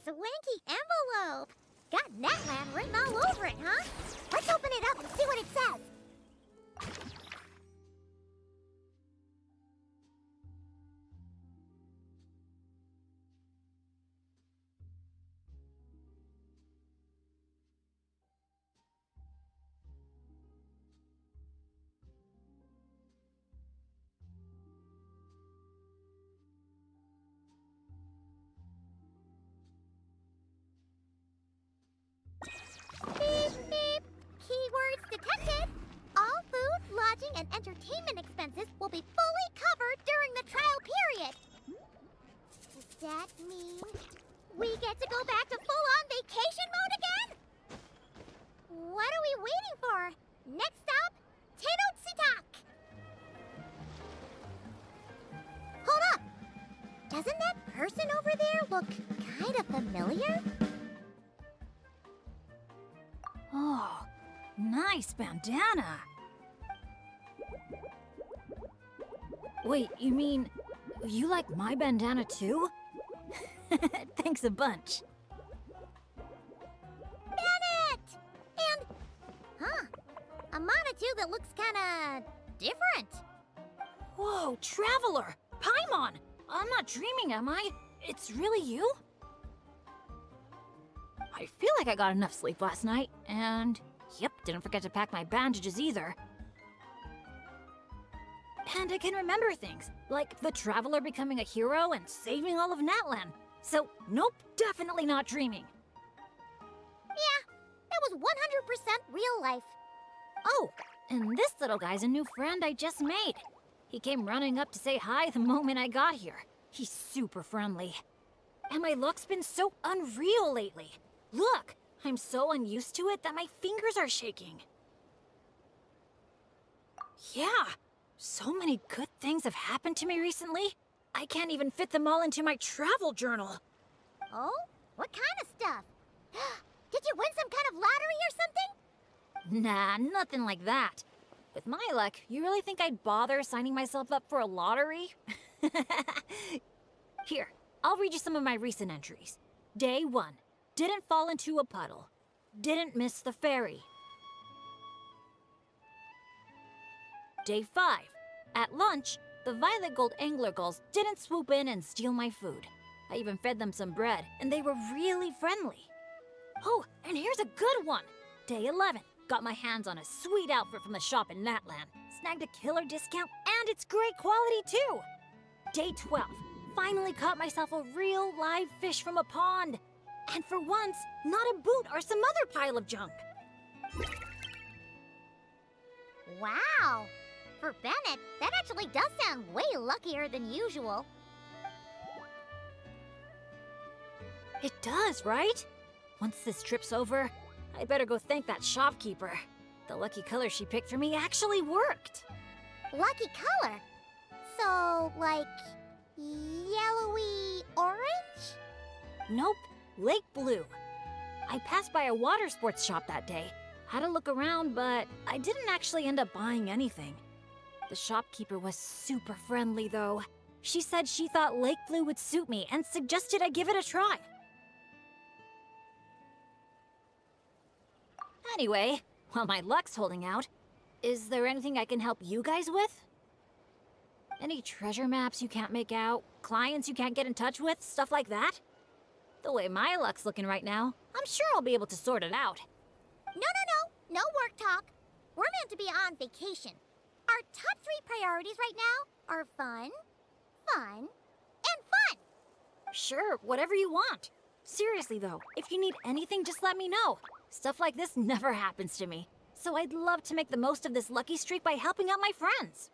swanky envelope. Got Natlan written all over it, huh? Let's open it up and see what it says. Beep, beep. Keywords detected. All food, lodging, and entertainment expenses will be fully covered during the trial period. Does that mean we get to go back to full-on vacation mode again? What are we waiting for? Next stop, Tenochtitlan. Hold up! Doesn't that person over there look kind of familiar? Oh, nice bandana. Wait, you mean you like my bandana too? Thanks a bunch. Bennett! And, a Monotoo that looks kinda different. Whoa, Traveler! Paimon! I'm not dreaming, am I? It's really you? I feel like I got enough sleep last night, and yep, didn't forget to pack my bandages either. And I can remember things, like the Traveler becoming a hero and saving all of Natlan. So, nope, definitely not dreaming. Yeah, that was 100% real life. Oh, and this little guy's a new friend I just made. He came running up to say hi the moment I got here. He's super friendly. And my luck's been so unreal lately. Look, I'm so unused to it that my fingers are shaking. Yeah, so many good things have happened to me recently. I can't even fit them all into my travel journal. Oh? What kind of stuff? Did you win some kind of lottery or something? Nah, nothing like that. With my luck, you really think I'd bother signing myself up for a lottery? Here, I'll read you some of my recent entries. Day 1. Didn't fall into a puddle. Didn't miss the ferry. Day 5. At lunch, the violet gold angler gulls didn't swoop in and steal my food. I even fed them some bread, and they were really friendly. Oh, and here's a good one. Day 11. Got my hands on a sweet outfit from the shop in Natlan. Snagged a killer discount, and it's great quality too. Day 12. Finally caught myself a real live fish from a pond. And for once, not a boot or some other pile of junk. Wow! For Bennett, that actually does sound way luckier than usual. It does, right? Once this trip's over, I better go thank that shopkeeper. The lucky color she picked for me actually worked. Lucky color? So, like, yellowy orange? Nope, lake blue. I passed by a water sports shop that day. Had a look around, but I didn't actually end up buying anything. The shopkeeper was super friendly, though. She said she thought lake blue would suit me and suggested I give it a try. Anyway, while my luck's holding out, is there anything I can help you guys with? Any treasure maps you can't make out? Clients you can't get in touch with? Stuff like that? The way my luck's looking right now, I'm sure I'll be able to sort it out. No work talk. We're meant to be on vacation. Our top 3 priorities right now are fun, fun, and fun. Sure, whatever you want. Seriously though, if you need anything, just let me know. Stuff like this never happens to me. So I'd love to make the most of this lucky streak by helping out my friends.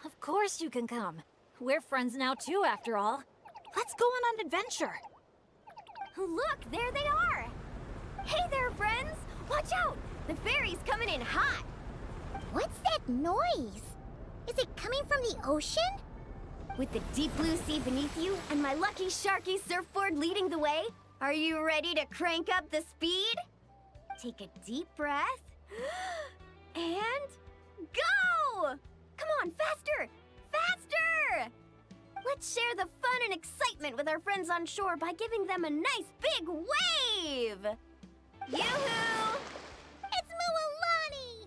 Of course you can come. We're friends now too, after all. Let's go on an adventure. Look, there they are! Hey there, friends! Watch out! The ferry's coming in hot! What's that noise? Is it coming from the ocean? With the deep blue sea beneath you and my lucky sharky surfboard leading the way, are you ready to crank up the speed? Take a deep breath and go! Come on, faster! Faster! Let's share the fun and excitement with our friends on shore by giving them a nice big wave! Yoo-hoo! It's Mualani!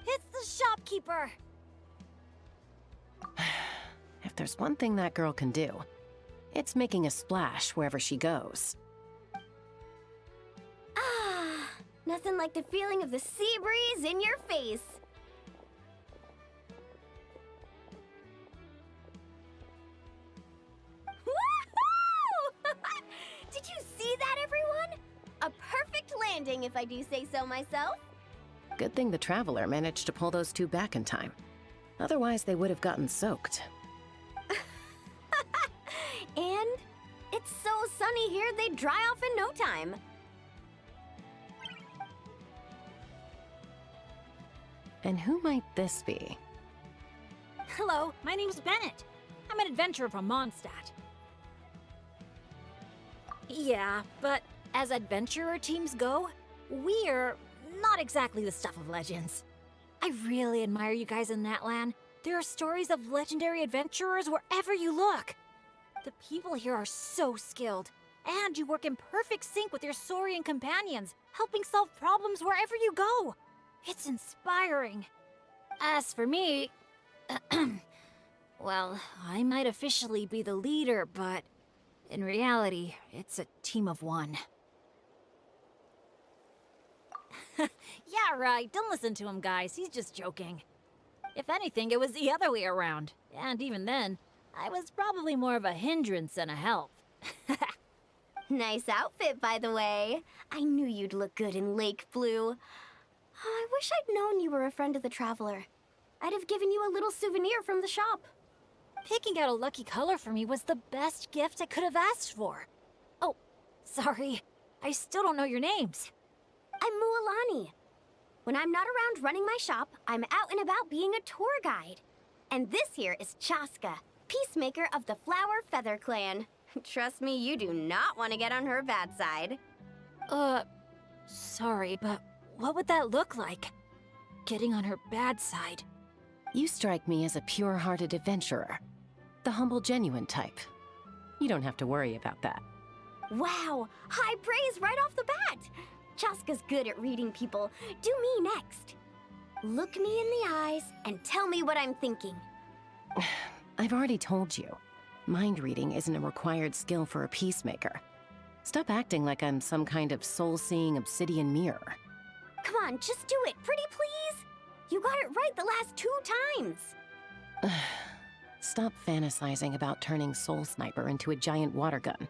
It's the shopkeeper! If there's one thing that girl can do, it's making a splash wherever she goes. Ah, nothing like the feeling of the sea breeze in your face. Woohoo! Did you see that, everyone? A perfect landing, if I do say so myself. Good thing the Traveler managed to pull those two back in time. Otherwise, they would have gotten soaked. And it's so sunny here, they'd dry off in no time. And who might this be? Hello, my name's Bennett. I'm an adventurer from Mondstadt. Yeah, but as adventurer teams go, we're not exactly the stuff of legends. I really admire you guys in Natlan. There are stories of legendary adventurers wherever you look. The people here are so skilled, and you work in perfect sync with your Saurian companions, helping solve problems wherever you go. It's inspiring. As for me, well, I might officially be the leader, but in reality, it's a team of one. Yeah, right. Don't listen to him, guys. He's just joking. If anything, it was the other way around. And even then, I was probably more of a hindrance than a help. Nice outfit, by the way. I knew you'd look good in lake blue. I wish I'd known you were a friend of the Traveler. I'd have given you a little souvenir from the shop. Picking out a lucky color for me was the best gift I could have asked for. Oh, sorry. I still don't know your names. I'm Mualani. When I'm not around running my shop, I'm out and about being a tour guide. And this here is Chaska, peacemaker of the Flower Feather Clan. Trust me, you do not want to get on her bad side. Sorry, but what would that look like? Getting on her bad side. You strike me as a pure-hearted adventurer. The humble, genuine type. You don't have to worry about that. Wow, high praise right off the bat. Chaska's good at reading people. Do me next. Look me in the eyes and tell me what I'm thinking. I've already told you. Mind reading isn't a required skill for a peacemaker. Stop acting like I'm some kind of soul-seeing obsidian mirror. Come on, just do it, pretty please. You got it right the last 2 times. Stop fantasizing about turning Soul Sniper into a giant water gun.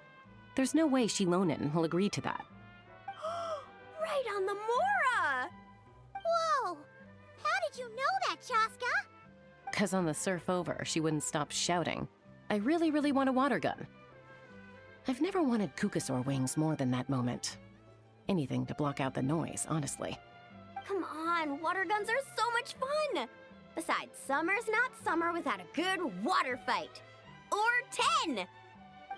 There's no way Shilonen will agree to that. Right on the Mora! Whoa! How did you know that, Chaska? 'Cause on the surf over, she wouldn't stop shouting, "I really, really want a water gun." I've never wanted Kukasaur wings more than that moment. Anything to block out the noise, honestly. Come on, water guns are so much fun! Besides, summer's not summer without a good water fight. Or 10!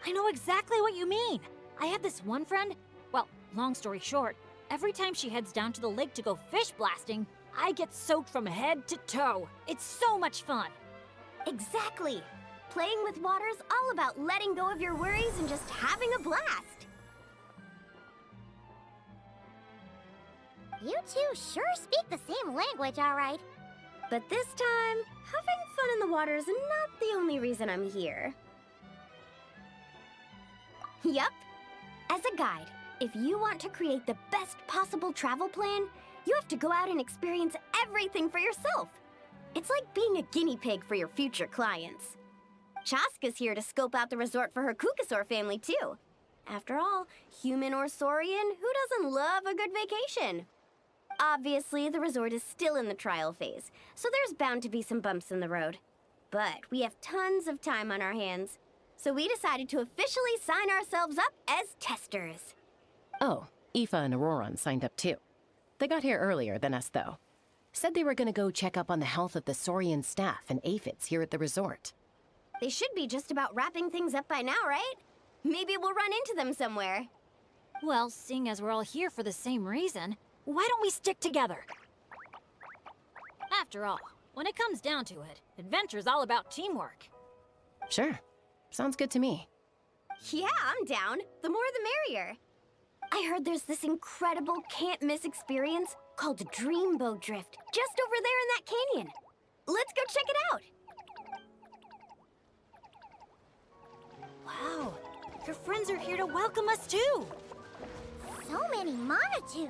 I know exactly what you mean. I have this one friend. Well, long story short, every time she heads down to the lake to go fish blasting, I get soaked from head to toe. It's so much fun. Exactly. Playing with water's all about letting go of your worries and just having a blast. You two sure speak the same language, all right. But this time, having fun in the water is not the only reason I'm here. Yup. As a guide, if you want to create the best possible travel plan, you have to go out and experience everything for yourself. It's like being a guinea pig for your future clients. Chaska's here to scope out the resort for her Kukasaur family, too. After all, human or Saurian, who doesn't love a good vacation? Obviously, the resort is still in the trial phase, so there's bound to be some bumps in the road. But we have tons of time on our hands, so we decided to officially sign ourselves up as testers. Oh, Aoife and Auroran signed up too. They got here earlier than us, though. Said they were gonna go check up on the health of the Saurian staff and aphids here at the resort. They should be just about wrapping things up by now, right? Maybe we'll run into them somewhere. Well, seeing as we're all here for the same reason, why don't we stick together? After all, when it comes down to it, adventure's all about teamwork. Sure. Sounds good to me. Yeah, I'm down. The more the merrier. I heard there's this incredible can't-miss experience called Dreamboat Drift just over there in that canyon. Let's go check it out. Wow, your friends are here to welcome us too. So many Monatu.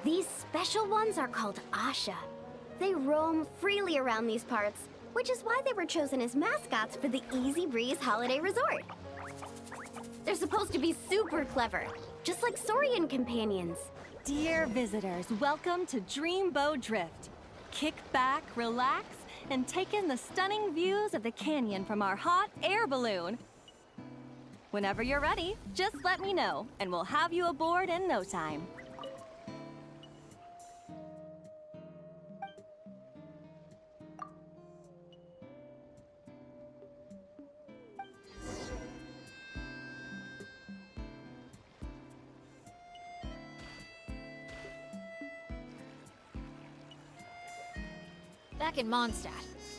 These special ones are called Asha. They roam freely around these parts, which is why they were chosen as mascots for the Easy Breeze Holiday Resort. They're supposed to be super clever, just like Saurian companions. Dear visitors, welcome to Dreamboat Drift. Kick back, relax, and take in the stunning views of the canyon from our hot air balloon. Whenever you're ready, just let me know, and we'll have you aboard in no time. Back in Mondstadt,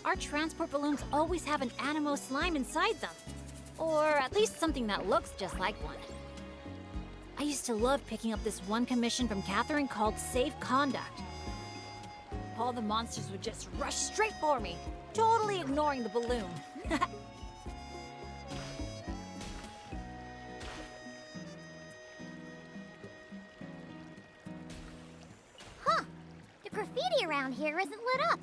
our transport balloons always have an animo slime inside them. Or at least something that looks just like one. I used to love picking up this one commission from Catherine called Safe Conduct. All the monsters would just rush straight for me, totally ignoring the balloon. Huh. The graffiti around here isn't lit up.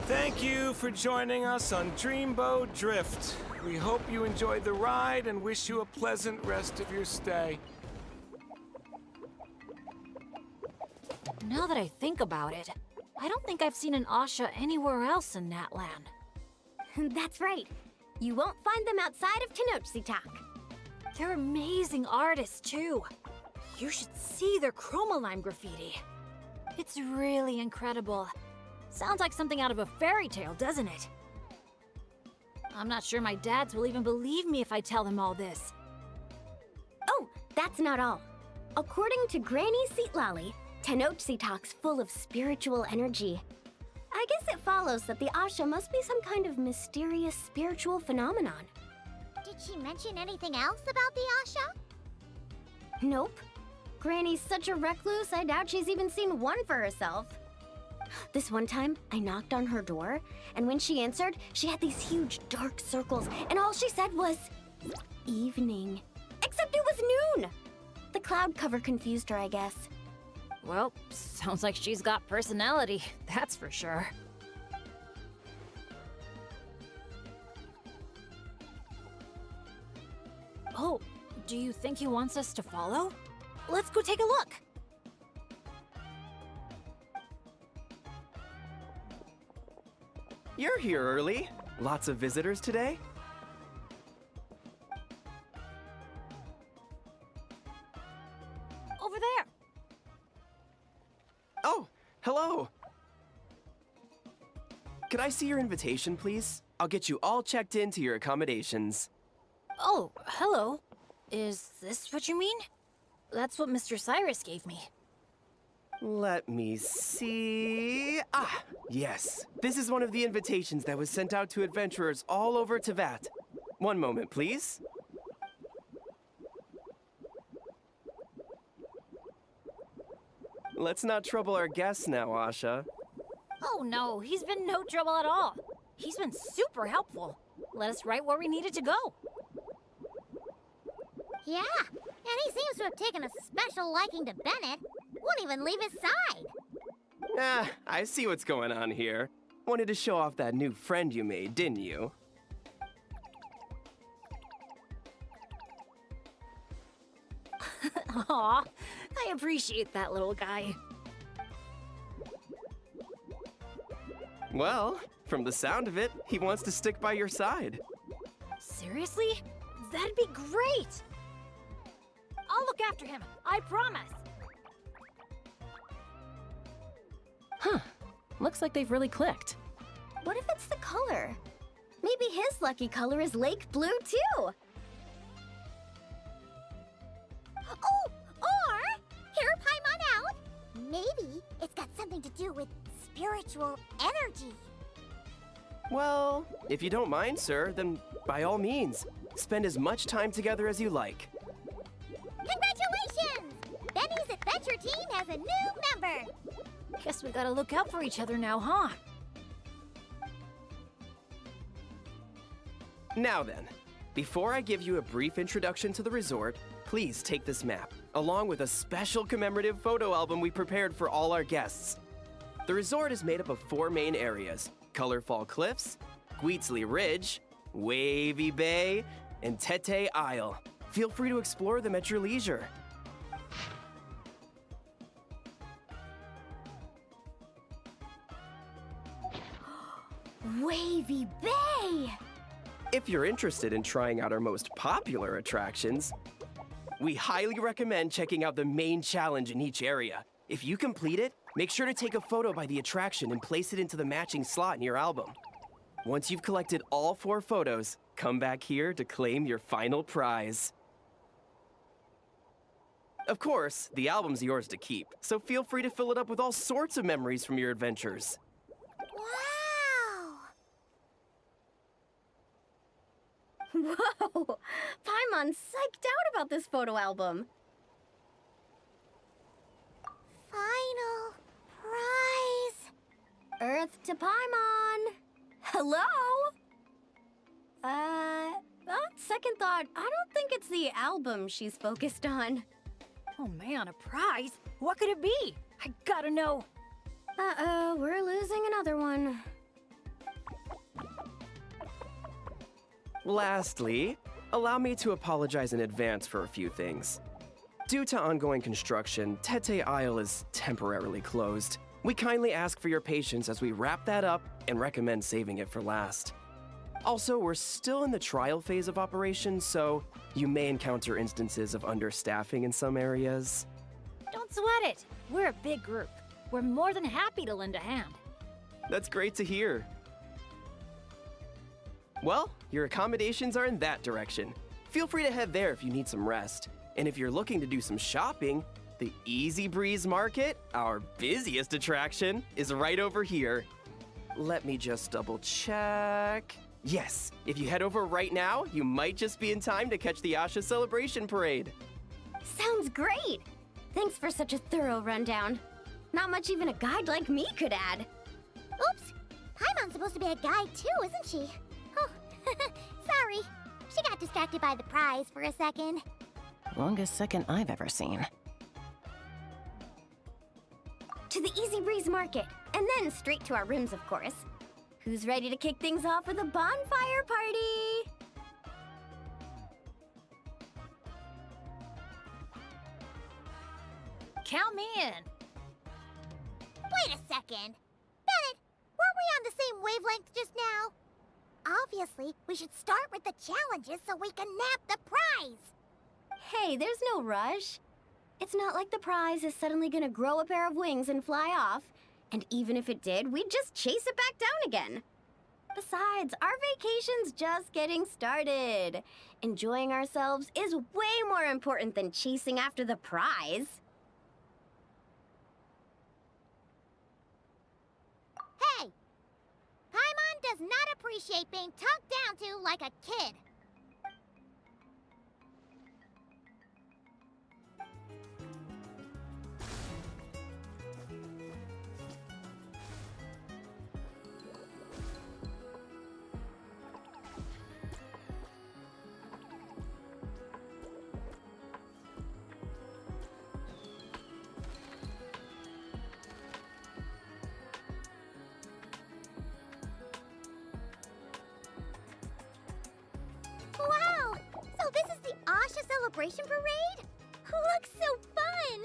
Thank you for joining us on Dreamboat Drift. We hope you enjoyed the ride and wish you a pleasant rest of your stay. Now that I think about it, I don't think I've seen an Asha anywhere else in Natlin. That's right. You won't find them outside of Tenochtitlan. They're amazing artists, too. You should see their chromolime graffiti. It's really incredible. Sounds like something out of a fairy tale, doesn't it? I'm not sure my dads will even believe me if I tell them all this. Oh, that's not all. According to Granny Seatlally, Tenochtitlan's full of spiritual energy. I guess it follows that the Asha must be some kind of mysterious spiritual phenomenon. Did she mention anything else about the Asha? Nope. Granny's such a recluse, I doubt she's even seen one for herself. This one time, I knocked on her door, and when she answered, she had these huge dark circles, and all she said was, evening. Except it was noon! The cloud cover confused her, I guess. Well, sounds like she's got personality, that's for sure. Oh, do you think he wants us to follow? Let's go take a look! You're here early. Lots of visitors today? Over there! Oh, hello. Could I see your invitation, please? I'll get you all checked into your accommodations. Oh, hello. Is this what you mean? That's what Mr. Cyrus gave me. Let me see. Ah, yes. This is one of the invitations that was sent out to adventurers all over Teyvat. One moment, please. Let's not trouble our guests now, Asha. Oh no, he's been no trouble at all. He's been super helpful. Let us right where we needed to go. Yeah, and he seems to have taken a special liking to Bennett. Won't even leave his side. Ah, I see what's going on here. Wanted to show off that new friend you made, didn't you? Aw, I appreciate that little guy. Well, from the sound of it, he wants to stick by your side. Seriously? That'd be great! I'll look after him, I promise. Huh. Looks like they've really clicked. What if it's the color? Maybe his lucky color is lake blue, too. Oh, or hear Paimon out. Maybe it's got something to do with spiritual energy. Well, if you don't mind, sir, then by all means, spend as much time together as you like. Congratulations! Benny's adventure team has a new member. Guess we gotta look out for each other now, huh? Now then, before I give you a brief introduction to the resort, please take this map, along with a special commemorative photo album we prepared for all our guests. The resort is made up of 4 main areas: Colorful Cliffs, Gweetsley Ridge, Wavy Bay, and Tete Isle. Feel free to explore them at your leisure. Wavy Bay! If you're interested in trying out our most popular attractions, we highly recommend checking out the main challenge in each area. If you complete it, make sure to take a photo by the attraction and place it into the matching slot in your album. Once you've collected all 4 photos, come back here to claim your final prize. Of course, the album's yours to keep, so feel free to fill it up with all sorts of memories from your adventures. Wow! Whoa! Paimon's psyched out about this photo album. Final prize. Earth to Paimon. Hello? On second thought, I don't think it's the album she's focused on. Oh man, a prize? What could it be? I gotta know. Uh-oh, we're losing another one. Lastly, allow me to apologize in advance for a few things. Due to ongoing construction, Tete Isle is temporarily closed. We kindly ask for your patience as we wrap that up and recommend saving it for last. Also, we're still in the trial phase of operations, so you may encounter instances of understaffing in some areas. Don't sweat it. We're a big group. We're more than happy to lend a hand. That's great to hear. Well, your accommodations are in that direction. Feel free to head there if you need some rest. And if you're looking to do some shopping, the Easy Breeze Market, our busiest attraction, is right over here. Let me just double check. Yes, if you head over right now, you might just be in time to catch the Asha Celebration Parade. Sounds great! Thanks for such a thorough rundown. Not much even a guide like me could add. Oops! Paimon's supposed to be a guide too, isn't she? Oh, sorry. She got distracted by the prize for a second. Longest second I've ever seen. To the Easy Breeze Market, and then straight to our rooms, of course. Who's ready to kick things off with a bonfire party? Count me in. Wait a second. Bennett, weren't we on the same wavelength just now? Obviously, we should start with the challenges so we can nab the prize. Hey, there's no rush. It's not like the prize is suddenly gonna grow a pair of wings and fly off. And even if it did, we'd just chase it back down again. Besides, our vacation's just getting started. Enjoying ourselves is way more important than chasing after the prize. Hey! Paimon does not appreciate being talked down to like a kid. Wow! So this is the Asha Celebration Parade? Looks so fun!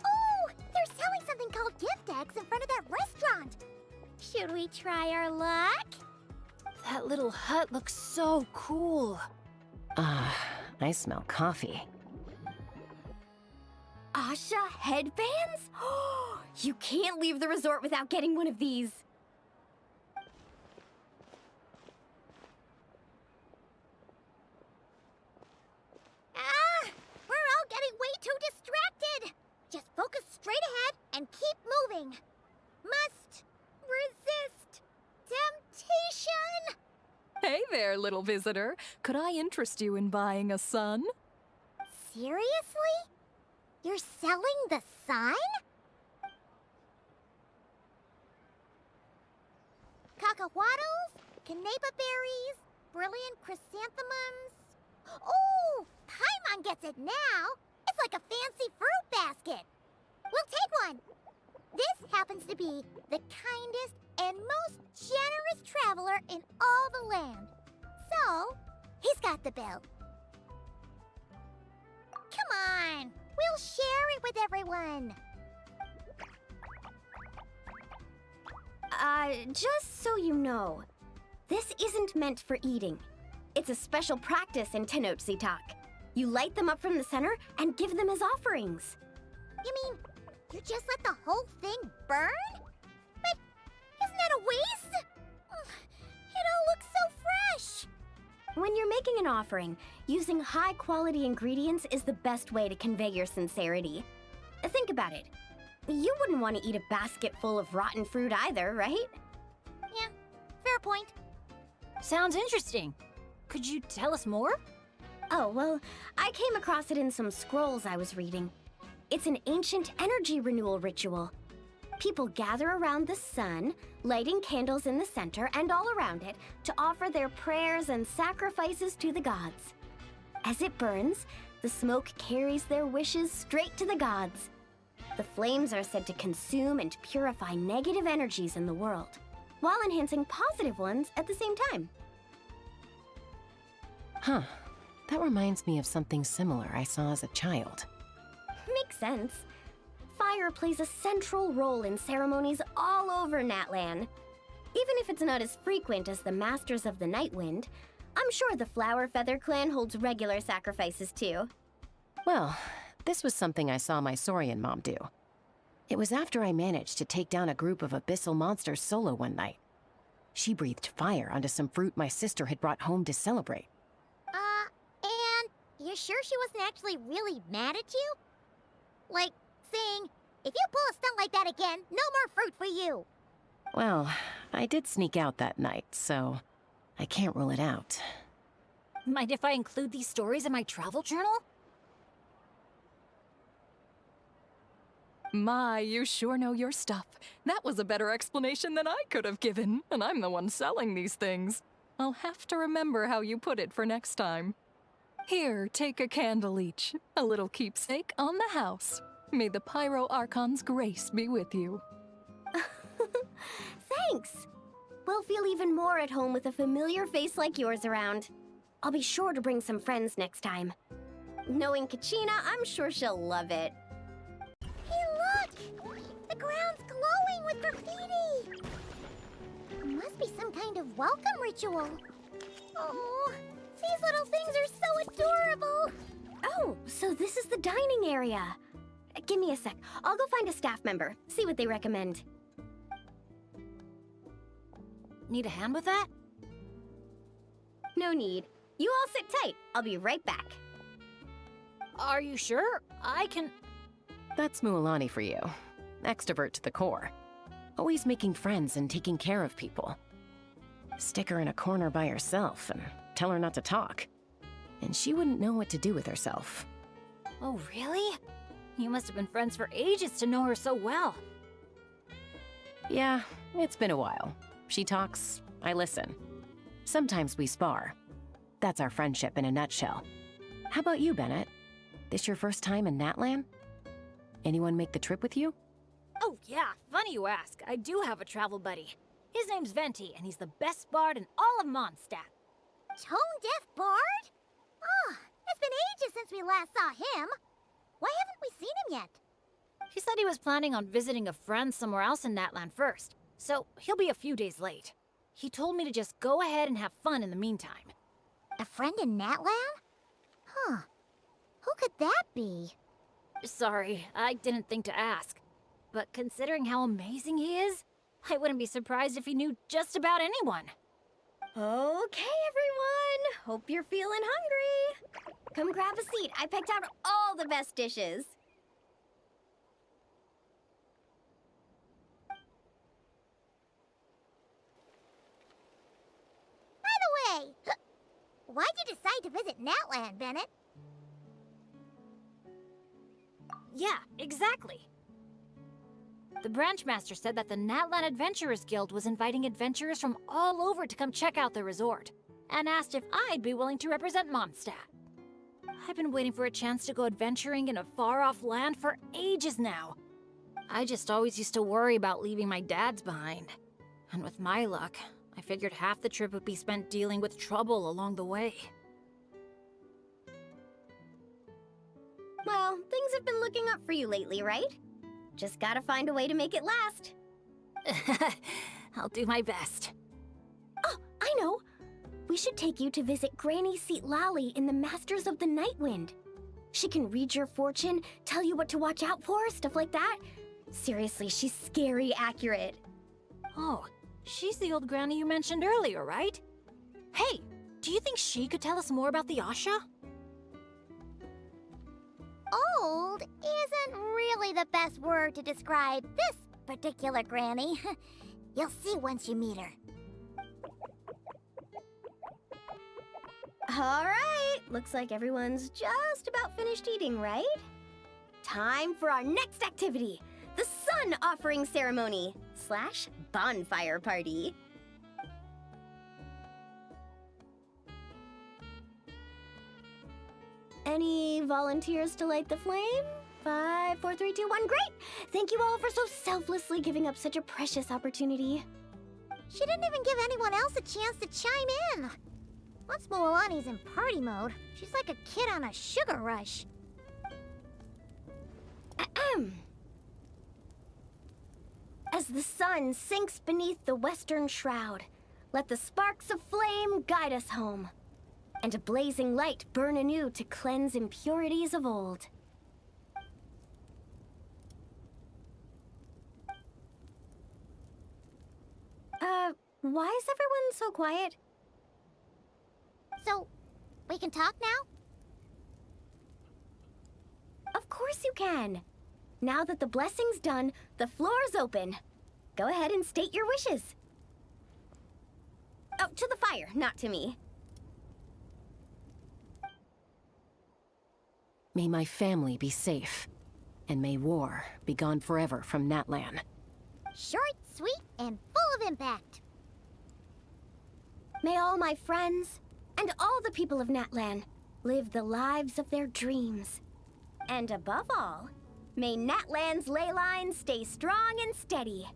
Oh! They're selling something called gift eggs in front of that restaurant! Should we try our luck? That little hut looks so cool. I smell coffee. Asha headbands? You can't leave the resort without getting one of these. We're all getting way too distracted. Just focus straight ahead and keep moving. Must resist temptation. Hey there, little visitor. Could I interest you in buying a sun? Seriously? You're selling the sun? Cacahuatls, canapa berries, brilliant chrysanthemums. Oh, Paimon gets it now. It's like a fancy fruit basket. We'll take one. This happens to be the kindest and most generous traveler in all the land. So, he's got the bill. Come on, we'll share it with everyone. Just so you know, this isn't meant for eating. It's a special practice in Tenochtitlan. You light them up from the center and give them as offerings. You mean, you just let the whole thing burn? But isn't that a waste? It all looks so fresh. When you're making an offering, using high-quality ingredients is the best way to convey your sincerity. Think about it. You wouldn't want to eat a basket full of rotten fruit either, right? Yeah, fair point. Sounds interesting. Could you tell us more? Oh, well, I came across it in some scrolls I was reading. It's an ancient energy renewal ritual. People gather around the sun, lighting candles in the center and all around it to offer their prayers and sacrifices to the gods. As it burns, the smoke carries their wishes straight to the gods. The flames are said to consume and purify negative energies in the world, while enhancing positive ones at the same time. Huh. That reminds me of something similar I saw as a child. Makes sense. Fire plays a central role in ceremonies all over Natlin. Even if it's not as frequent as the Masters of the Night Wind, I'm sure the Flower Feather clan holds regular sacrifices too. Well, this was something I saw my Saurian mom do. It was after I managed to take down a group of abyssal monsters solo one night. She breathed fire onto some fruit my sister had brought home to celebrate. And you sure she wasn't actually really mad at you? Like, saying, if you pull a stunt like that again, no more fruit for you. Well, I did sneak out that night, so I can't rule it out. Mind if I include these stories in my travel journal? My, you sure know your stuff. That was a better explanation than I could have given, and I'm the one selling these things. I'll have to remember how you put it for next time. Here, take a candle each, a little keepsake on the house. May the Pyro Archon's grace be with you. Thanks! We'll feel even more at home with a familiar face like yours around. I'll be sure to bring some friends next time. Knowing Kachina, I'm sure she'll love it. Hey, look! The ground's glowing with graffiti! Must be some kind of welcome ritual. Oh, these little things are so adorable! Oh, so this is the dining area. Give me a sec. I'll go find a staff member, see what they recommend. Need a hand with that? No need. You all sit tight. I'll be right back. Are you sure? I can... That's Mualani for you. Extrovert to the core. Always making friends and taking care of people. Stick her in a corner by herself and tell her not to talk. And she wouldn't know what to do with herself. Oh, really? You must have been friends for ages to know her so well. Yeah, it's been a while. She talks, I listen. Sometimes we spar. That's our friendship in a nutshell. How about you, Bennett? This your first time in Natlin? Anyone make the trip with you? Oh yeah, funny you ask. I do have a travel buddy. His name's Venti, and he's the best bard in all of Mondstadt. Tone-deaf bard? Oh, it's been ages since we last saw him. Why haven't we seen him yet? He said he was planning on visiting a friend somewhere else in Natlin first, so he'll be a few days late. He told me to just go ahead and have fun in the meantime. A friend in Natlin? Huh. Who could that be? Sorry, I didn't think to ask. But considering how amazing he is, I wouldn't be surprised if he knew just about anyone. Okay, everyone. Hope you're feeling hungry. Come grab a seat. I picked out all the best dishes. By the way, why'd you decide to visit Natlin, Bennett? Yeah, exactly. The branch master said that the Natlin Adventurers Guild was inviting adventurers from all over to come check out the resort, and asked if I'd be willing to represent Mondstadt. I've been waiting for a chance to go adventuring in a far-off land for ages now. I just always used to worry about leaving my dads behind. And with my luck, I figured half the trip would be spent dealing with trouble along the way. Well, things have been looking up for you lately, right? Just gotta find a way to make it last. I'll do my best. Oh, I know! We should take you to visit Granny Seat Lally in the Masters of the Nightwind. She can read your fortune, tell you what to watch out for, stuff like that. Seriously, she's scary accurate. Oh, she's the old granny you mentioned earlier, right? Hey, do you think she could tell us more about the Asha? Old isn't really the best word to describe this particular granny. You'll see once you meet her. All right, looks like everyone's just about finished eating, right? Time for our next activity, the sun offering ceremony / bonfire party. Any volunteers to light the flame? 5, 4, 3, 2, 1, great! Thank you all for so selflessly giving up such a precious opportunity. She didn't even give anyone else a chance to chime in. Once Moalani's in party mode, she's like a kid on a sugar rush. Ahem. As the sun sinks beneath the western shroud, let the sparks of flame guide us home, and a blazing light burn anew to cleanse impurities of old. Why is everyone so quiet? So, we can talk now? Of course you can. Now that the blessing's done, the floor's open. Go ahead and state your wishes. Oh, to the fire, not to me. May my family be safe, and may war be gone forever from Natlin. Short, sweet, and full of impact. May all my friends, and all the people of Natlin, live the lives of their dreams. And above all, may Natlan's ley lines stay strong and steady.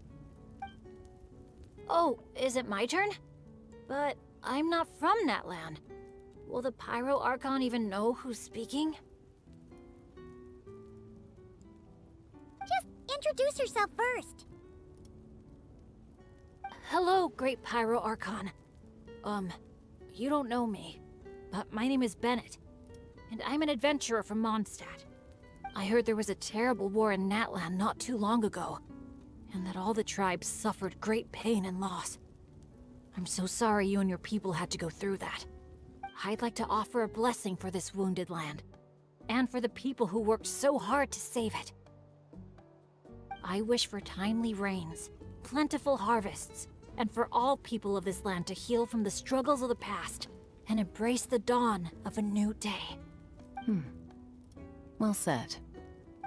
Oh, is it my turn? But I'm not from Natlin. Will the Pyro Archon even know who's speaking? Just introduce yourself first. Hello, Great Pyro Archon. You don't know me, but my name is Bennett, and I'm an adventurer from Mondstadt. I heard there was a terrible war in Natlin not too long ago, and that all the tribes suffered great pain and loss. I'm so sorry you and your people had to go through that. I'd like to offer a blessing for this wounded land, and for the people who worked so hard to save it. I wish for timely rains, plentiful harvests, and for all people of this land to heal from the struggles of the past and embrace the dawn of a new day. Well said.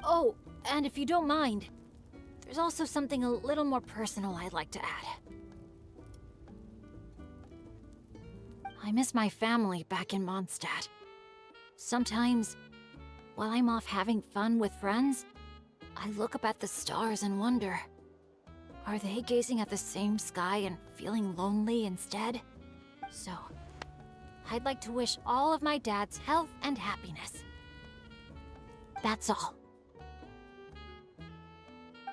Oh, and if you don't mind, there's also something a little more personal I'd like to add. I miss my family back in Mondstadt. Sometimes, while I'm off having fun with friends, I look up at the stars and wonder, are they gazing at the same sky and feeling lonely instead? So, I'd like to wish all of my dad's health and happiness. That's all.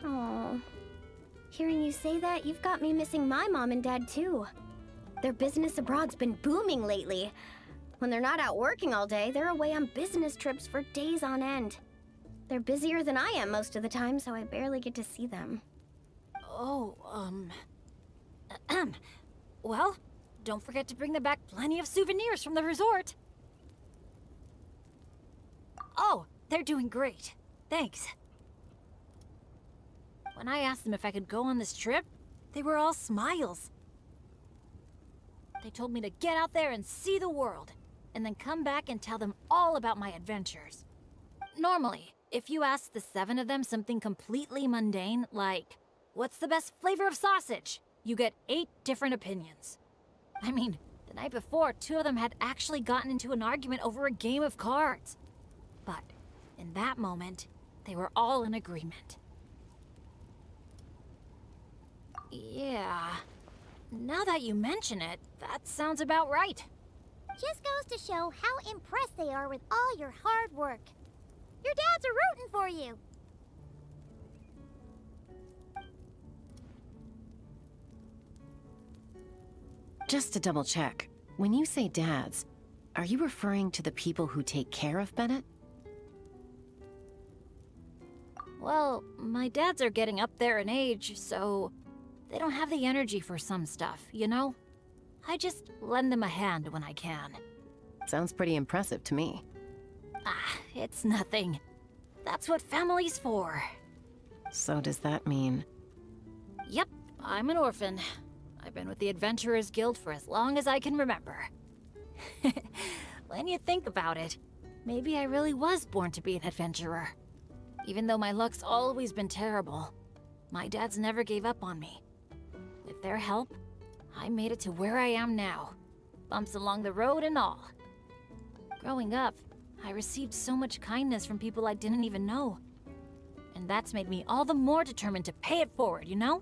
Aww. Hearing you say that, you've got me missing my mom and dad too. Their business abroad's been booming lately. When they're not out working all day, they're away on business trips for days on end. They're busier than I am most of the time, so I barely get to see them. Oh, well, don't forget to bring them back plenty of souvenirs from the resort. Oh, they're doing great. Thanks. When I asked them if I could go on this trip, they were all smiles. They told me to get out there and see the world, and then come back and tell them all about my adventures. Normally, if you ask the 7 of them something completely mundane, like, what's the best flavor of sausage? You get 8 different opinions. I mean, the night before, 2 of them had actually gotten into an argument over a game of cards. But in that moment, they were all in agreement. Yeah, now that you mention it, that sounds about right. Just goes to show how impressed they are with all your hard work. Your dads are rooting for you. Just to double check, when you say dads, are you referring to the people who take care of Bennett? Well, my dads are getting up there in age, so they don't have the energy for some stuff, you know? I just lend them a hand when I can. Sounds pretty impressive to me. Ah, it's nothing. That's what family's for. So does that mean... Yep, I'm an orphan. I've been with the Adventurers Guild for as long as I can remember. When you think about it, maybe I really was born to be an adventurer. Even though my luck's always been terrible, my dads never gave up on me. With their help, I made it to where I am now. Bumps along the road and all. Growing up, I received so much kindness from people I didn't even know. And that's made me all the more determined to pay it forward, you know?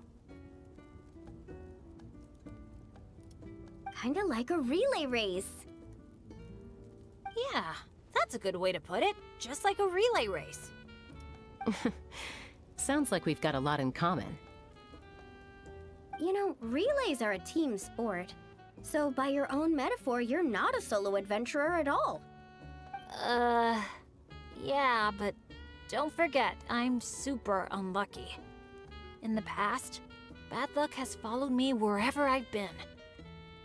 Kinda like a relay race. Yeah, that's a good way to put it. Just like a relay race. Sounds like we've got a lot in common. You know, relays are a team sport. So by your own metaphor, you're not a solo adventurer at all. Yeah, but don't forget, I'm super unlucky. In the past, bad luck has followed me wherever I've been.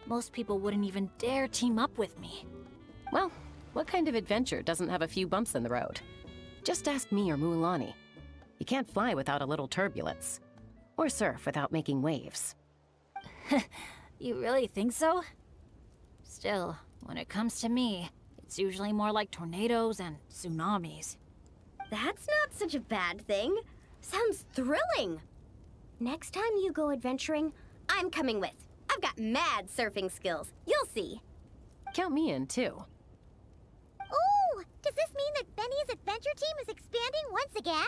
Most people wouldn't even dare team up with me. Well, what kind of adventure doesn't have a few bumps in the road? Just ask me or Mualani. You can't fly without a little turbulence. Or surf without making waves. You really think so? Still, when it comes to me, it's usually more like tornadoes and tsunamis. That's not such a bad thing. Sounds thrilling. Next time you go adventuring, I'm coming with. I've got mad surfing skills. You'll see. Count me in, too. Ooh, does this mean that Benny's adventure team is expanding once again?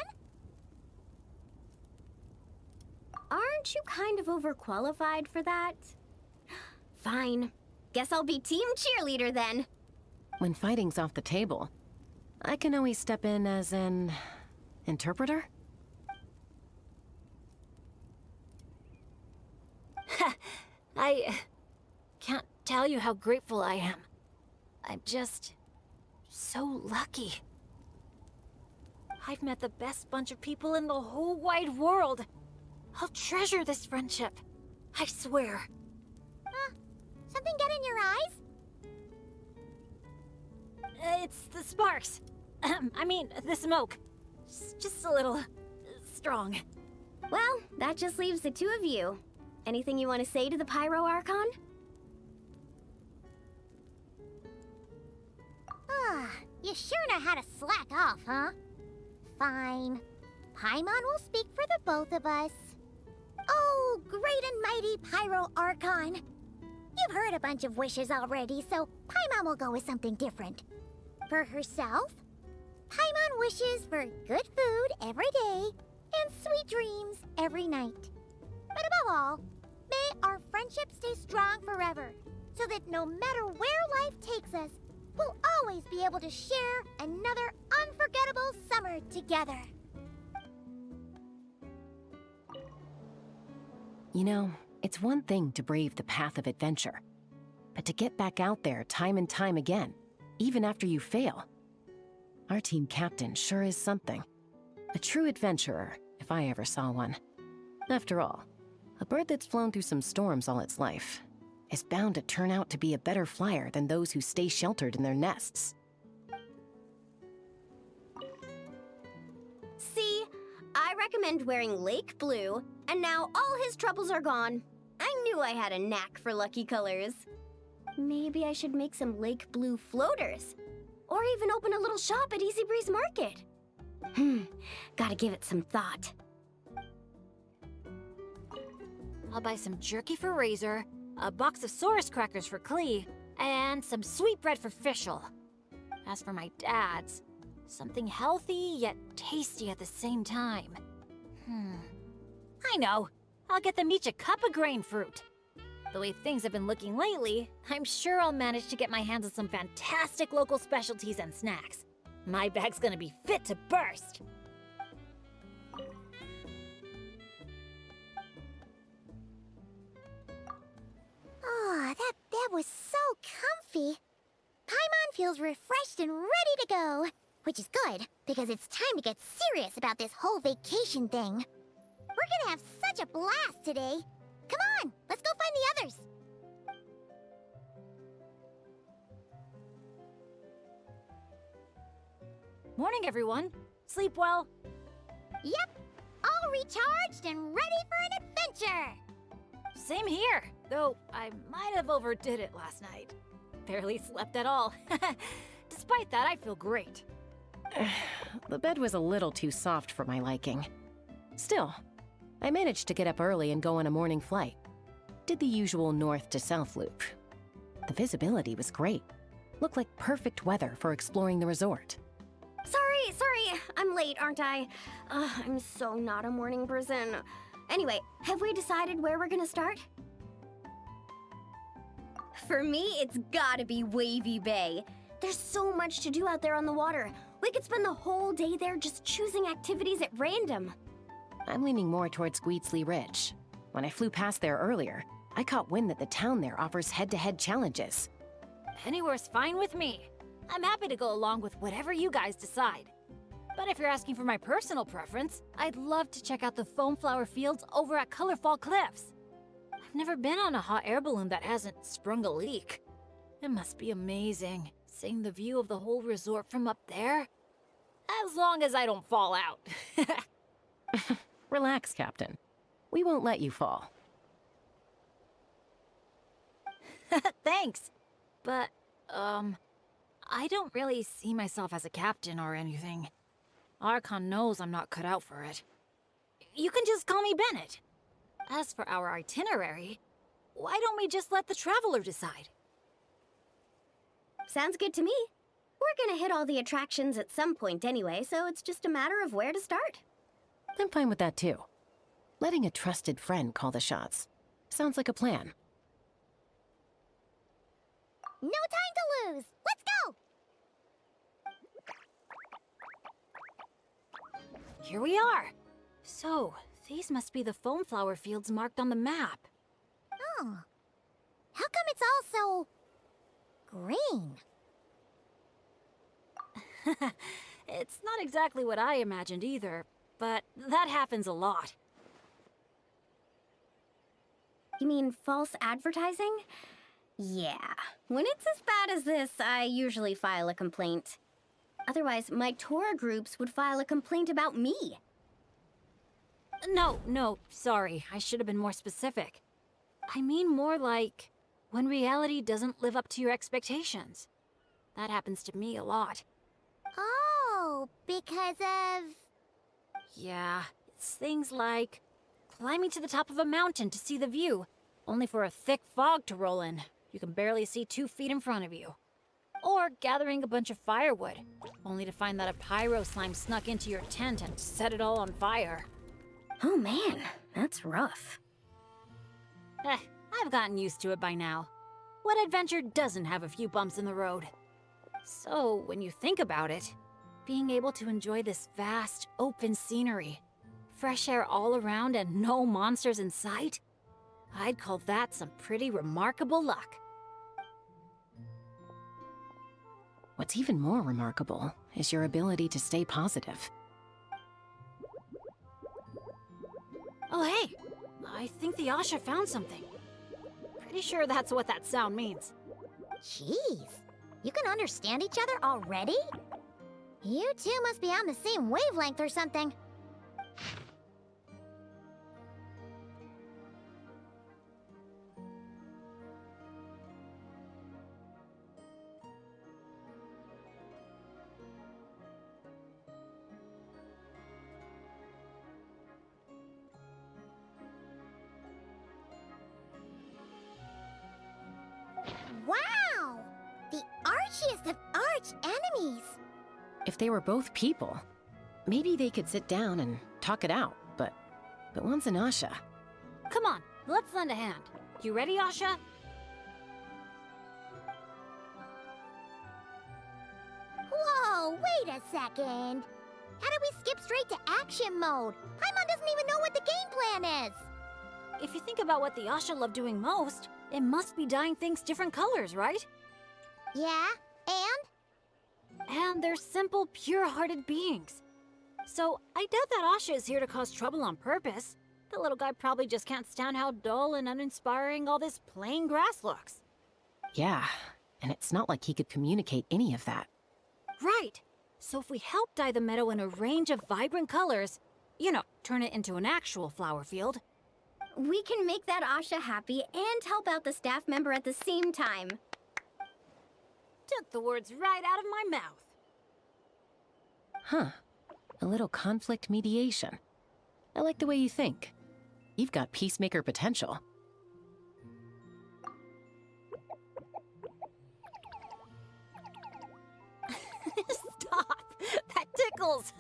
Aren't you kind of overqualified for that? Fine. Guess I'll be team cheerleader then. When fighting's off the table, I can always step in as an... interpreter? I can't tell you how grateful I am. I'm just so lucky. I've met the best bunch of people in the whole wide world. I'll treasure this friendship. I swear. Something get in your eyes? It's the sparks. I mean, the smoke. Just a little strong. Well, that just leaves the 2 of you. Anything you want to say to the Pyro Archon? You sure know how to slack off, huh? Fine. Paimon will speak for the both of us. Oh, great and mighty Pyro Archon. You've heard a bunch of wishes already, so Paimon will go with something different. For herself, Paimon wishes for good food every day and sweet dreams every night. But above all, may our friendship stay strong forever, so that no matter where life takes us, we'll always be able to share another unforgettable summer together. You know, it's one thing to brave the path of adventure, but to get back out there time and time again, even after you fail. Our team captain sure is something. A true adventurer, if I ever saw one. After all, a bird that's flown through some storms all its life is bound to turn out to be a better flyer than those who stay sheltered in their nests. See, I recommend wearing lake blue, and now all his troubles are gone. I knew I had a knack for lucky colors. Maybe I should make some lake blue floaters. Or even open a little shop at Easy Breeze Market. Gotta give it some thought. I'll buy some jerky for Razor, a box of Saurus crackers for Klee, and some sweet bread for Fischl. As for my dad's, something healthy yet tasty at the same time. I know. I'll get them each a cup of grain fruit. The way things have been looking lately, I'm sure I'll manage to get my hands on some fantastic local specialties and snacks. My bag's gonna be fit to burst. Oh, that was so comfy. Paimon feels refreshed and ready to go. Which is good, because it's time to get serious about this whole vacation thing. We're gonna have such a blast today. Come on, let's go find the others. Morning, everyone. Sleep well? Yep, all recharged and ready for an adventure. Same here, though I might have overdid it last night. Barely slept at all. Despite that, I feel great. The bed was a little too soft for my liking. Still, I managed to get up early and go on a morning flight. Did the usual north to south loop. The visibility was great. Looked like perfect weather for exploring the resort. Sorry, I'm late, aren't I? I'm so not a morning person. Anyway, have we decided where we're gonna start? For me, it's gotta be Wavy Bay. There's so much to do out there on the water. We could spend the whole day there just choosing activities at random. I'm leaning more towards Squeetsley Ridge. When I flew past there earlier, I caught wind that the town there offers head-to-head challenges. Anywhere's fine with me. I'm happy to go along with whatever you guys decide. But if you're asking for my personal preference, I'd love to check out the foam flower fields over at Colorfall Cliffs. I've never been on a hot air balloon that hasn't sprung a leak. It must be amazing, seeing the view of the whole resort from up there. As long as I don't fall out. Relax, Captain. We won't let you fall. Thanks. But, I don't really see myself as a captain or anything. Archon knows I'm not cut out for it. You can just call me Bennett. As for our itinerary, why don't we just let the traveler decide? Sounds good to me. We're gonna hit all the attractions at some point anyway, so it's just a matter of where to start. I'm fine with that too. Letting a trusted friend call the shots. Sounds like a plan. No time to lose. Let's go. Here we are. So, these must be the foam flower fields marked on the map. Oh. How come it's all so green? It's not exactly what I imagined either, but that happens a lot. You mean false advertising? Yeah. When it's as bad as this, I usually file a complaint. Otherwise, my tour groups would file a complaint about me. No, sorry. I should have been more specific. I mean more like when reality doesn't live up to your expectations. That happens to me a lot. Oh, because of... Yeah, it's things like climbing to the top of a mountain to see the view, only for a thick fog to roll in. You can barely see 2 feet in front of you. Or gathering a bunch of firewood, only to find that a pyro slime snuck into your tent and set it all on fire. Oh man, that's rough. I've gotten used to it by now. What adventure doesn't have a few bumps in the road? So, when you think about it, being able to enjoy this vast, open scenery, fresh air all around and no monsters in sight, I'd call that some pretty remarkable luck. What's even more remarkable is your ability to stay positive. Oh, hey! I think the Asha found something. Pretty sure that's what that sound means. Jeez, you can understand each other already? You two must be on the same wavelength or something. Wow! The archiest of arch enemies! If they were both people, maybe they could sit down and talk it out, but one's an Asha. Come on, let's lend a hand. You ready, Asha? Whoa, wait a second! How did we skip straight to action mode? Paimon doesn't even know what the game plan is! If you think about what the Asha love doing most, it must be dyeing things different colors, right? Yeah, and? And they're simple, pure-hearted beings. So I doubt that Asha is here to cause trouble on purpose. The little guy probably just can't stand how dull and uninspiring all this plain grass looks. Yeah, and it's not like he could communicate any of that. Right. So if we help dye the meadow in a range of vibrant colors, you know, turn it into an actual flower field, We can make that Asha happy and help out the staff member at the same time. took the words right out of my mouth. Huh. A little conflict mediation. I like the way you think. You've got peacemaker potential. Stop! That tickles!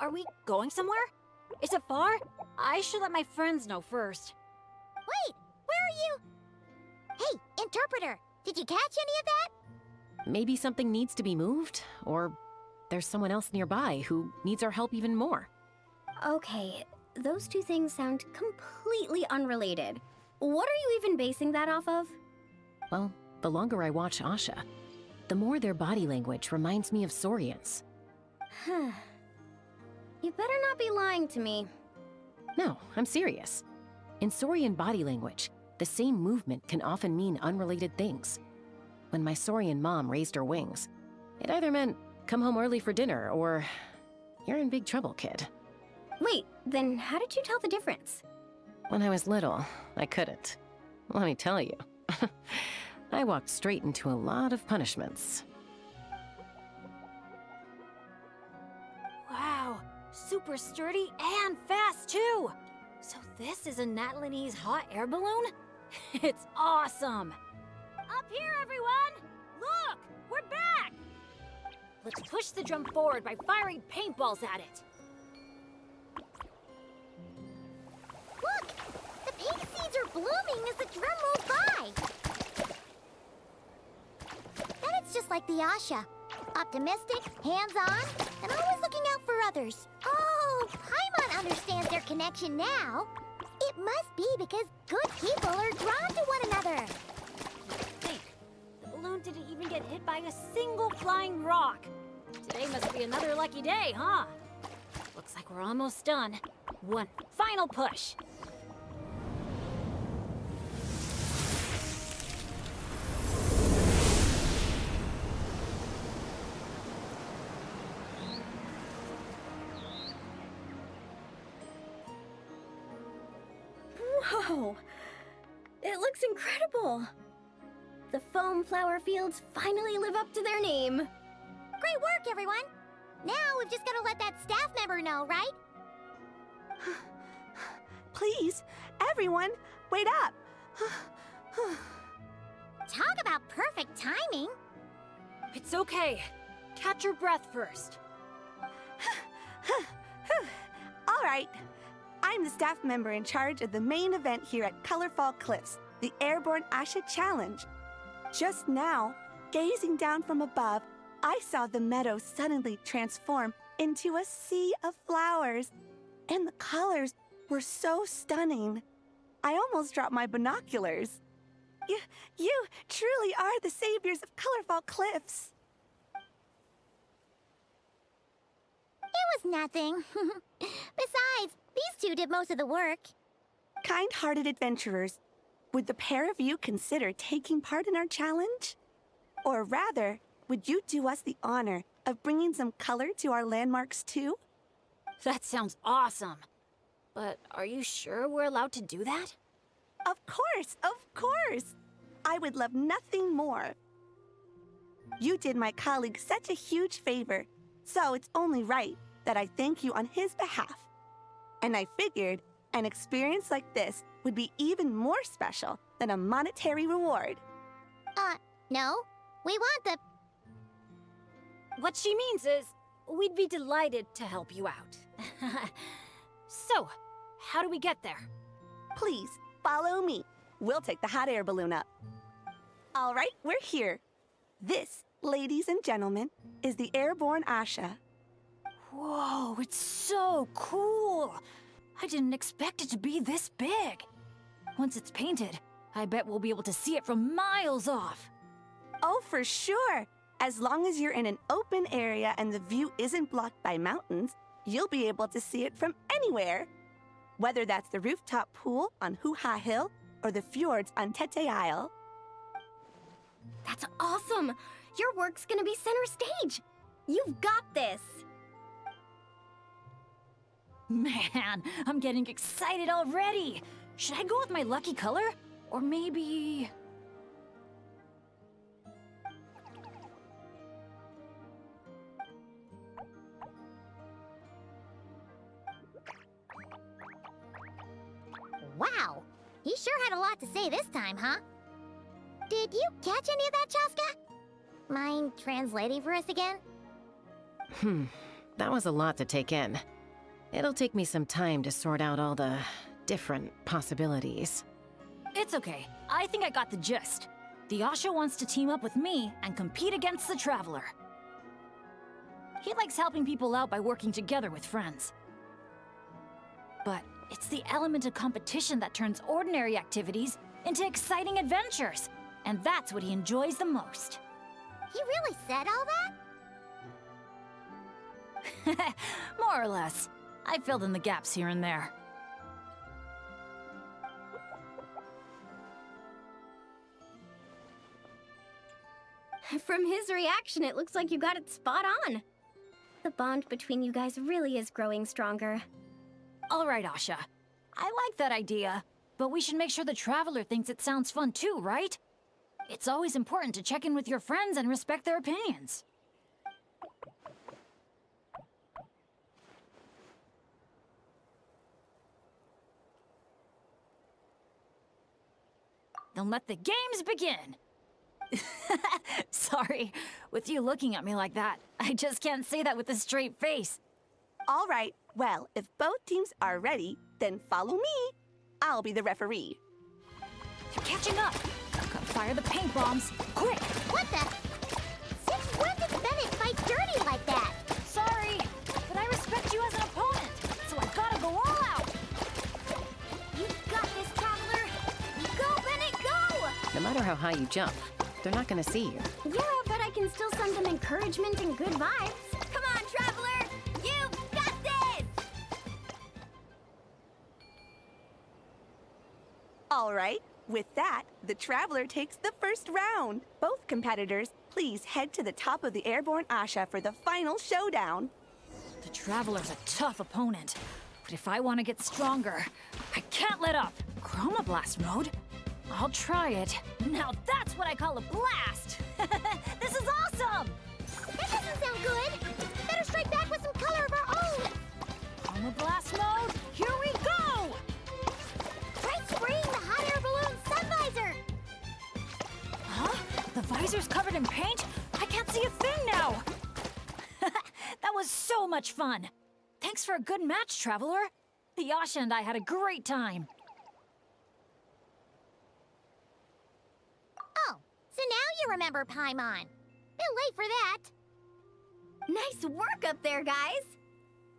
Are we going somewhere? Is it far? I should let my friends know first. Wait, where are you? Hey, interpreter, did you catch any of that? Maybe something needs to be moved, or there's someone else nearby who needs our help even more. Okay, those two things sound completely unrelated. What are you even basing that off of? Well, the longer I watch Asha, the more their body language reminds me of Saurians. You better not be lying to me. No, I'm serious. In Saurian body language, the same movement can often mean unrelated things. When my Saurian mom raised her wings, it either meant, come home early for dinner, or, you're in big trouble, kid. Wait, then how did you tell the difference? When I was little, I couldn't. Let me tell you. I walked straight into a lot of punishments. Wow, super sturdy and fast too! So this is a Natlanese hot air balloon? It's awesome! Up here, everyone! Look! We're back! Let's push the drum forward by firing paintballs at it. Look! The pink seeds are blooming as the drum rolls by! Then it's just like the Asha. Optimistic, hands-on, and always looking out for others. Oh, Paimon understands their connection now. It must be because good people are drawn to one another. Think, the balloon didn't even get hit by a single flying rock. Today must be another lucky day, huh? Looks like we're almost done. One final push. Whoa! It looks incredible! The foam flower fields finally live up to their name. Great work, everyone! Now we've just got to let that staff member know, right? Please, everyone, wait up! Talk about perfect timing! It's okay. Catch your breath first. All right, I'm the staff member in charge of the main event here at Colorful Cliffs, the Airborne Asha Challenge. Just now, gazing down from above, I saw the meadow suddenly transform into a sea of flowers, and the colors were so stunning. I almost dropped my binoculars. You truly are the saviors of Colorful Cliffs. It was nothing. Besides, These two did most of the work. Kind-hearted adventurers, would the pair of you consider taking part in our challenge? Or rather, would you do us the honor of bringing some color to our landmarks too? That sounds awesome. But are you sure we're allowed to do that? Of course, of course! I would love nothing more. You did my colleague such a huge favor, so it's only right that I thank you on his behalf. And I figured an experience like this would be even more special than a monetary reward. No. We want the... What she means is, we'd be delighted to help you out. So, how do we get there? Please, follow me. We'll take the hot air balloon up. All right, we're here. This, ladies and gentlemen, is the airborne Asha. Whoa, it's so cool! I didn't expect it to be this big. Once it's painted, I bet we'll be able to see it from miles off. Oh, for sure. As long as you're in an open area and the view isn't blocked by mountains, you'll be able to see it from anywhere. Whether that's the rooftop pool on Hoo-Ha Hill or the fjords on Tete Isle. That's awesome! Your work's gonna be center stage! You've got this! Man, I'm getting excited already! Should I go with my lucky color? Or maybe... Wow. He sure had a lot to say this time, huh? Did you catch any of that, Chaska? Mind translating for us again? That was a lot to take in. It'll take me some time to sort out all the different possibilities. It's okay. I think I got the gist. The Asha wants to team up with me and compete against the Traveler. He likes helping people out by working together with friends. But it's the element of competition that turns ordinary activities into exciting adventures. And that's what he enjoys the most. He really said all that? More or less. I filled in the gaps here and there. From his reaction, it looks like you got it spot on. The bond between you guys really is growing stronger. All right, Asha. I like that idea, but we should make sure the Traveler thinks it sounds fun too, right? It's always important to check in with your friends and respect their opinions. Then let the games begin! Sorry, with you looking at me like that, I just can't say that with a straight face. All right, well, if both teams are ready, then follow me. I'll be the referee. They're catching up. Gotta fire the paint bombs, quick! What the? Since when did Bennett fight dirty like that? Sorry, but I respect you as an opponent, so I gotta go all out. You've got this, Traveler! Go, Bennett, go! No matter how high you jump, they're not gonna see you. Yeah, but I can still send them encouragement and good vibes. Come on, Traveler! You've got this! All right, with that, the Traveler takes the first round. Both competitors, please head to the top of the airborne Asha for the final showdown. The Traveler's a tough opponent, but if I want to get stronger, I can't let up. Chroma Blast mode? I'll try it. Now that's what I call a blast! This is awesome! That doesn't sound good. Better strike back with some color of our own. Chroma Blast mode, here we go! Try spraying the hot air balloon sun visor. Huh? The visor's covered in paint? I can't see a thing now! That was so much fun! Thanks for a good match, Traveler. The Asha and I had a great time. Oh, so now you remember Paimon. Bit late for that. Nice work up there, guys!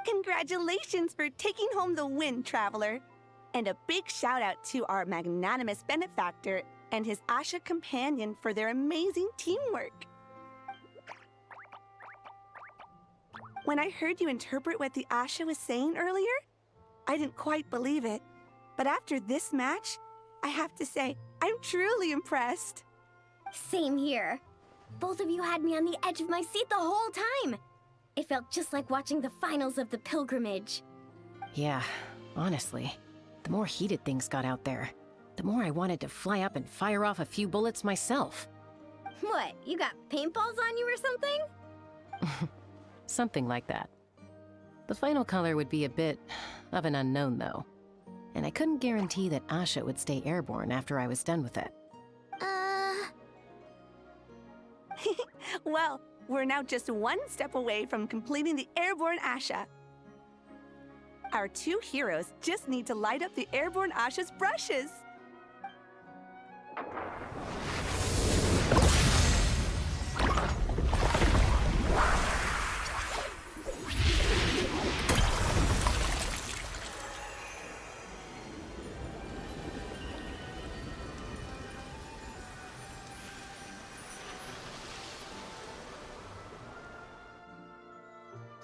Congratulations for taking home the win, Traveler. And a big shout out to our magnanimous benefactor and his Asha companion for their amazing teamwork. When I heard you interpret what the Asha was saying earlier, I didn't quite believe it. But after this match, I have to say, I'm truly impressed. Same here. Both of you had me on the edge of my seat the whole time. It felt just like watching the finals of the pilgrimage. Yeah, honestly, the more heated things got out there, the more I wanted to fly up and fire off a few bullets myself. What, you got paintballs on you or something? Something like that. The final color would be a bit of an unknown, though. And I couldn't guarantee that Asha would stay airborne after I was done with it. Well, we're now just one step away from completing the airborne Asha. Our two heroes just need to light up the airborne Asha's brushes.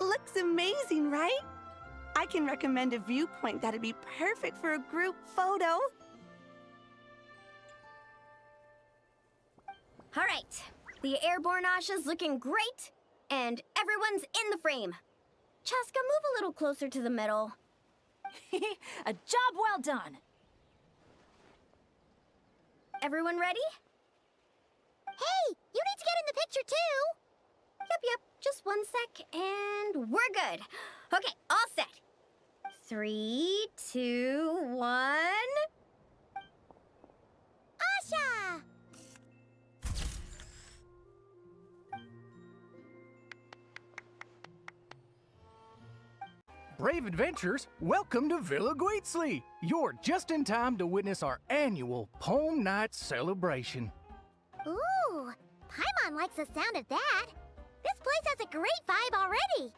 Looks amazing, right? I can recommend a viewpoint that'd be perfect for a group photo. All right, the airborne Asha's looking great, and everyone's in the frame. Chaska, move a little closer to the middle. A job well done. Everyone ready? Hey, you need to get in the picture too! Yep, just 1 sec, and we're good. Okay, all set. 3, 2, 1... Asha! Brave adventurers, welcome to Villa Guitzley. You're just in time to witness our annual Poem Night celebration. Ooh, Paimon likes the sound of that. This place has a great vibe already.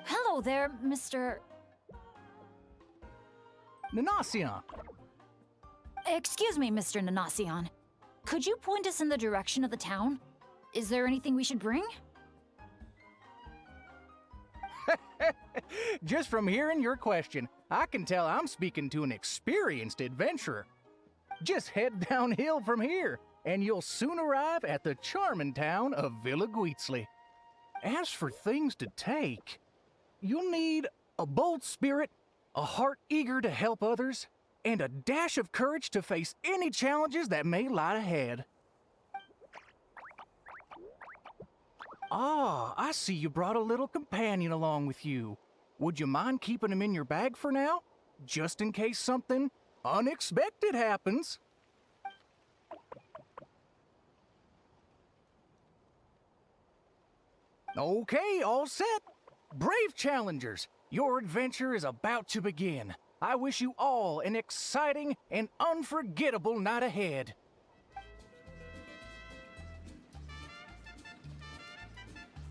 Hello there, Mr. Nanasion. Excuse me, Mr. Nanasion. Could you point us in the direction of the town? Is there anything we should bring? Just from hearing your question, I can tell I'm speaking to an experienced adventurer. Just head downhill from here, and you'll soon arrive at the charming town of Villa Guitzley. As for things to take, you'll need a bold spirit, a heart eager to help others, and a dash of courage to face any challenges that may lie ahead. Ah, I see you brought a little companion along with you. Would you mind keeping him in your bag for now? Just in case something unexpected happens. Okay, all set. Brave challengers, your adventure is about to begin. I wish you all an exciting and unforgettable night ahead.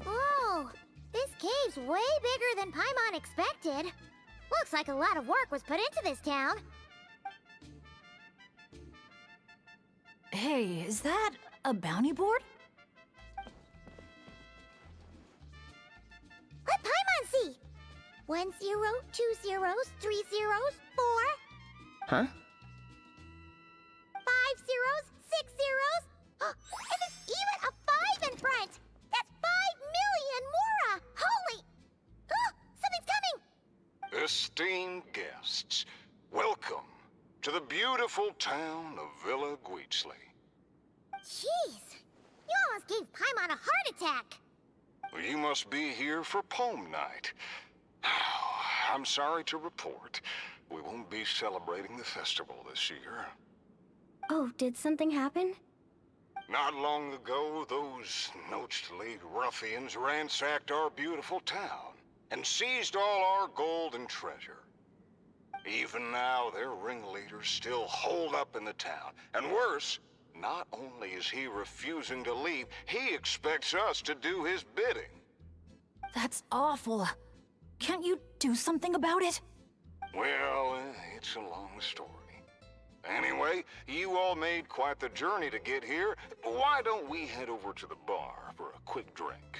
Whoa, this cave's way bigger than Paimon expected. Looks like a lot of work was put into this town. Hey, is that a bounty board? Let Paimon see. 1 0, 2 zeros, 3 zeros, 4. Huh? 5 zeros, 6 zeros. And there's even a 5 in front. That's 5 million mora. Holy! Something's coming. Esteemed guests, welcome to the beautiful town of Villa Guitzley. Jeez, you almost gave Paimon a heart attack. You must be here for Poem Night. I'm sorry to report, we won't be celebrating the festival this year. Oh, did something happen? Not long ago, those Nocht-League ruffians ransacked our beautiful town and seized all our gold and treasure. Even now, their ringleaders still holed up in the town. And worse, not only is he refusing to leave, he expects us to do his bidding. That's awful. Can't you do something about it? Well, it's a long story. Anyway, you all made quite the journey to get here. Why don't we head over to the bar for a quick drink?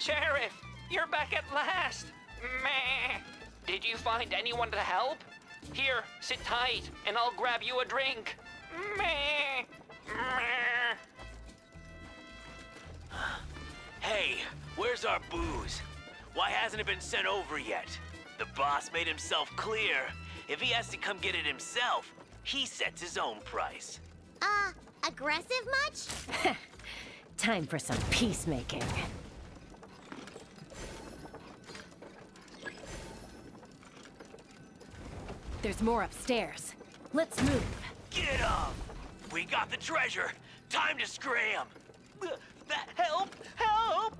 Sheriff, you're back at last. Meh. Did you find anyone to help? Here, sit tight, and I'll grab you a drink. Meh. Meh. Hey, where's our booze? Why hasn't it been sent over yet? The boss made himself clear. If he has to come get it himself, he sets his own price. Aggressive much? Time for some peacemaking. There's more upstairs. Let's move. Get up! We got the treasure. Time to scram. Help! Help!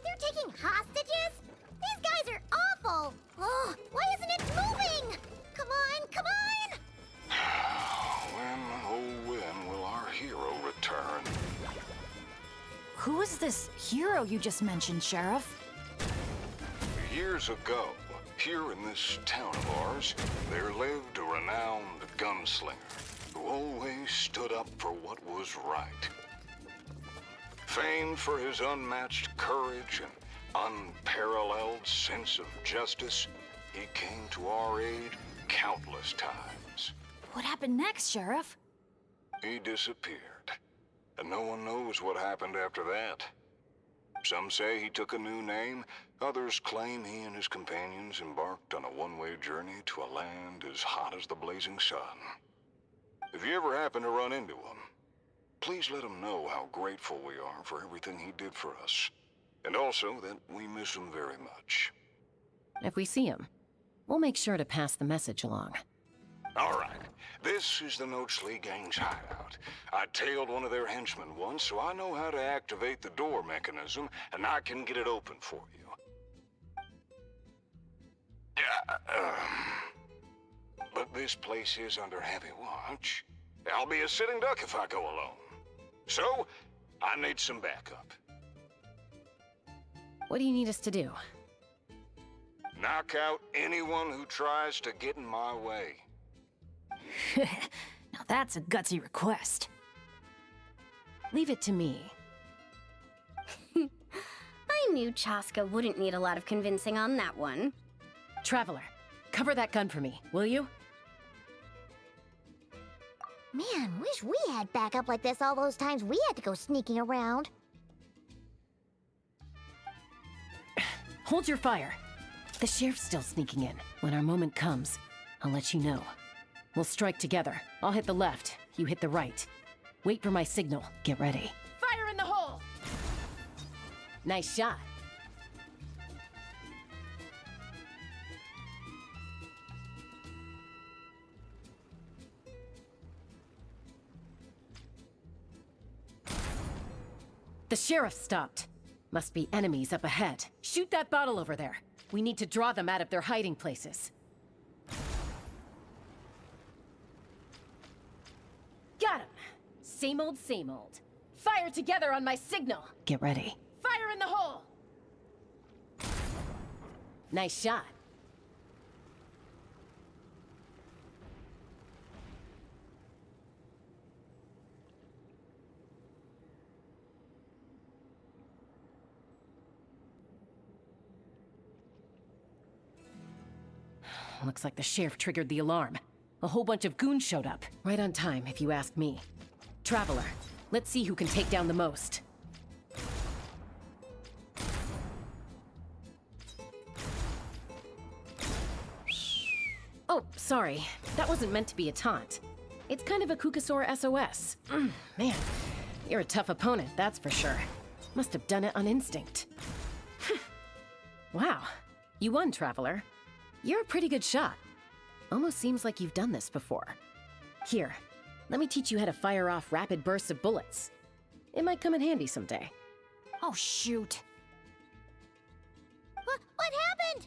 They're taking hostages? These guys are awful! Oh, why isn't it moving? Come on, come on! When, oh when will our hero return? Who is this hero you just mentioned, Sheriff? Years ago, here in this town of ours, there lived a renowned gunslinger who always stood up for what was right. Famed for his unmatched courage and unparalleled sense of justice, he came to our aid countless times. What happened next, Sheriff? He disappeared, and no one knows what happened after that. Some say he took a new name, others claim he and his companions embarked on a one-way journey to a land as hot as the blazing sun. If you ever happen to run into him, please let him know how grateful we are for everything he did for us, and also that we miss him very much. If we see him, we'll make sure to pass the message along. All right, this is the Notesley Gang's hideout. I tailed one of their henchmen once, so I know how to activate the door mechanism, and I can get it open for you. But this place is under heavy watch. I'll be a sitting duck if I go alone. So, I need some backup. What do you need us to do? Knock out anyone who tries to get in my way. Now that's a gutsy request. Leave it to me. I knew Chaska wouldn't need a lot of convincing on that one. Traveler, cover that gun for me, will you? Man, wish we had backup like this all those times we had to go sneaking around. Hold your fire. The sheriff's still sneaking in. When our moment comes, I'll let you know. We'll strike together. I'll hit the left, you hit the right. Wait for my signal. Get ready. Fire in the hole! Nice shot. The sheriff stopped. Must be enemies up ahead. Shoot that bottle over there. We need to draw them out of their hiding places. Got him. Same old, same old. Fire together on my signal. Get ready. Fire in the hole! Nice shot. Looks like the sheriff triggered the alarm. A whole bunch of goons showed up. Right on time, if you ask me. Traveler, let's see who can take down the most. Oh, sorry. That wasn't meant to be a taunt. It's kind of a Kukasaur SOS. Man, you're a tough opponent, that's for sure. Must have done it on instinct. Wow, you won, Traveler. You're a pretty good shot. Almost seems like you've done this before. Here, let me teach you how to fire off rapid bursts of bullets. It might come in handy someday. Oh, shoot. What happened?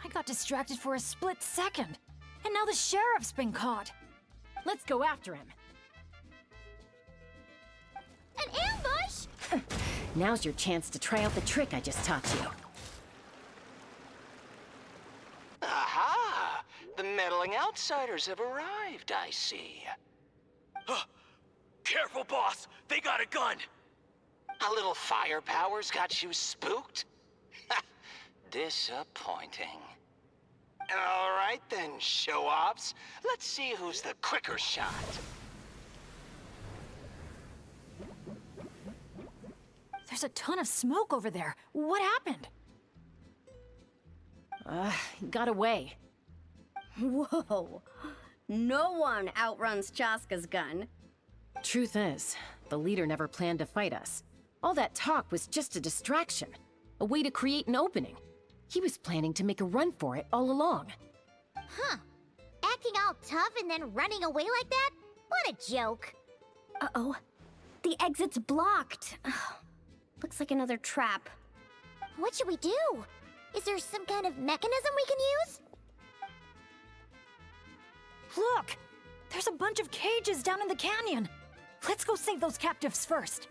I got distracted for a split second, and now the sheriff's been caught. Let's go after him. An ambush? Now's your chance to try out the trick I just taught you. Aha! The meddling outsiders have arrived, I see. Careful, boss! They got a gun! A little firepower's got you spooked? Disappointing. All right then, show-offs. Let's see who's the quicker shot. There's a ton of smoke over there. What happened? He got away. Whoa. No one outruns Chaska's gun. Truth is, the leader never planned to fight us. All that talk was just a distraction, a way to create an opening. He was planning to make a run for it all along. Huh. Acting all tough and then running away like that? What a joke. Uh-oh. The exit's blocked. Looks like another trap. What should we do? Is there some kind of mechanism we can use? Look! There's a bunch of cages down in the canyon. Let's go save those captives first.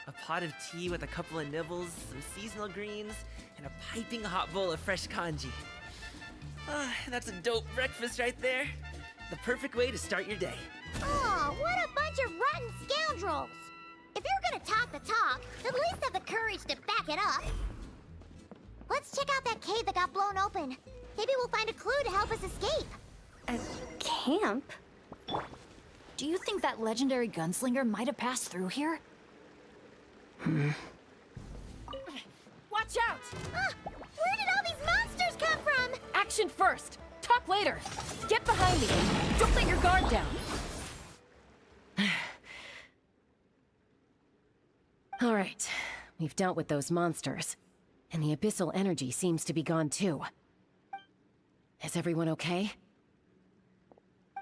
A pot of tea with a couple of nibbles, some seasonal greens, and a piping hot bowl of fresh kanji. That's a dope breakfast right there. The perfect way to start your day. Oh, what a bunch of rotten scoundrels! If you're gonna talk the talk, at least have the courage to back it up. Let's check out that cave that got blown open. Maybe we'll find a clue to help us escape. A camp? Do you think that legendary gunslinger might have passed through here? Watch out! Where did all these monsters come from? Action first! Talk later! Get behind me! Don't let your guard down! All right, we've dealt with those monsters, and the abyssal energy seems to be gone too. Is everyone okay?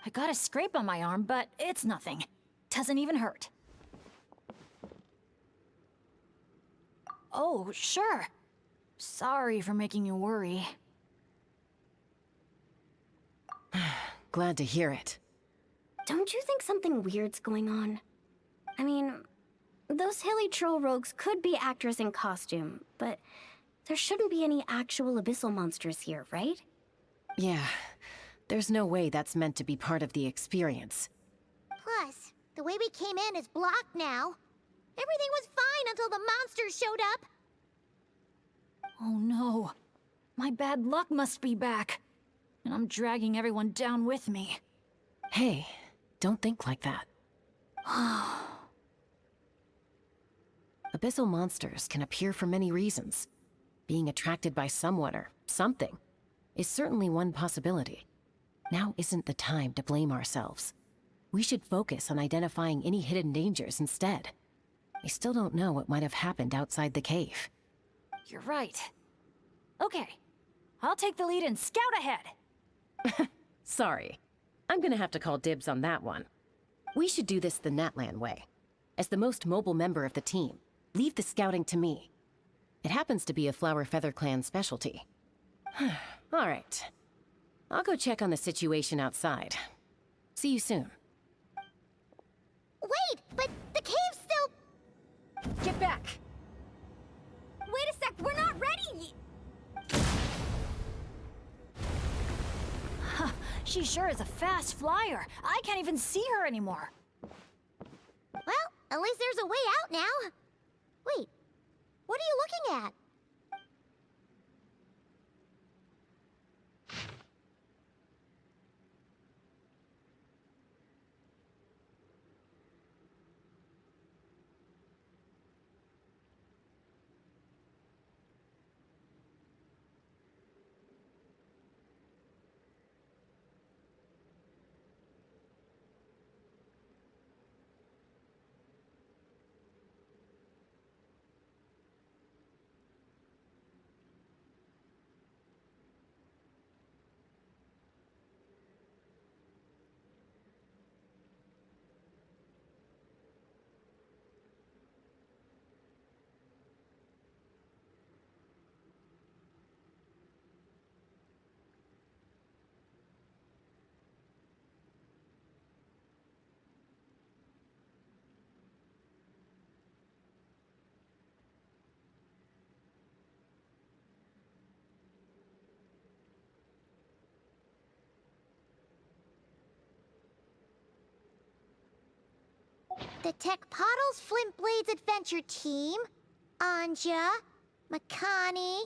I got a scrape on my arm, but it's nothing. Doesn't even hurt. Oh, sure. Sorry for making you worry. Glad to hear it. Don't you think something weird's going on? I mean, those hilly troll rogues could be actors in costume, but there shouldn't be any actual abyssal monsters here, right? Yeah, there's no way that's meant to be part of the experience. Plus, the way we came in is blocked now. Everything was fine until the monsters showed up. Oh no. My bad luck must be back. And I'm dragging everyone down with me. Hey, don't think like that. Abyssal monsters can appear for many reasons. Being attracted by someone or something is certainly one possibility. Now isn't the time to blame ourselves. We should focus on identifying any hidden dangers instead. I still don't know what might have happened outside the cave. You're right. Okay. I'll take the lead and scout ahead. Sorry. I'm gonna have to call dibs on that one. We should do this the Natlin way. As the most mobile member of the team, leave the scouting to me. It happens to be a Flower Feather Clan specialty. All right. I'll go check on the situation outside. See you soon. Wait, but the cave's still... Get back! Wait a sec, we're not ready! She sure is a fast flyer. I can't even see her anymore. Well, at least there's a way out now. Wait, what are you looking at? The Tech Pottles Flint Blades Adventure Team, Anja, Makani.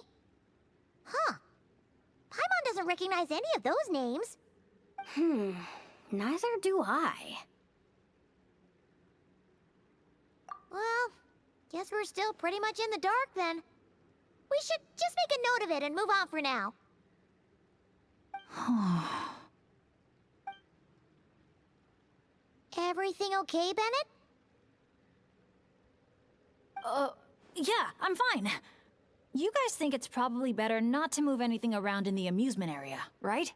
Huh. Paimon doesn't recognize any of those names. Neither do I. Well, guess we're still pretty much in the dark then. We should just make a note of it and move on for now. Everything okay, Bennett? Yeah, I'm fine. You guys think it's probably better not to move anything around in the amusement area, right?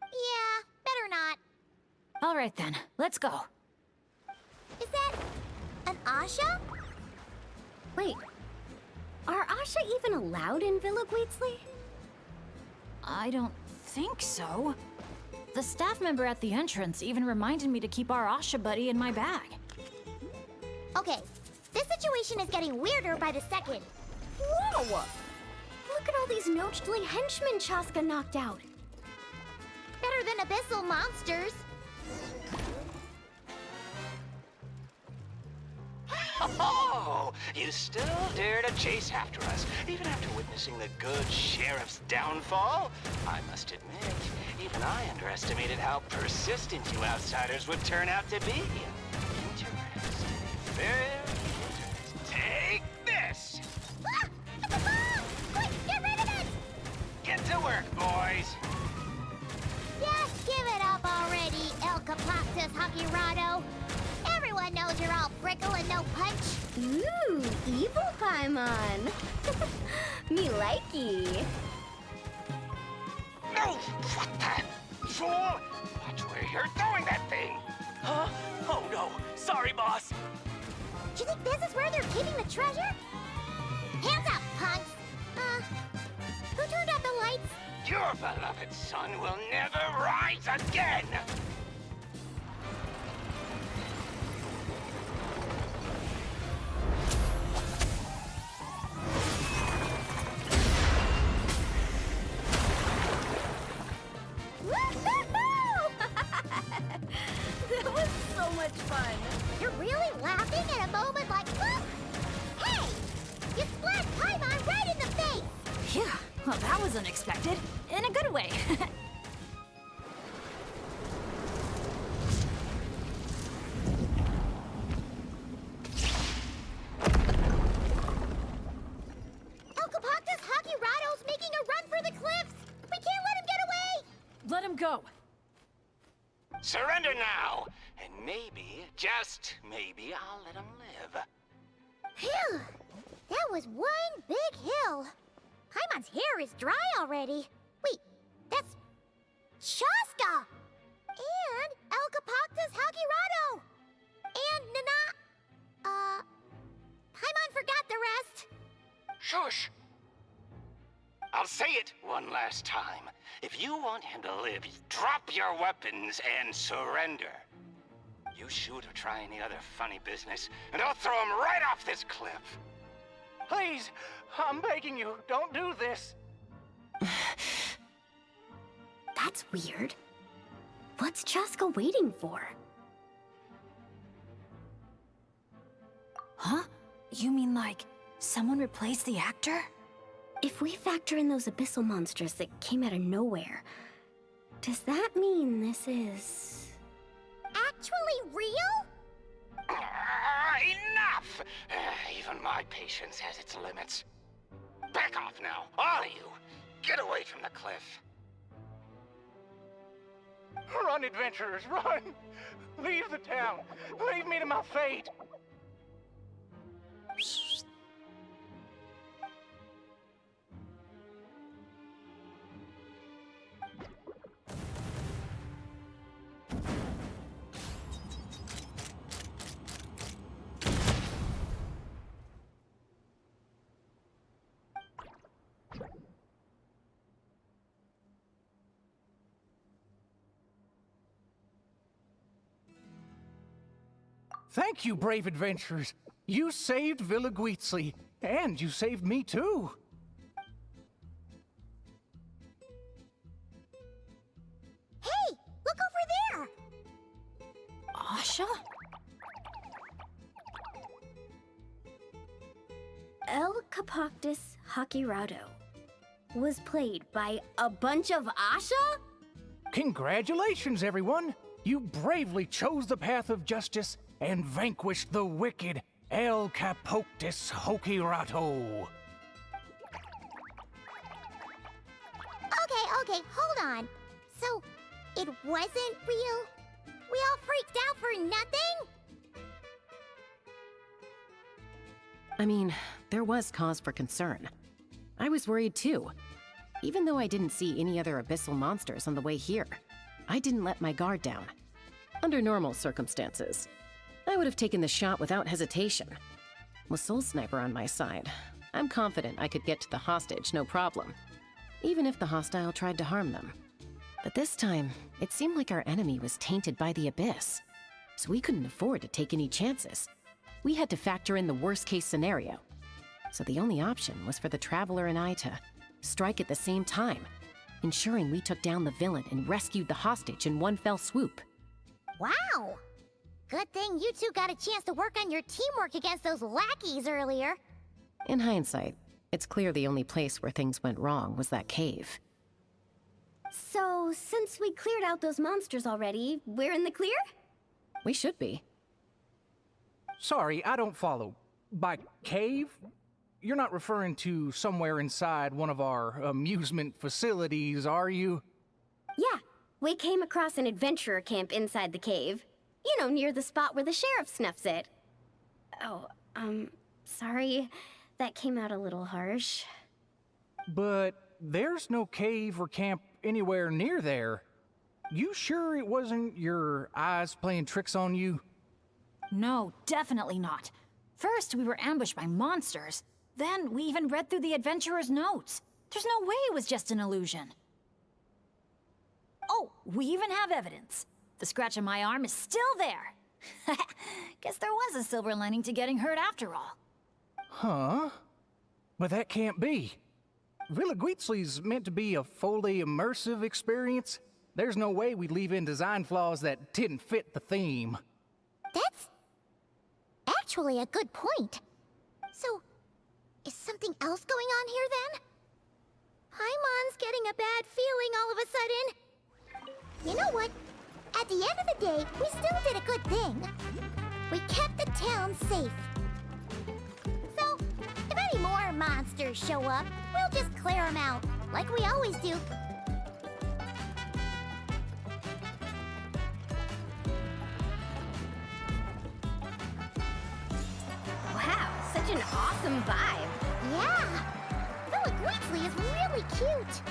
Yeah, better not. All right then, let's go. Is that an Asha? Wait, are Asha even allowed in Villa Guitzli? I don't think so. The staff member at the entrance even reminded me to keep our Asha buddy in my bag. Okay, this situation is getting weirder by the second. Whoa! Look at all these Nochtli henchmen Chaska knocked out. Better than abyssal monsters. Oh, you still dare to chase after us, even after witnessing the good sheriff's downfall? I must admit, even I underestimated how persistent you outsiders would turn out to be. Interesting. Very interesting. Take this! Ah! It's a bomb! Quick, get rid of it! Get to work, boys! Just give it up already, El Capactus Hakirado. Everyone knows you're all prickle and no punch. Ooh, evil Paimon. Me likey. No! What the? Fool! Watch where you're throwing that thing! Huh? Oh no! Sorry, boss! Do you think this is where they're keeping the treasure? Hands up, punks! Who turned out the lights? Your beloved son will never rise again! That was so much fun. You're really laughing at a moment like this? Hey! You splat Paimon right in the face! Phew, well that was unexpected. In a good way. El Capactus Hakirado's making a run for the cliffs! We can't let him get away! Let him go. Surrender now, and maybe, just maybe, I'll let him live. Phew! That was one big hill. Paimon's hair is dry already. Wait, that's Shaska! And El Capactus Hakirado! And Paimon forgot the rest. Shush! I'll say it one last time. If you want him to live, drop your weapons and surrender. You shoot or try any other funny business, and I'll throw him right off this cliff. Please, I'm begging you, don't do this. That's weird. What's Chaska waiting for? Huh? You mean like someone replaced the actor? If we factor in those abyssal monsters that came out of nowhere, does that mean this is... Actually real? Enough! Even my patience has its limits. Back off now, all of you. Get away from the cliff. Run, adventurers, run! Leave the town! Leave me to my fate! Thank you, brave adventurers. You saved Villa Guitzli, and you saved me too. Hey, look over there! Asha? Ecopoctus Hakirato was played by a bunch of Asha? Congratulations, everyone! You bravely chose the path of justice and vanquished the wicked Ecopoctus Hakirato. Okay, hold on. So, it wasn't real? We all freaked out for nothing? I mean, there was cause for concern. I was worried too. Even though I didn't see any other abyssal monsters on the way here, I didn't let my guard down. Under normal circumstances, I would have taken the shot without hesitation. With Soul Sniper on my side, I'm confident I could get to the hostage no problem, even if the hostile tried to harm them. But this time, it seemed like our enemy was tainted by the abyss, so we couldn't afford to take any chances. We had to factor in the worst-case scenario. So the only option was for the Traveler and I to strike at the same time, ensuring we took down the villain and rescued the hostage in one fell swoop. Wow! Good thing you two got a chance to work on your teamwork against those lackeys earlier. In hindsight, it's clear the only place where things went wrong was that cave. So, since we cleared out those monsters already, we're in the clear? We should be. Sorry, I don't follow. By cave? You're not referring to somewhere inside one of our amusement facilities, are you? Yeah, we came across an adventurer camp inside the cave. You know, near the spot where the sheriff snuffs it. Oh, sorry. That came out a little harsh. But there's no cave or camp anywhere near there. You sure it wasn't your eyes playing tricks on you? No, definitely not. First, we were ambushed by monsters. Then, we even read through the adventurer's notes. There's no way it was just an illusion. Oh, we even have evidence. The scratch on my arm is still there. Guess there was a silver lining to getting hurt after all. Huh? But that can't be. Villaguitzli's meant to be a fully immersive experience. There's no way we'd leave in design flaws that didn't fit the theme. That's actually a good point. So, is something else going on here then? Paimon's getting a bad feeling all of a sudden. You know what? At the end of the day, we still did a good thing. We kept the town safe. So, if any more monsters show up, we'll just clear them out, like we always do. Wow, such an awesome vibe. Yeah! Villaguitzli is really cute.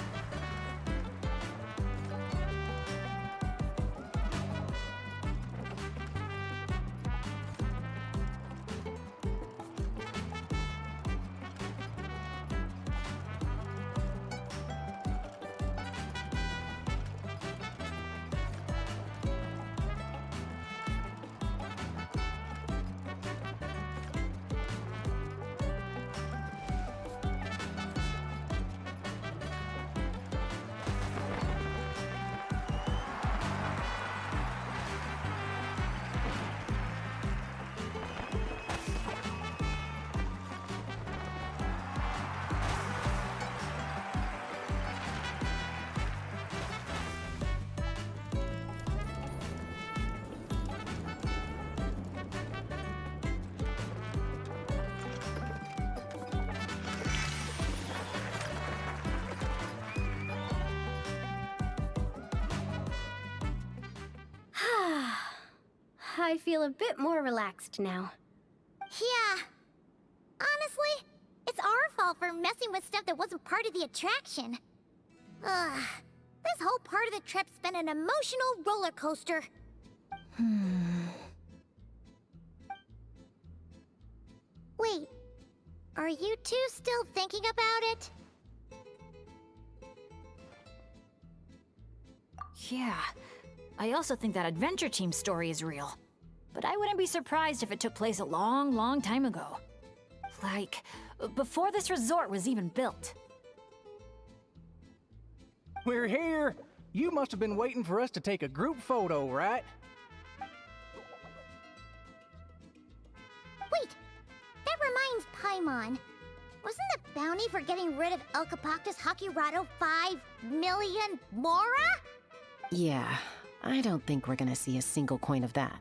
I feel a bit more relaxed now. Yeah. Honestly, it's our fault for messing with stuff that wasn't part of the attraction. Ugh. This whole part of the trip's been an emotional roller coaster. Wait, are you two still thinking about it? Yeah. I also think that adventure team story is real. But I wouldn't be surprised if it took place a long, long time ago. Like, before this resort was even built. We're here! You must have been waiting for us to take a group photo, right? Wait! That reminds Paimon. Wasn't bounty for getting rid of El Capactus Hakirado 5 million Mora? Yeah, I don't think we're gonna see a single coin of that.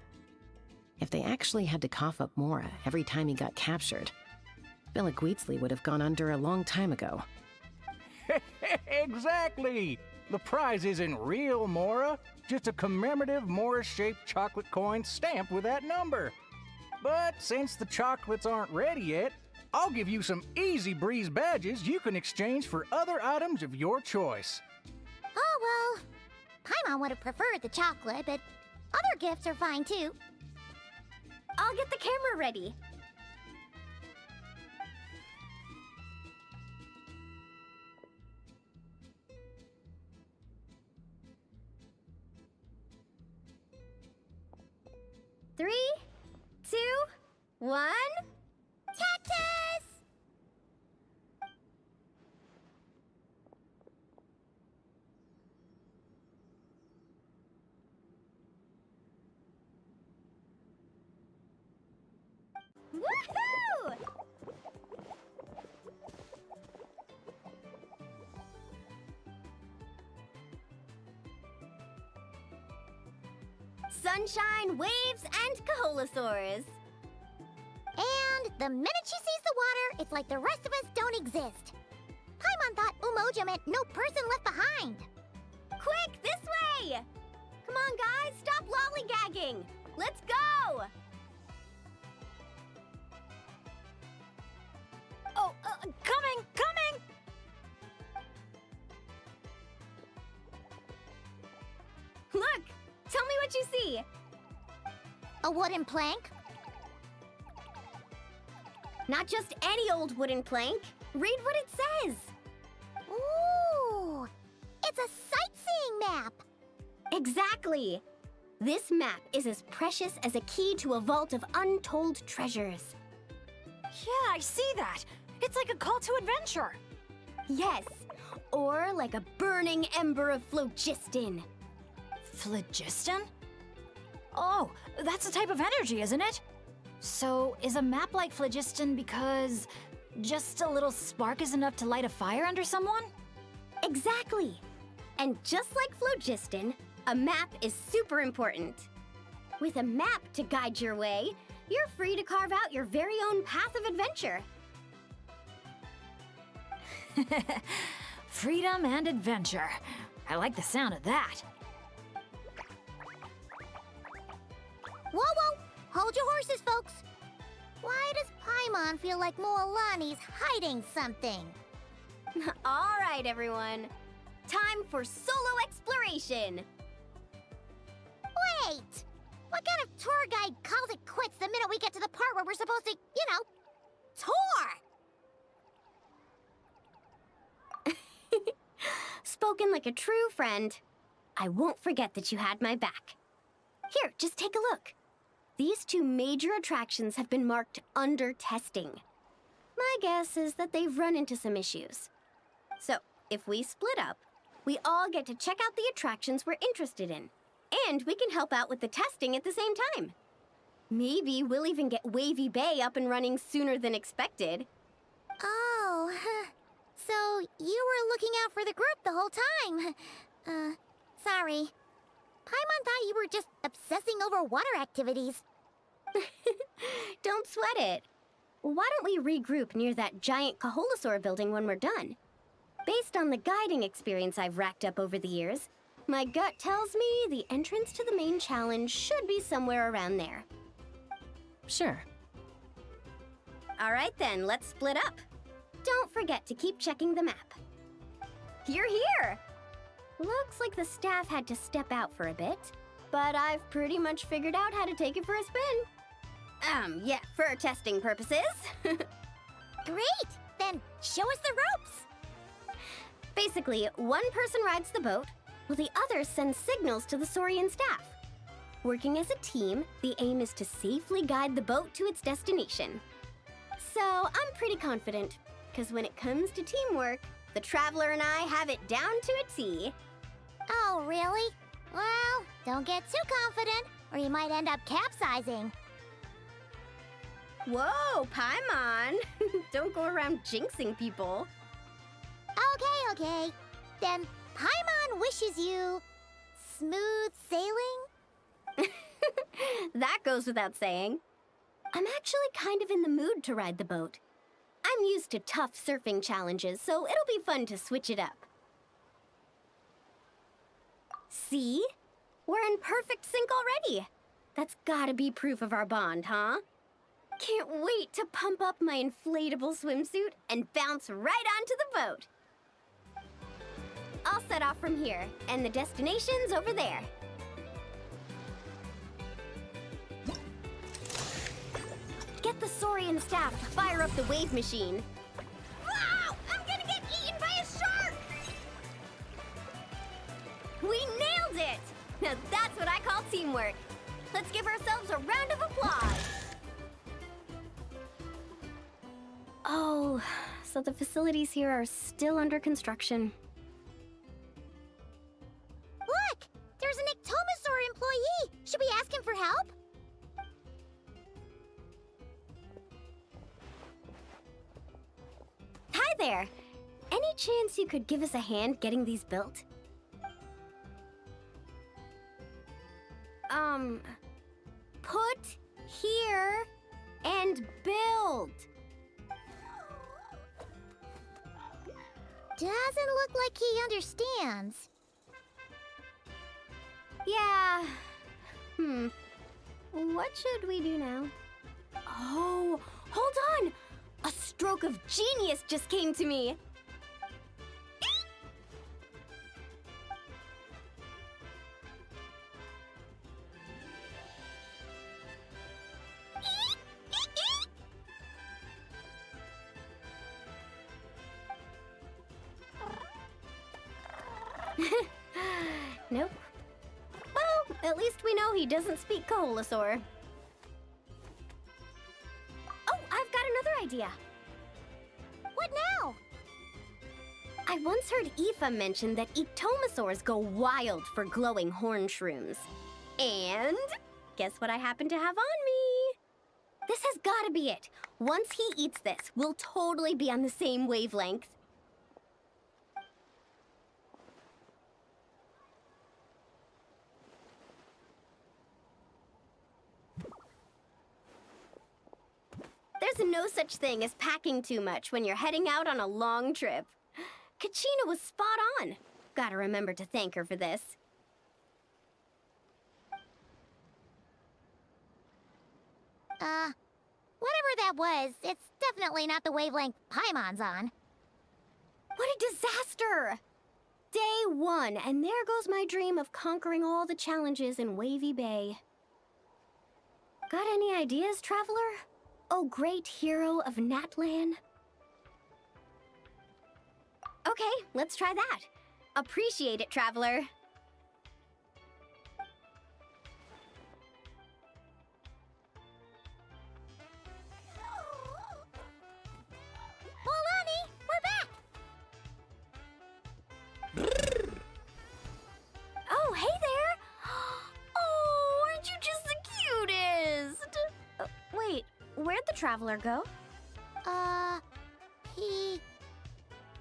If they actually had to cough up Mora every time he got captured, Villaguitzli would have gone under a long time ago. Exactly! The prize isn't real Mora, just a commemorative Mora-shaped chocolate coin stamped with that number. But since the chocolates aren't ready yet, I'll give you some easy breeze badges you can exchange for other items of your choice. Oh, well, Paimon would have preferred the chocolate, but other gifts are fine too. I'll get the camera ready. Three, 2, 1. Cactus! Woohoo! Sunshine, waves, and Kaholasaurs. And the minute she sees the water, it's like the rest of us don't exist. Paimon thought Umoja meant no person left behind. Quick, this way! Come on, guys, stop lollygagging! Let's go! Oh, coming! Look! Tell me what you see! A wooden plank? Not just any old wooden plank. Read what it says. Ooh! It's a sightseeing map! Exactly! This map is as precious as a key to a vault of untold treasures. Yeah, I see that. It's like a call to adventure. Yes, or like a burning ember of phlogiston. Phlogiston? Oh, that's a type of energy, isn't it? So, is a map like phlogiston because just a little spark is enough to light a fire under someone? Exactly! And just like phlogiston, a map is super important. With a map to guide your way, you're free to carve out your very own path of adventure. Freedom and adventure. I like the sound of that. Whoa, whoa! Hold your horses, folks! Why does Paimon feel like Moalani's hiding something? All right, everyone. Time for solo exploration. Wait! What kind of tour guide calls it quits the minute we get to the part where we're supposed to, tour? Spoken like a true friend. I won't forget that you had my back. Here, just take a look. These two major attractions have been marked under testing. My guess is that they've run into some issues. So, if we split up, we all get to check out the attractions we're interested in. And we can help out with the testing at the same time. Maybe we'll even get Wavy Bay up and running sooner than expected. Oh, so you were looking out for the group the whole time. Sorry. Paimon thought you were just obsessing over water activities. Don't sweat it. Why don't we regroup near that giant Kaholasaur building when we're done? Based on the guiding experience I've racked up over the years, my gut tells me the entrance to the main challenge should be somewhere around there. Sure. All right then, let's split up. Don't forget to keep checking the map. You're here! Looks like the staff had to step out for a bit, but I've pretty much figured out how to take it for a spin. Yeah, for testing purposes. Great! Then show us the ropes! Basically, one person rides the boat, while the other sends signals to the Saurian staff. Working as a team, the aim is to safely guide the boat to its destination. So I'm pretty confident, because when it comes to teamwork, the Traveler and I have it down to a T. Oh, really? Well, don't get too confident, or you might end up capsizing. Whoa, Paimon! Don't go around jinxing people. Okay. Then Paimon wishes you smooth sailing? That goes without saying. I'm actually kind of in the mood to ride the boat. I'm used to tough surfing challenges, so it'll be fun to switch it up. See? We're in perfect sync already. That's gotta be proof of our bond, huh? Can't wait to pump up my inflatable swimsuit and bounce right onto the boat. I'll set off from here, and the destination's over there. Get the Saurian staff to fire up the wave machine. Wow! I'm gonna get eaten by a shark! We nailed it! Now that's what I call teamwork. Let's give ourselves a round of applause. Oh, so the facilities here are still under construction. Look! There's an Ictomosaur employee! Should we ask him for help? Hi there! Any chance you could give us a hand getting these built? Put here and build. Doesn't look like he understands. Yeah. What should we do now? Oh, hold on! A stroke of genius just came to me. Nope. Well, at least we know he doesn't speak Koholosaur. Oh, I've got another idea. What now? I once heard Aoife mention that Ictomosaurs go wild for glowing horn shrooms. And guess what I happen to have on me? This has gotta be it. Once he eats this, we'll totally be on the same wavelength. There's no such thing as packing too much when you're heading out on a long trip. Kachina was spot on. Gotta remember to thank her for this. Whatever that was, it's definitely not the wavelength Paimon's on. What a disaster! Day 1, and there goes my dream of conquering all the challenges in Wavy Bay. Got any ideas, traveler? Oh, great hero of Natlan? Okay, let's try that. Appreciate it, traveler. Molani, we're back! Oh, hey there! Oh, aren't you just the cutest? Wait, where'd the traveler go?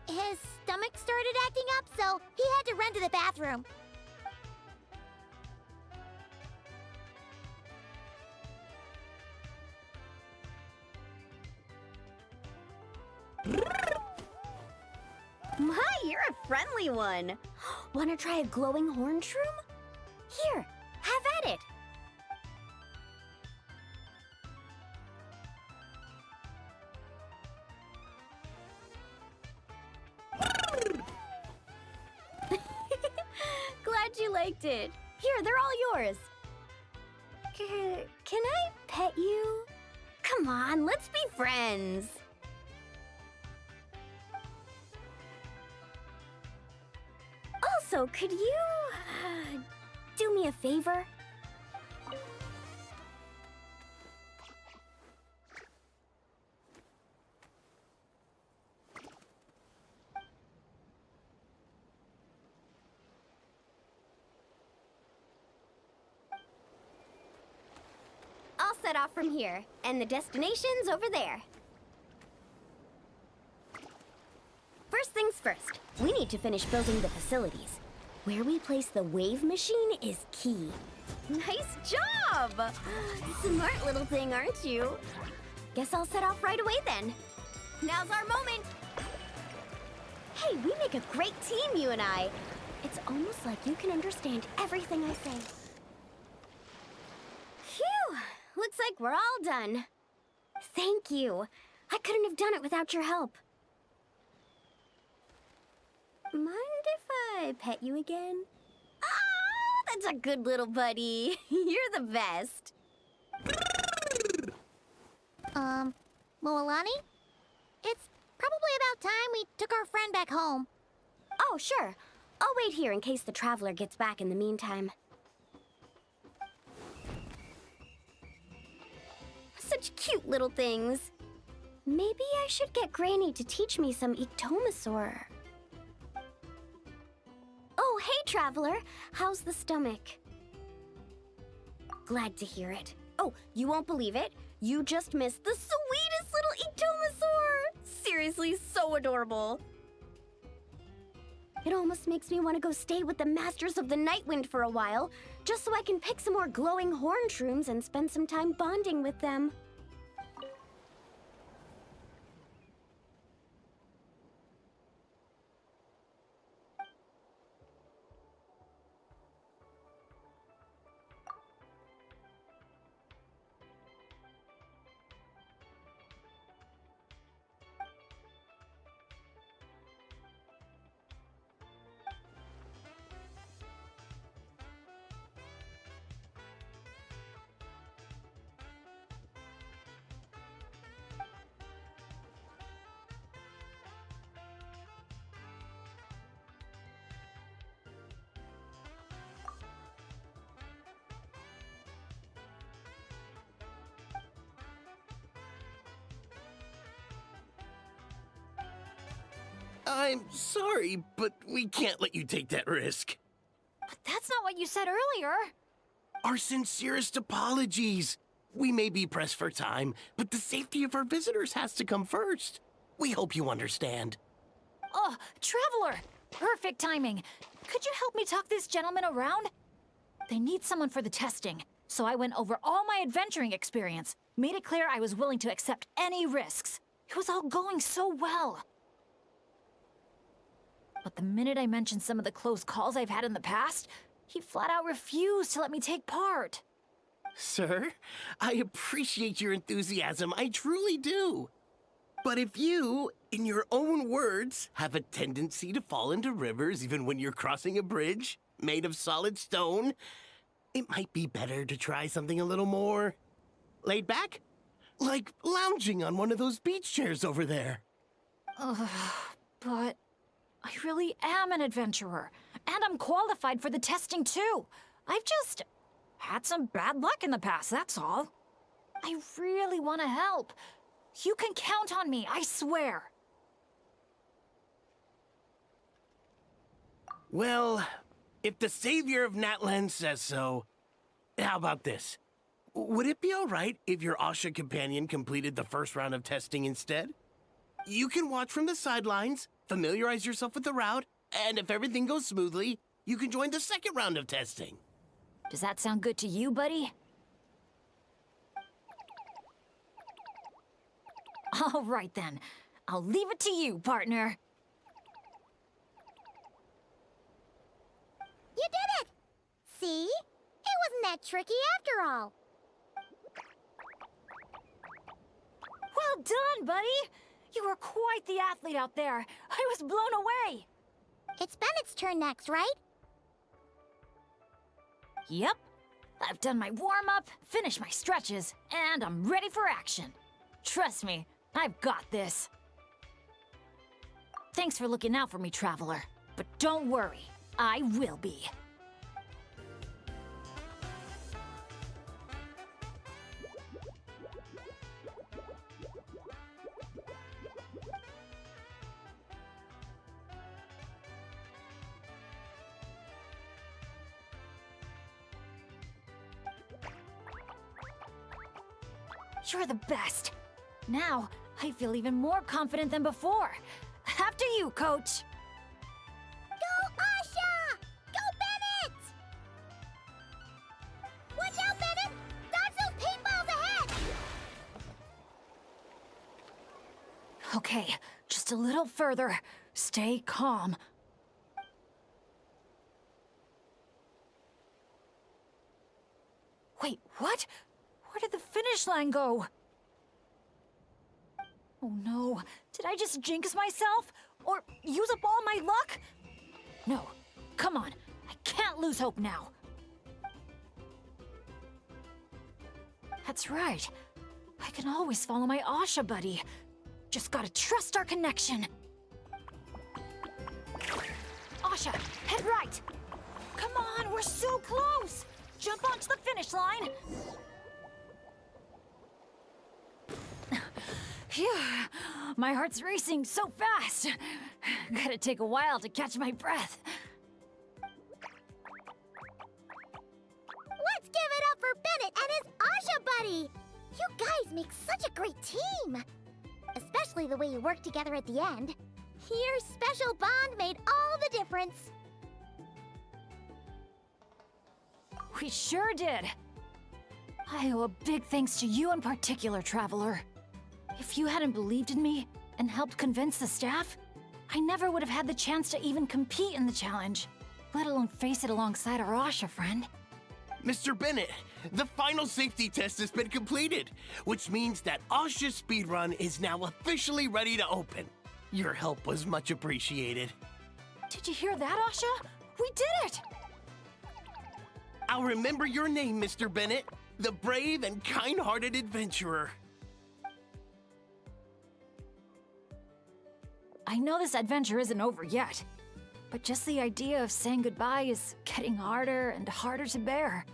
His stomach started acting up, so he had to run to the bathroom. My, you're a friendly one. Wanna try a glowing horn shroom? Here, have at it. Glad you liked it. Here, they're all yours. Can I pet you? Come on, let's be friends. Also, could you do me a favor? I'll set off from here, and the destination's over there. First things first, we need to finish building the facilities. Where we place the wave machine is key. Nice job! Smart little thing, aren't you? Guess I'll set off right away then. Now's our moment! Hey, we make a great team, you and I. It's almost like you can understand everything I say. Phew! Looks like we're all done. Thank you. I couldn't have done it without your help. Mind if I pet you again? Oh, that's a good little buddy. You're the best. Moalani? It's probably about time we took our friend back home. Oh, sure. I'll wait here in case the traveler gets back in the meantime. Such cute little things. Maybe I should get Granny to teach me some ectomosaur. Oh, hey, traveler. How's the stomach? Glad to hear it. Oh, you won't believe it. You just missed the sweetest little ectomosaur. Seriously, so adorable. It almost makes me want to go stay with the Masters of the Night Wind for a while, just so I can pick some more glowing horn shrooms and spend some time bonding with them. I'm sorry, but we can't let you take that risk. But that's not what you said earlier. Our sincerest apologies. We may be pressed for time, but the safety of our visitors has to come first. We hope you understand. Oh, traveler! Perfect timing. Could you help me talk this gentleman around? They need someone for the testing, so I went over all my adventuring experience, made it clear I was willing to accept any risks. It was all going so well. But the minute I mentioned some of the close calls I've had in the past, he flat out refused to let me take part. Sir, I appreciate your enthusiasm, I truly do. But if you, in your own words, have a tendency to fall into rivers even when you're crossing a bridge made of solid stone, it might be better to try something a little more laid back. Like lounging on one of those beach chairs over there. But I really am an adventurer, and I'm qualified for the testing too. I've just had some bad luck in the past, that's all. I really want to help. You can count on me, I swear. Well, if the savior of Natlin says so, how about this? Would it be all right if your Asha companion completed the first round of testing instead? You can watch from the sidelines, familiarize yourself with the route, and if everything goes smoothly, you can join the second round of testing. Does that sound good to you, buddy? All right then. I'll leave it to you, partner. You did it! See? It wasn't that tricky after all. Well done, buddy! You were quite the athlete out there. I was blown away. It's Bennett's turn next, right? Yep. I've done my warm-up, finished my stretches, and I'm ready for action. Trust me, I've got this. Thanks for looking out for me, traveler. But don't worry, I will be. You're the best. Now, I feel even more confident than before. After you, Coach. Go, Asha! Go, Bennett! Watch out, Bennett! Dodge those paintballs ahead! Okay, just a little further. Stay calm. Wait, what? Where did the finish line go? Oh no, did I just jinx myself? Or use up all my luck? No, come on, I can't lose hope now. That's right. I can always follow my Asha buddy. Just gotta trust our connection. Asha, head right. Come on, we're so close. Jump onto the finish line. Phew, my heart's racing so fast. Gotta take a while to catch my breath. Let's give it up for Bennett and his Asha buddy! You guys make such a great team! Especially the way you work together at the end. Your special bond made all the difference. We sure did. I owe a big thanks to you in particular, Traveler. If you hadn't believed in me and helped convince the staff, I never would have had the chance to even compete in the challenge, let alone face it alongside our Asha friend. Mr. Bennett, the final safety test has been completed, which means that Asha's speedrun is now officially ready to open. Your help was much appreciated. Did you hear that, Asha? We did it! I'll remember your name, Mr. Bennett, the brave and kind-hearted adventurer. I know this adventure isn't over yet, but just the idea of saying goodbye is getting harder and harder to bear.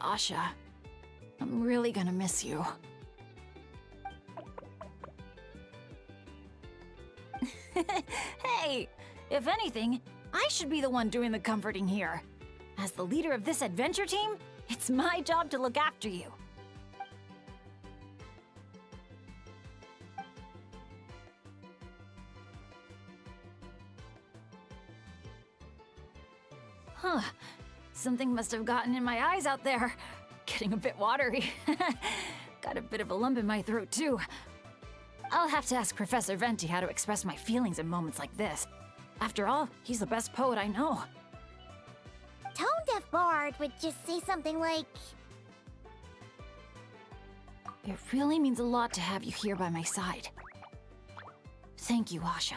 Asha, I'm really gonna miss you. Hey, if anything, I should be the one doing the comforting here. As the leader of this adventure team, it's my job to look after you. Huh. Something must have gotten in my eyes out there. Getting a bit watery. Got a bit of a lump in my throat, too. I'll have to ask Professor Venti how to express my feelings in moments like this. After all, he's the best poet I know. Tone-deaf Bard would just say something like... It really means a lot to have you here by my side. Thank you, Asha.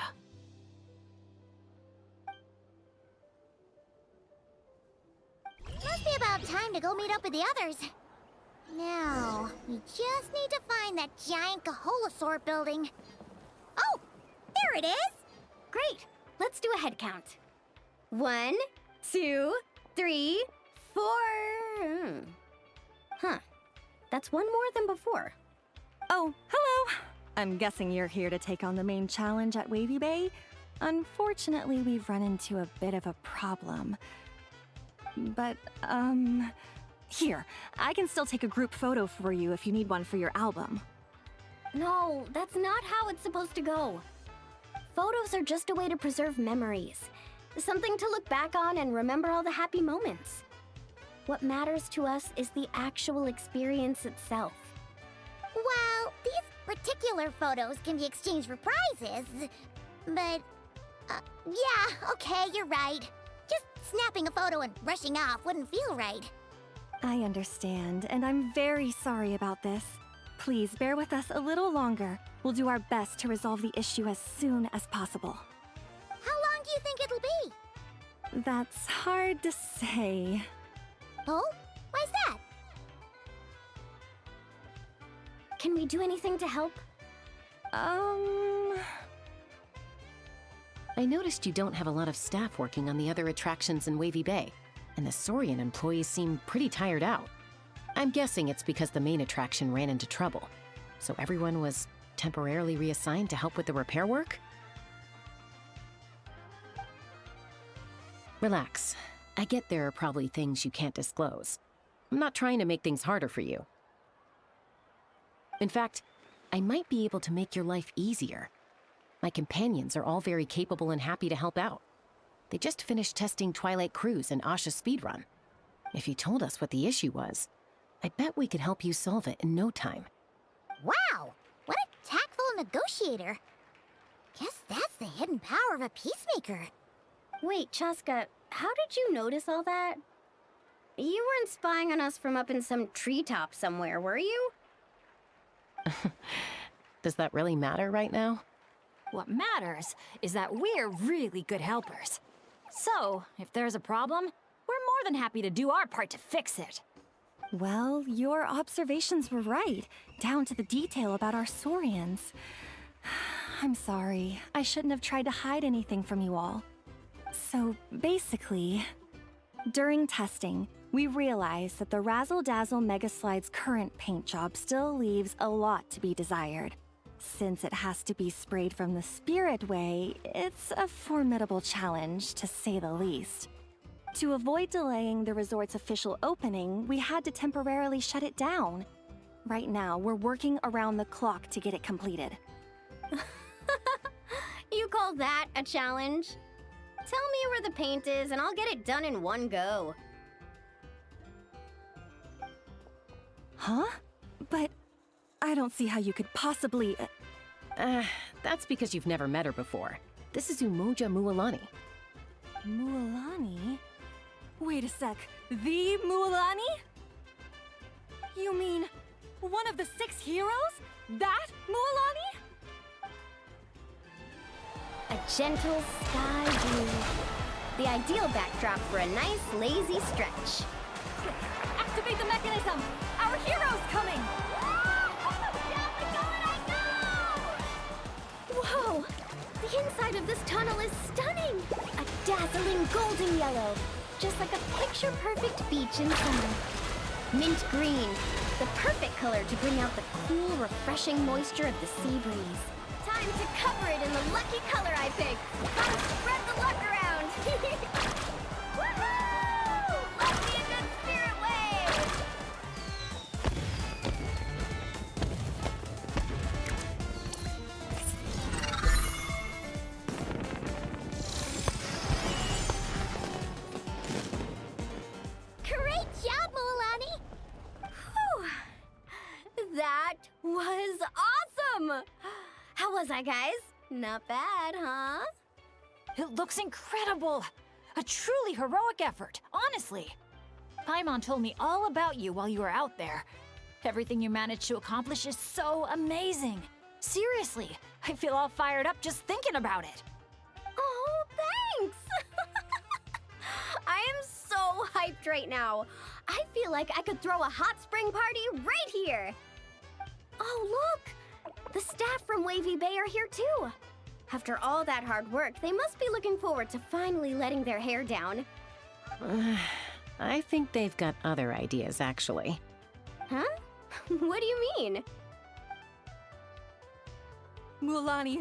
Must be about time to go meet up with the others. Now, we just need to find that giant Kaholosaur building. Oh, there it is! Great. Let's do a head count. 1, 2, 3, 4. Huh. That's one more than before. Oh, hello! I'm guessing you're here to take on the main challenge at Wavy Bay. Unfortunately, we've run into a bit of a problem. But, here, I can still take a group photo for you if you need one for your album. No, that's not how it's supposed to go. Photos are just a way to preserve memories. Something to look back on and remember all the happy moments. What matters to us is the actual experience itself. Well, these particular photos can be exchanged for prizes. But, yeah, okay, you're right. Just snapping a photo and rushing off wouldn't feel right. I understand, and I'm very sorry about this. Please bear with us a little longer. We'll do our best to resolve the issue as soon as possible. How long do you think it'll be? That's hard to say. Oh? Why's that? Can we do anything to help? I noticed you don't have a lot of staff working on the other attractions in Wavy Bay, and the Saurian employees seem pretty tired out. I'm guessing it's because the main attraction ran into trouble, so everyone was temporarily reassigned to help with the repair work? Relax. I get there are probably things you can't disclose. I'm not trying to make things harder for you. In fact, I might be able to make your life easier. My companions are all very capable and happy to help out. They just finished testing Twilight Cruise and Asha's speedrun. If you told us what the issue was, I bet we could help you solve it in no time. Wow! What a tactful negotiator. Guess that's the hidden power of a peacemaker. Wait, Chaska, how did you notice all that? You weren't spying on us from up in some treetop somewhere, were you? Does that really matter right now? What matters is that we're really good helpers. So, if there's a problem, we're more than happy to do our part to fix it. Well, your observations were right, down to the detail about our Saurians. I'm sorry. I shouldn't have tried to hide anything from you all. So, basically, during testing, we realized that the Razzle Dazzle Mega Slide's current paint job still leaves a lot to be desired. Since it has to be sprayed from the Spirit Way, it's a formidable challenge, to say the least. To avoid delaying the resort's official opening, we had to temporarily shut it down. Right now, we're working around the clock to get it completed. You call that a challenge? Tell me where the paint is and I'll get it done in one go. Huh? But I don't see how you could possibly... That's because you've never met her before. This is Umoja Mualani. Mualani? Wait a sec. The Mualani? You mean one of the 6 heroes? That Mualani? A gentle sky blue. The ideal backdrop for a nice, lazy stretch. Quick, activate the mechanism! Our hero's coming! Whoa! The inside of this tunnel is stunning! A dazzling golden yellow, just like a picture-perfect beach in summer. Mint green, the perfect color to bring out the cool, refreshing moisture of the sea breeze. Time to cover it in the lucky color I picked! Gotta spread the luck around! Woohoo! Lucky and good spirit way! Great job, Mualani! Whew. That was awesome! How was I, guys? Not bad, huh? It looks incredible! A truly heroic effort, honestly. Paimon told me all about you while you were out there. Everything you managed to accomplish is so amazing. Seriously, I feel all fired up just thinking about it. Oh, thanks! I am so hyped right now. I feel like I could throw a hot spring party right here. Oh, look! The staff from Wavy Bay are here too. After all that hard work, they must be looking forward to finally letting their hair down. I think they've got other ideas, actually. Huh? What do you mean? Mualani,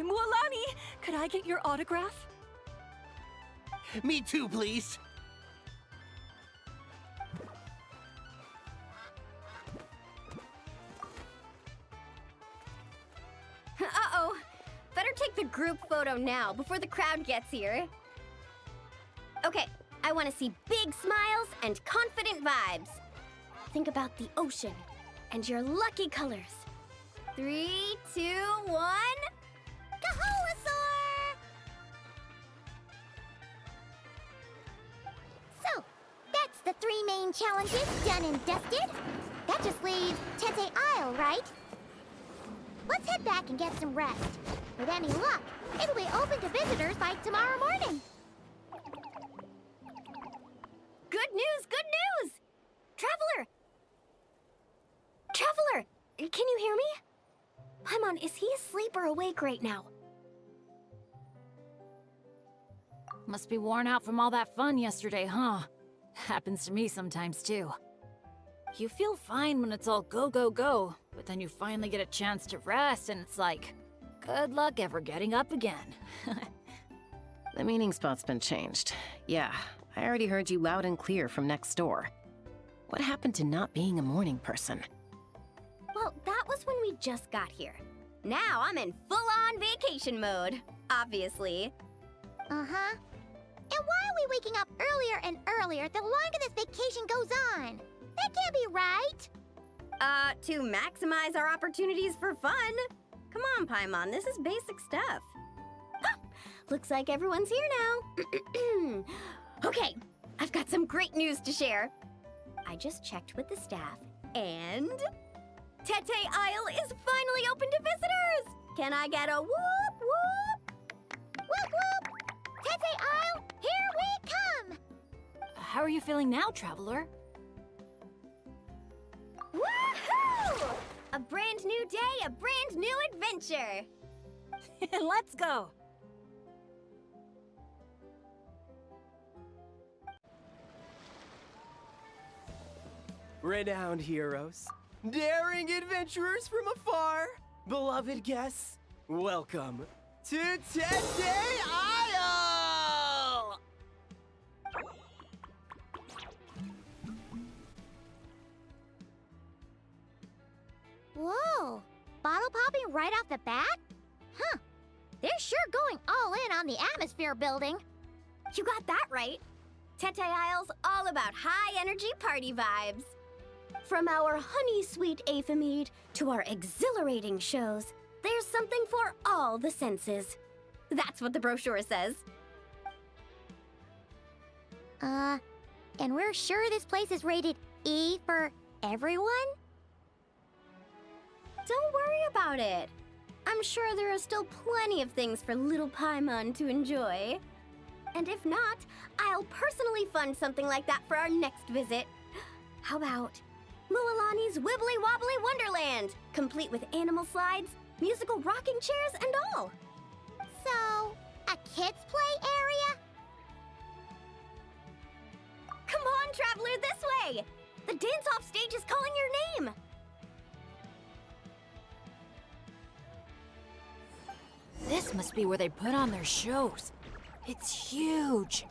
could I get your autograph? Me too, please. Uh-oh. Better take the group photo now before the crowd gets here. Okay, I want to see big smiles and confident vibes. Think about the ocean and your lucky colors. 3, 2, 1... Kaholasaur! So, that's the 3 main challenges done and dusted. That just leaves Tete Isle, right? Let's head back and get some rest. With any luck, it'll be open to visitors by tomorrow morning. Good news, good news! Traveler! Traveler! Can you hear me? Paimon, is he asleep or awake right now? Must be worn out from all that fun yesterday, huh? Happens to me sometimes, too. You feel fine when it's all go, go, go, but then you finally get a chance to rest and it's like, good luck ever getting up again. The meeting spot's been changed. Yeah, I already heard you loud and clear from next door. What happened to not being a morning person? Well, that was when we we just got here. Now I'm in full-on vacation mode, obviously. Uh-huh. And why are we waking up earlier and earlier the longer this vacation goes on? That can't be right. To maximize our opportunities for fun. Come on, Paimon, this is basic stuff. Ah, looks like everyone's here now. Okay, I've got some great news to share. I just checked with the staff, and Tete Isle is finally open to visitors! Can I get a whoop whoop? Whoop whoop! Tete Isle, here we come! How are you feeling now, traveler? Woohoo! A brand new day, a brand new adventure! Let's go! Renowned heroes, daring adventurers from afar, beloved guests, welcome to Tete Isle! Whoa! Bottle popping right off the bat? Huh. They're sure going all in on the atmosphere building. You got that right. Tete Isle's all about high-energy party vibes. From our honey-sweet aphemide to our exhilarating shows, there's something for all the senses. That's what the brochure says. And we're sure this place is rated E for everyone? Don't worry about it. I'm sure there are still plenty of things for little Paimon to enjoy. And if not, I'll personally fund something like that for our next visit. How about Mualani's Wibbly Wobbly Wonderland, complete with animal slides, musical rocking chairs, and all. So, a kids' play area? Come on, traveler, this way! The dance-off stage is calling your name! This must be where they put on their shows. It's huge.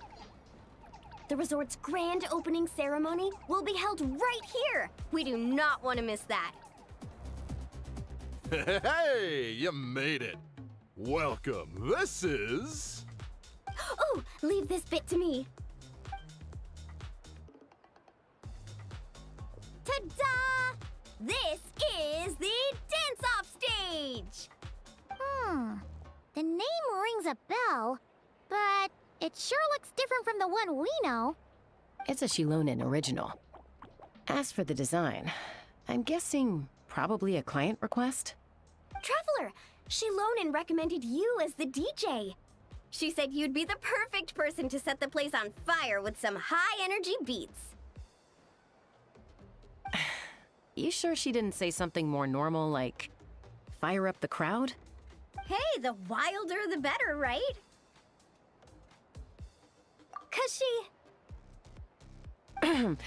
The resort's grand opening ceremony will be held right here. We do not want to miss that. Hey, you made it. Welcome. This is... Oh, leave this bit to me. Ta-da! This is the dance-off stage! The name rings a bell, but it sure looks different from the one we know. It's a Shilonen original. As for the design, I'm guessing probably a client request? Traveler, Shilonen recommended you as the DJ. She said you'd be the perfect person to set the place on fire with some high-energy beats. You sure she didn't say something more normal like, fire up the crowd? Hey, the wilder the better, right? 'Cause she...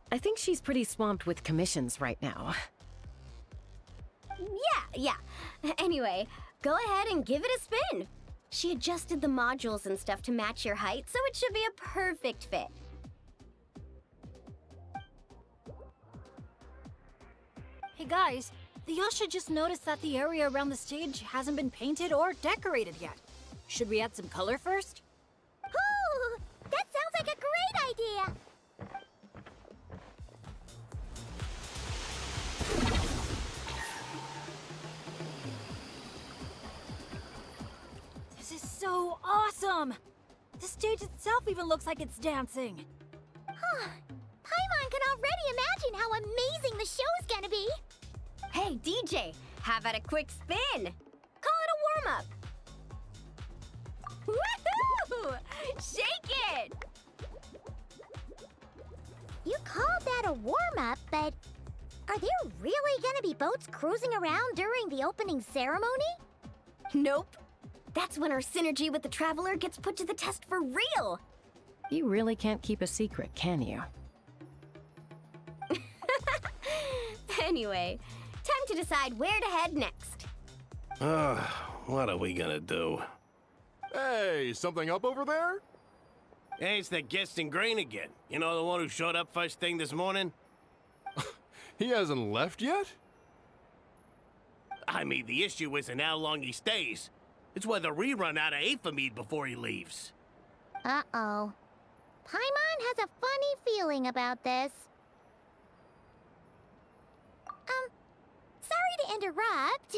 I think she's pretty swamped with commissions right now. Yeah. Anyway, go ahead and give it a spin. She adjusted the modules and stuff to match your height, so it should be a perfect fit. Hey guys, the Yasha just noticed that the area around the stage hasn't been painted or decorated yet. Should we add some color first? Ooh, that sounds like a great idea. This is so awesome! The stage itself even looks like it's dancing. Paimon can already imagine how amazing the show's gonna be. Hey, DJ, how about a quick spin? Call it a warm-up. Woohoo! Shake it! You called that a warm-up, but are there really gonna be boats cruising around during the opening ceremony? Nope. That's when our synergy with the Traveler gets put to the test for real. You really can't keep a secret, can you? Anyway, time to decide where to head next. What are we gonna do? Hey, something up over there? Hey, it's that guest in grain again. You know, the one who showed up first thing this morning? He hasn't left yet? I mean, the issue isn't how long he stays. It's whether we run out of aphamide before he leaves. Uh-oh. Paimon has a funny feeling about this. Sorry to interrupt.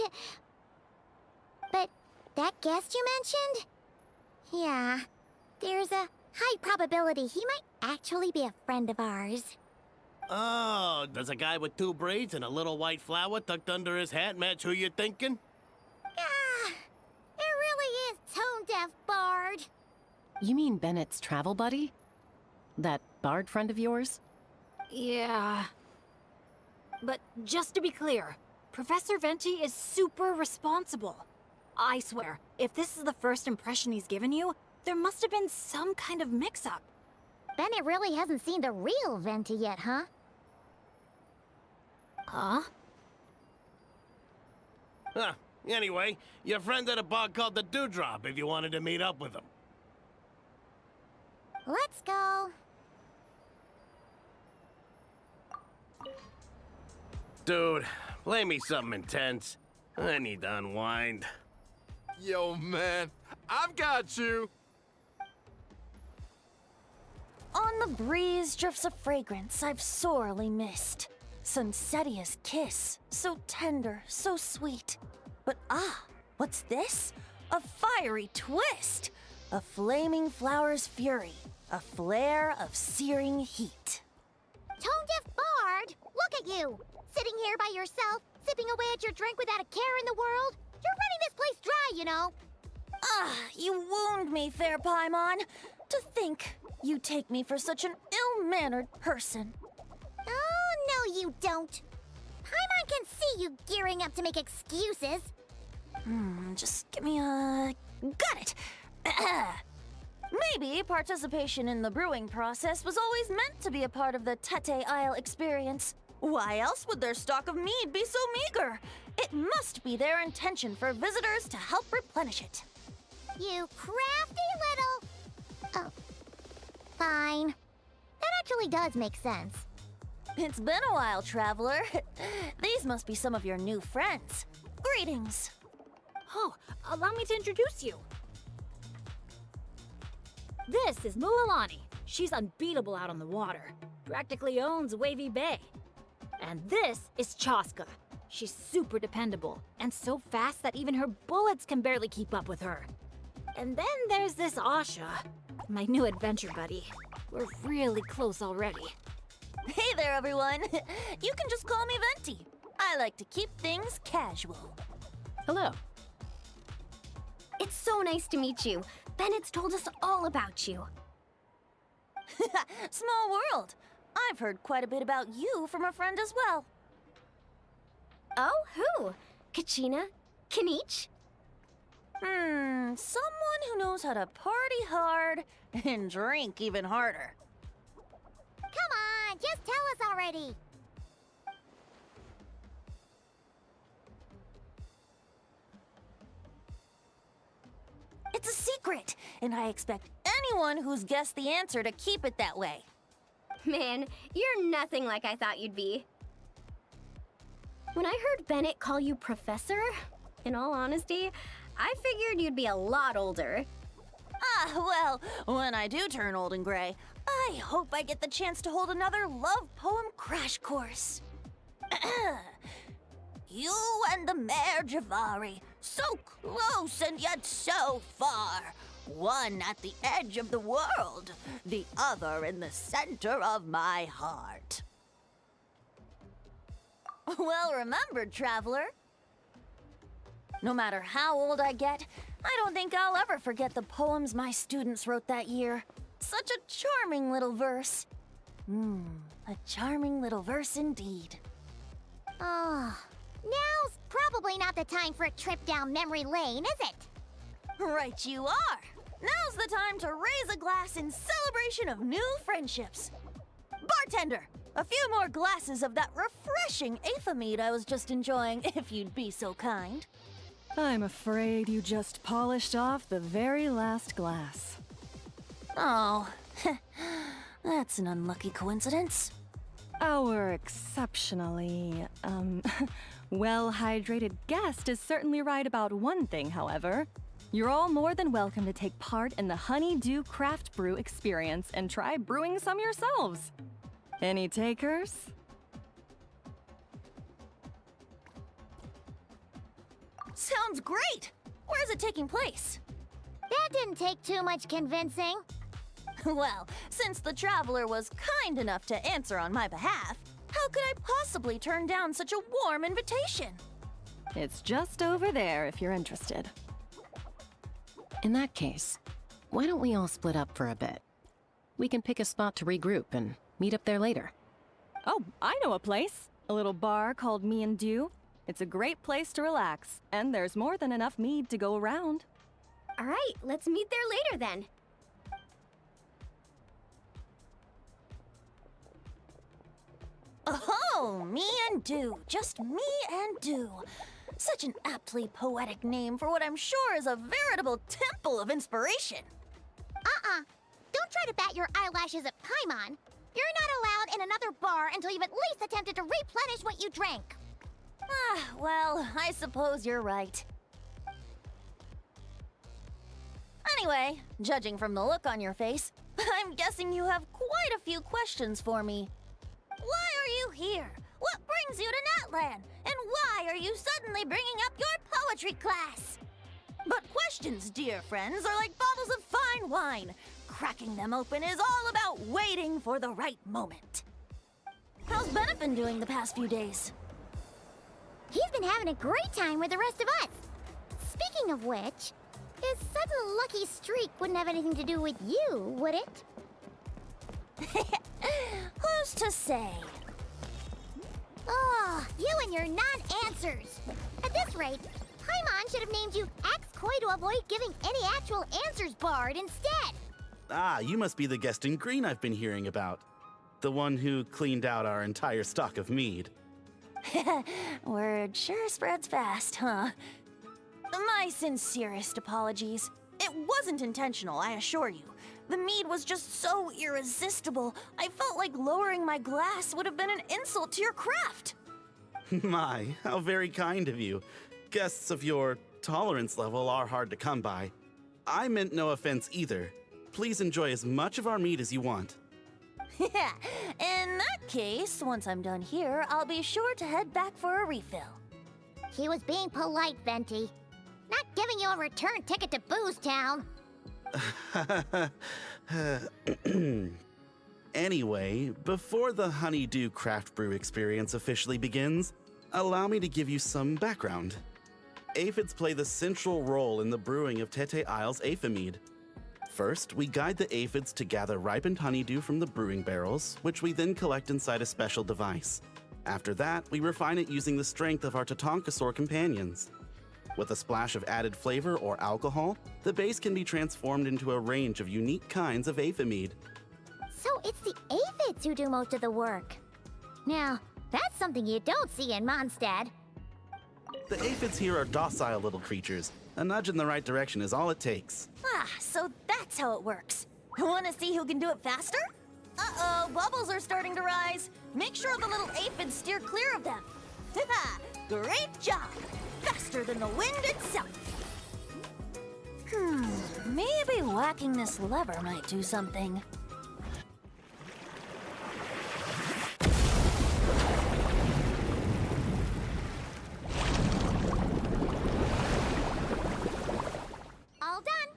But that guest you mentioned? Yeah, there's a high probability he might actually be a friend of ours. Oh, does a guy with 2 braids and a little white flower tucked under his hat match who you're thinking? Ah, it really is tone-deaf, Bard. You mean Bennett's travel buddy? That bard friend of yours? Yeah. But just to be clear, Professor Venti is super responsible. I swear, if this is the first impression he's given you, there must have been some kind of mix-up. Bennett really hasn't seen the real Venti yet, huh? Huh? Huh. Anyway, your friend at a bar called the Dewdrop if you wanted to meet up with him. Let's go. Dude, play me something intense. I need to unwind. Yo, man, I've got you. On the breeze drifts a fragrance I've sorely missed. Sunsetia's kiss, so tender, so sweet. But what's this? A fiery twist! A flaming flower's fury, a flare of searing heat. Tone-deaf Bard, look at you! Sitting here by yourself, sipping away at your drink without a care in the world. You're running this place dry, you know. You wound me, fair Paimon. To think you take me for such an ill-mannered person. Oh, no you don't. Paimon can see you gearing up to make excuses. Just give me a... Got it! Maybe participation in the brewing process was always meant to be a part of the Tete Isle experience. Why else would their stock of mead be so meager? It must be their intention for visitors to help replenish it. You crafty little... Oh, fine. That actually does make sense. It's been a while, traveler. These must be some of your new friends. Greetings. Oh, allow me to introduce you. This is Mualani. She's unbeatable out on the water. Practically owns Wavy Bay. And this is Chaska. She's super dependable, and so fast that even her bullets can barely keep up with her. And then there's this Asha, my new adventure buddy. We're really close already. Hey there, everyone. You can just call me Venti. I like to keep things casual. Hello. It's so nice to meet you. Bennett's told us all about you. Small world. I've heard quite a bit about you from a friend as well. Oh, who? Kachina? Kanich? Someone who knows how to party hard and drink even harder. Come on, just tell us already. It's a secret, and I expect anyone who's guessed the answer to keep it that way. Man, you're nothing like I thought you'd be. When I heard Bennett call you Professor, in all honesty, I figured you'd be a lot older. Well, when I do turn old and gray, I hope I get the chance to hold another love poem crash course. You and the Mare Javari, so close and yet so far. One at the edge of the world, the other in the center of my heart. Well remembered, traveler. No matter how old I get, I don't think I'll ever forget the poems my students wrote that year. Such a charming little verse. A charming little verse indeed. Oh, now's probably not the time for a trip down memory lane, is it? Right you are. Now's the time to raise a glass in celebration of new friendships. Bartender, a few more glasses of that refreshing aphamide I was just enjoying, if you'd be so kind. I'm afraid you just polished off the very last glass. Oh, that's an unlucky coincidence. Our exceptionally, well-hydrated guest is certainly right about one thing, however. You're all more than welcome to take part in the Honeydew Craft Brew experience and try brewing some yourselves. Any takers? Sounds great! Where's it taking place? That didn't take too much convincing. Well, since the traveler was kind enough to answer on my behalf, how could I possibly turn down such a warm invitation? It's just over there if you're interested. In that case, why don't we all split up for a bit? We can pick a spot to regroup and meet up there later. Oh, I know a place. A little bar called Me and Dew. It's a great place to relax, and there's more than enough mead to go around. All right, let's meet there later then. Oh, Me and Dew. Just Me and Dew. Such an aptly poetic name for what I'm sure is a veritable temple of inspiration. Don't try to bat your eyelashes at Paimon. You're not allowed in another bar until you've at least attempted to replenish what you drank. Well, I suppose you're right. Anyway, judging from the look on your face, I'm guessing you have quite a few questions for me. Why are you here? What brings you to Natlan? And why are you suddenly bringing up your poetry class? But questions, dear friends, are like bottles of fine wine. Cracking them open is all about waiting for the right moment. How's Bennett been doing the past few days? He's been having a great time with the rest of us. Speaking of which, his sudden lucky streak wouldn't have anything to do with you, would it? Who's to say? Oh, you and your non-answers. At this rate, Paimon should have named you Axe-Koi to avoid giving any actual answers barred instead. Ah, you must be the guest in green I've been hearing about. The one who cleaned out our entire stock of mead. Word sure spreads fast, huh? My sincerest apologies. It wasn't intentional, I assure you. The mead was just so irresistible, I felt like lowering my glass would have been an insult to your craft. My, how very kind of you. Guests of your tolerance level are hard to come by. I meant no offense either. Please enjoy as much of our mead as you want. In that case, once I'm done here, I'll be sure to head back for a refill. He was being polite, Venti. Not giving you a return ticket to Booze Town. Anyway, before the Honeydew Craft Brew experience officially begins, allow me to give you some background. Aphids play the central role in the brewing of Tete Isle's aphid. First, we guide the aphids to gather ripened honeydew from the brewing barrels, which we then collect inside a special device. After that, we refine it using the strength of our Tatankasaur companions. With a splash of added flavor or alcohol, the base can be transformed into a range of unique kinds of aphid. So it's the aphids who do most of the work. Now, that's something you don't see in Mondstadt. The aphids here are docile little creatures. A nudge in the right direction is all it takes. So that's how it works. Wanna see who can do it faster? Uh-oh, bubbles are starting to rise. Make sure the little aphids steer clear of them. Great job! Faster than the wind itself. Maybe whacking this lever might do something. All done.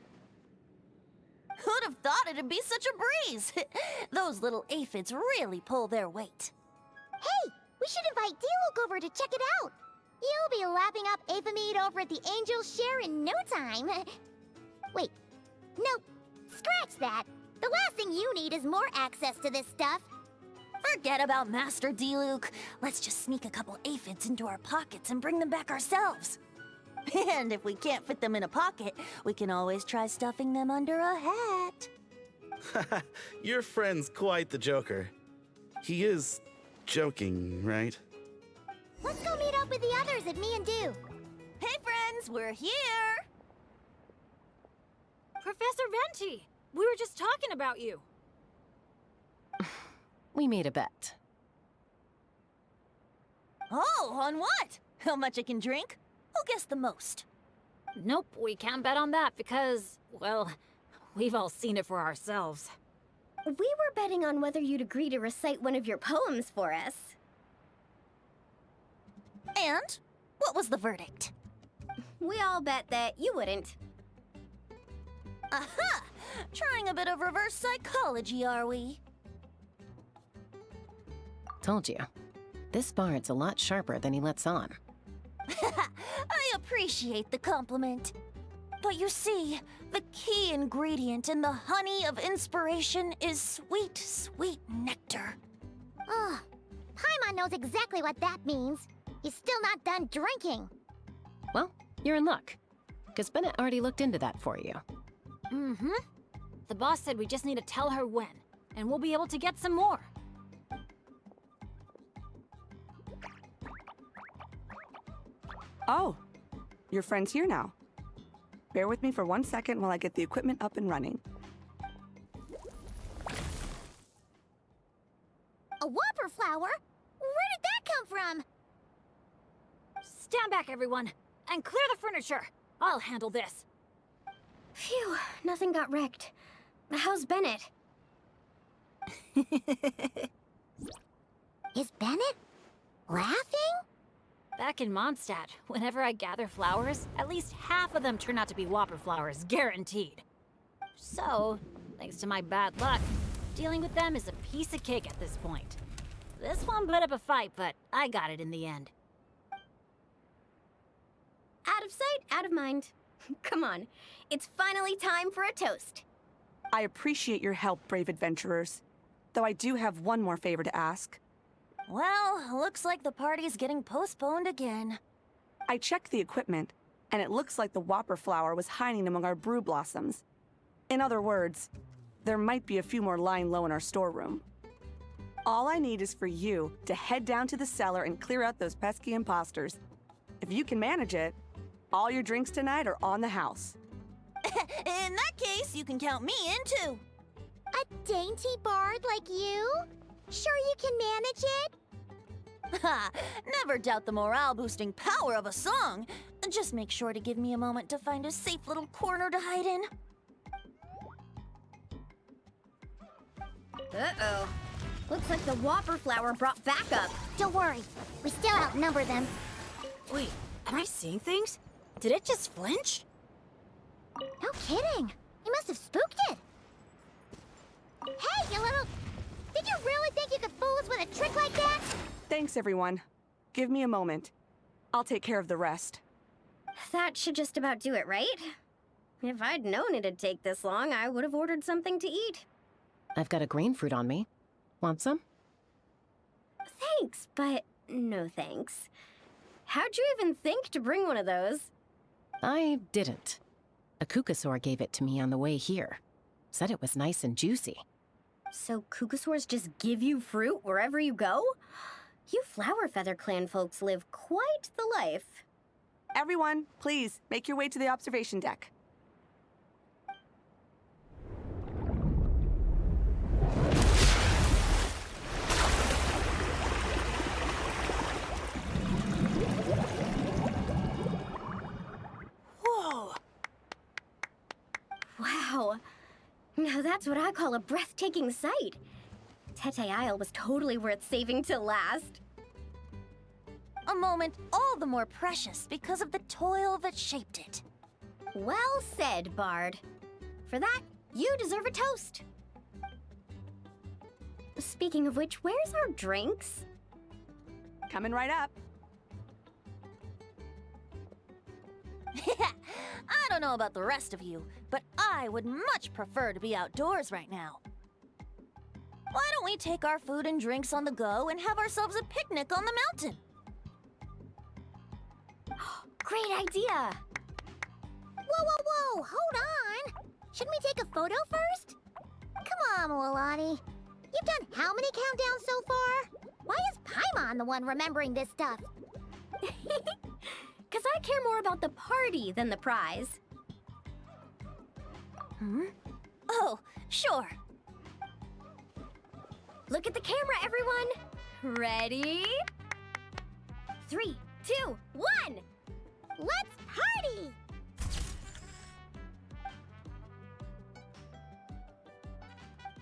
Who'd have thought it'd be such a breeze? Those little aphids really pull their weight. Hey, we should invite D-Luke over to check it out. You'll be lapping up aphid over at the Angel's Share in no time. Wait, no, scratch that. The last thing you need is more access to this stuff. Forget about Master D-Luke. Let's just sneak a couple aphids into our pockets and bring them back ourselves. And if we can't fit them in a pocket, we can always try stuffing them under a hat. Your friend's quite the joker. He is joking, right? Let's go meet up with the others at Me and Do. Hey friends, we're here! Professor Venti, we were just talking about you. We made a bet. Oh, on what? How much I can drink? Who guessed the most? Nope, we can't bet on that because, well, we've all seen it for ourselves. We were betting on whether you'd agree to recite one of your poems for us. And? What was the verdict? We all bet that you wouldn't. Aha! Trying a bit of reverse psychology, are we? Told you. This bard's a lot sharper than he lets on. I appreciate the compliment. But you see, the key ingredient in the honey of inspiration is sweet, sweet nectar. Ugh. Paimon knows exactly what that means. He's still not done drinking. Well, you're in luck. Because Bennett already looked into that for you. Mm-hmm. The boss said we just need to tell her when, and we'll be able to get some more. Oh, your friend's here now. Bear with me for 1 second while I get the equipment up and running. A whopper flower? Where did that come from? Stand back, everyone, and clear the furniture. I'll handle this. Phew, nothing got wrecked. How's Bennett? Is Bennett laughing? Back in Mondstadt, whenever I gather flowers, at least half of them turn out to be whopper flowers, guaranteed. So, thanks to my bad luck, dealing with them is a piece of cake at this point. This one put up a fight, but I got it in the end. Out of sight, out of mind. Come on, it's finally time for a toast. I appreciate your help, brave adventurers. Though I do have one more favor to ask. Well, looks like the party's getting postponed again. I checked the equipment, and it looks like the whopper flower was hiding among our brew blossoms. In other words, there might be a few more lying low in our storeroom. All I need is for you to head down to the cellar and clear out those pesky imposters. If you can manage it, all your drinks tonight are on the house. In that case, you can count me in too. A dainty bard like you? Sure you can manage it? Ha! Never doubt the morale-boosting power of a song. Just make sure to give me a moment to find a safe little corner to hide in. Uh-oh. Looks like the whopper flower brought backup. Don't worry, we still outnumber them. Wait, am I seeing things? Did it just flinch? No kidding. He must have spooked it. Hey, you little... Did you really think you could fool us with a trick like that? Thanks, everyone. Give me a moment. I'll take care of the rest. That should just about do it, right? If I'd known it'd take this long, I would have ordered something to eat. I've got a green fruit on me. Want some? Thanks, but no thanks. How'd you even think to bring one of those? I didn't. A Kukasaur gave it to me on the way here. Said it was nice and juicy. So Kukasaurs just give you fruit wherever you go? You Flower Feather Clan folks live quite the life. Everyone, please, make your way to the observation deck. Whoa! Wow. Now that's what I call a breathtaking sight. Tete Isle was totally worth saving till last. A moment all the more precious because of the toil that shaped it. Well said, Bard. For that, you deserve a toast. Speaking of which, where's our drinks? Coming right up. I don't know about the rest of you, but I would much prefer to be outdoors right now. Why don't we take our food and drinks on the go and have ourselves a picnic on the mountain? Great idea! Whoa, whoa, whoa! Hold on! Shouldn't we take a photo first? Come on, Milani. You've done how many countdowns so far? Why is Paimon the one remembering this stuff? Because I care more about the party than the prize. Oh, sure. Look at the camera, everyone! Ready? 3, 2, 1! Let's party!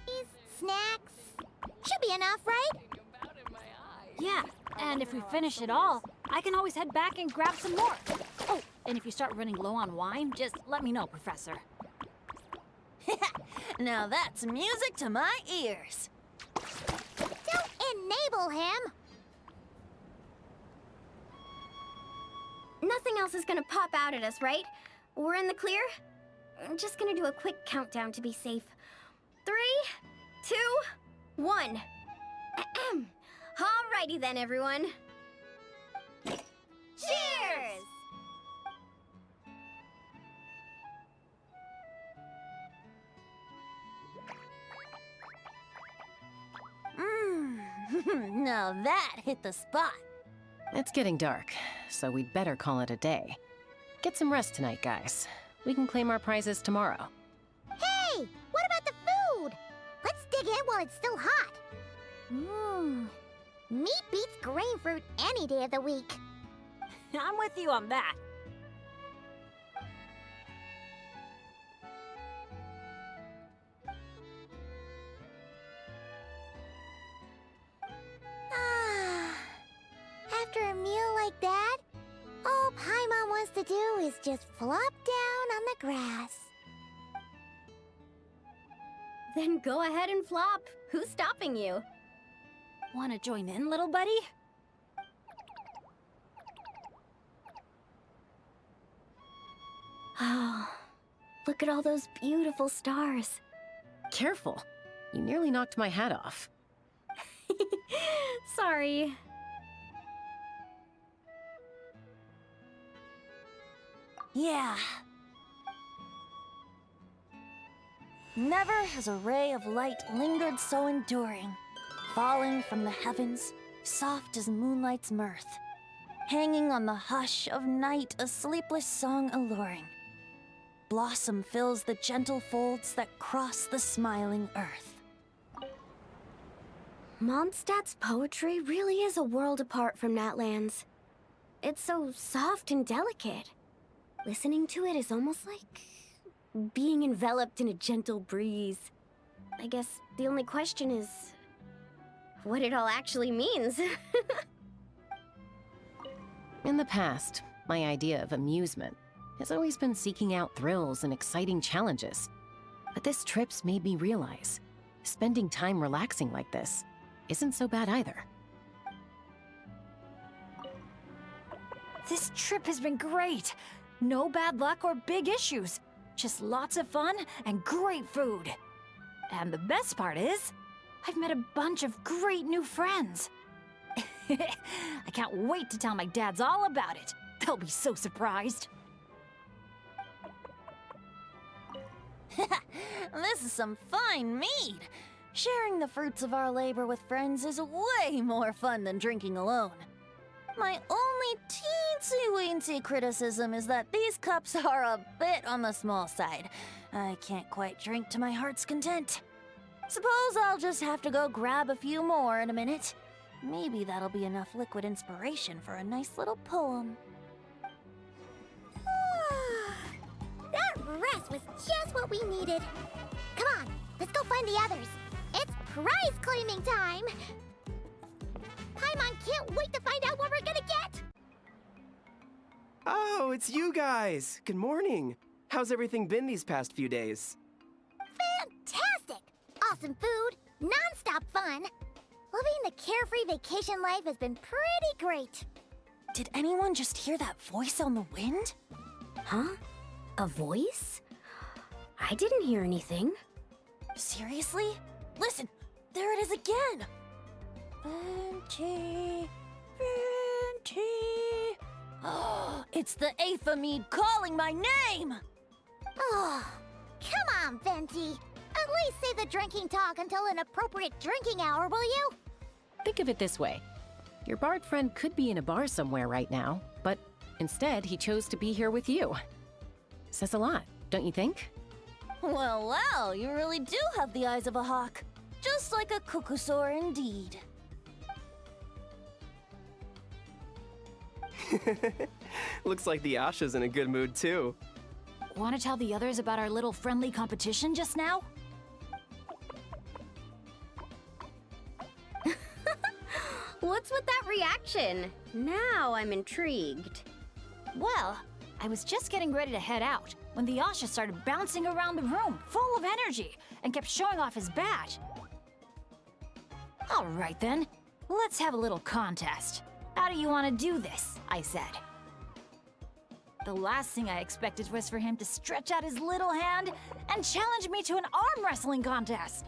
These snacks should be enough, right? Yeah, and if we finish it all, I can always head back and grab some more. Oh, and if you start running low on wine, just let me know, Professor. Now that's music to my ears. Don't enable him! Nothing else is gonna pop out at us, right? We're in the clear? I'm just gonna do a quick countdown to be safe. 3, 2, 1. Ahem. Alrighty then, everyone. Cheers! Now that hit the spot. It's getting dark, so we'd better call it a day. Get some rest tonight, guys. We can claim our prizes tomorrow. Hey, what about the food? Let's dig in while it's still hot. Meat beats grain fruit any day of the week. I'm with you on that. After a meal like that, all Paimon wants to do is just flop down on the grass. Then go ahead and flop. Who's stopping you? Want to join in, little buddy? Oh, look at all those beautiful stars. Careful. You nearly knocked my hat off. Sorry. Yeah. Never has a ray of light lingered so enduring, falling from the heavens, soft as moonlight's mirth, hanging on the hush of night, a sleepless song alluring. Blossom fills the gentle folds that cross the smiling earth. Mondstadt's poetry really is a world apart from Natlan's. It's so soft and delicate. Listening to it is almost like being enveloped in a gentle breeze. I guess the only question is what it all actually means. In the past, my idea of amusement has always been seeking out thrills and exciting challenges. But this trip's made me realize spending time relaxing like this isn't so bad either. This trip has been great. No bad luck or big issues. Just lots of fun and great food. And the best part is, I've met a bunch of great new friends. I can't wait to tell my dads all about it. They'll be so surprised. This is some fine mead. Sharing the fruits of our labor with friends is way more fun than drinking alone. My only teensy-weensy criticism is that these cups are a bit on the small side. I can't quite drink to my heart's content. Suppose I'll just have to go grab a few more in a minute. Maybe that'll be enough liquid inspiration for a nice little poem. That rest was just what we needed. Come on, let's go find the others. It's prize claiming time. Paimon can't wait to find out what we're gonna get. Oh, it's you guys. Good morning. How's everything been these past few days? Fantastic! Awesome food, non-stop fun. Living the carefree vacation life has been pretty great. Did anyone just hear that voice on the wind? Huh? A voice? I didn't hear anything. Seriously? Listen, there it is again. Venti, Venti. Oh, it's the Aphamede calling my name! Oh, come on, Venti. At least say the drinking talk until an appropriate drinking hour, will you? Think of it this way. Your bard friend could be in a bar somewhere right now, but instead he chose to be here with you. Says a lot, don't you think? Well, well, you really do have the eyes of a hawk. Just like a cuckoosaur indeed. Looks like the Asha's in a good mood too. Want to tell the others about our little friendly competition just now? What's with that reaction? Now I'm intrigued. Well, I was just getting ready to head out when the Asha started bouncing around the room, full of energy, and kept showing off his badge. All right then, let's have a little contest. How do you want to do this? I said. The last thing I expected was for him to stretch out his little hand and challenge me to an arm wrestling contest.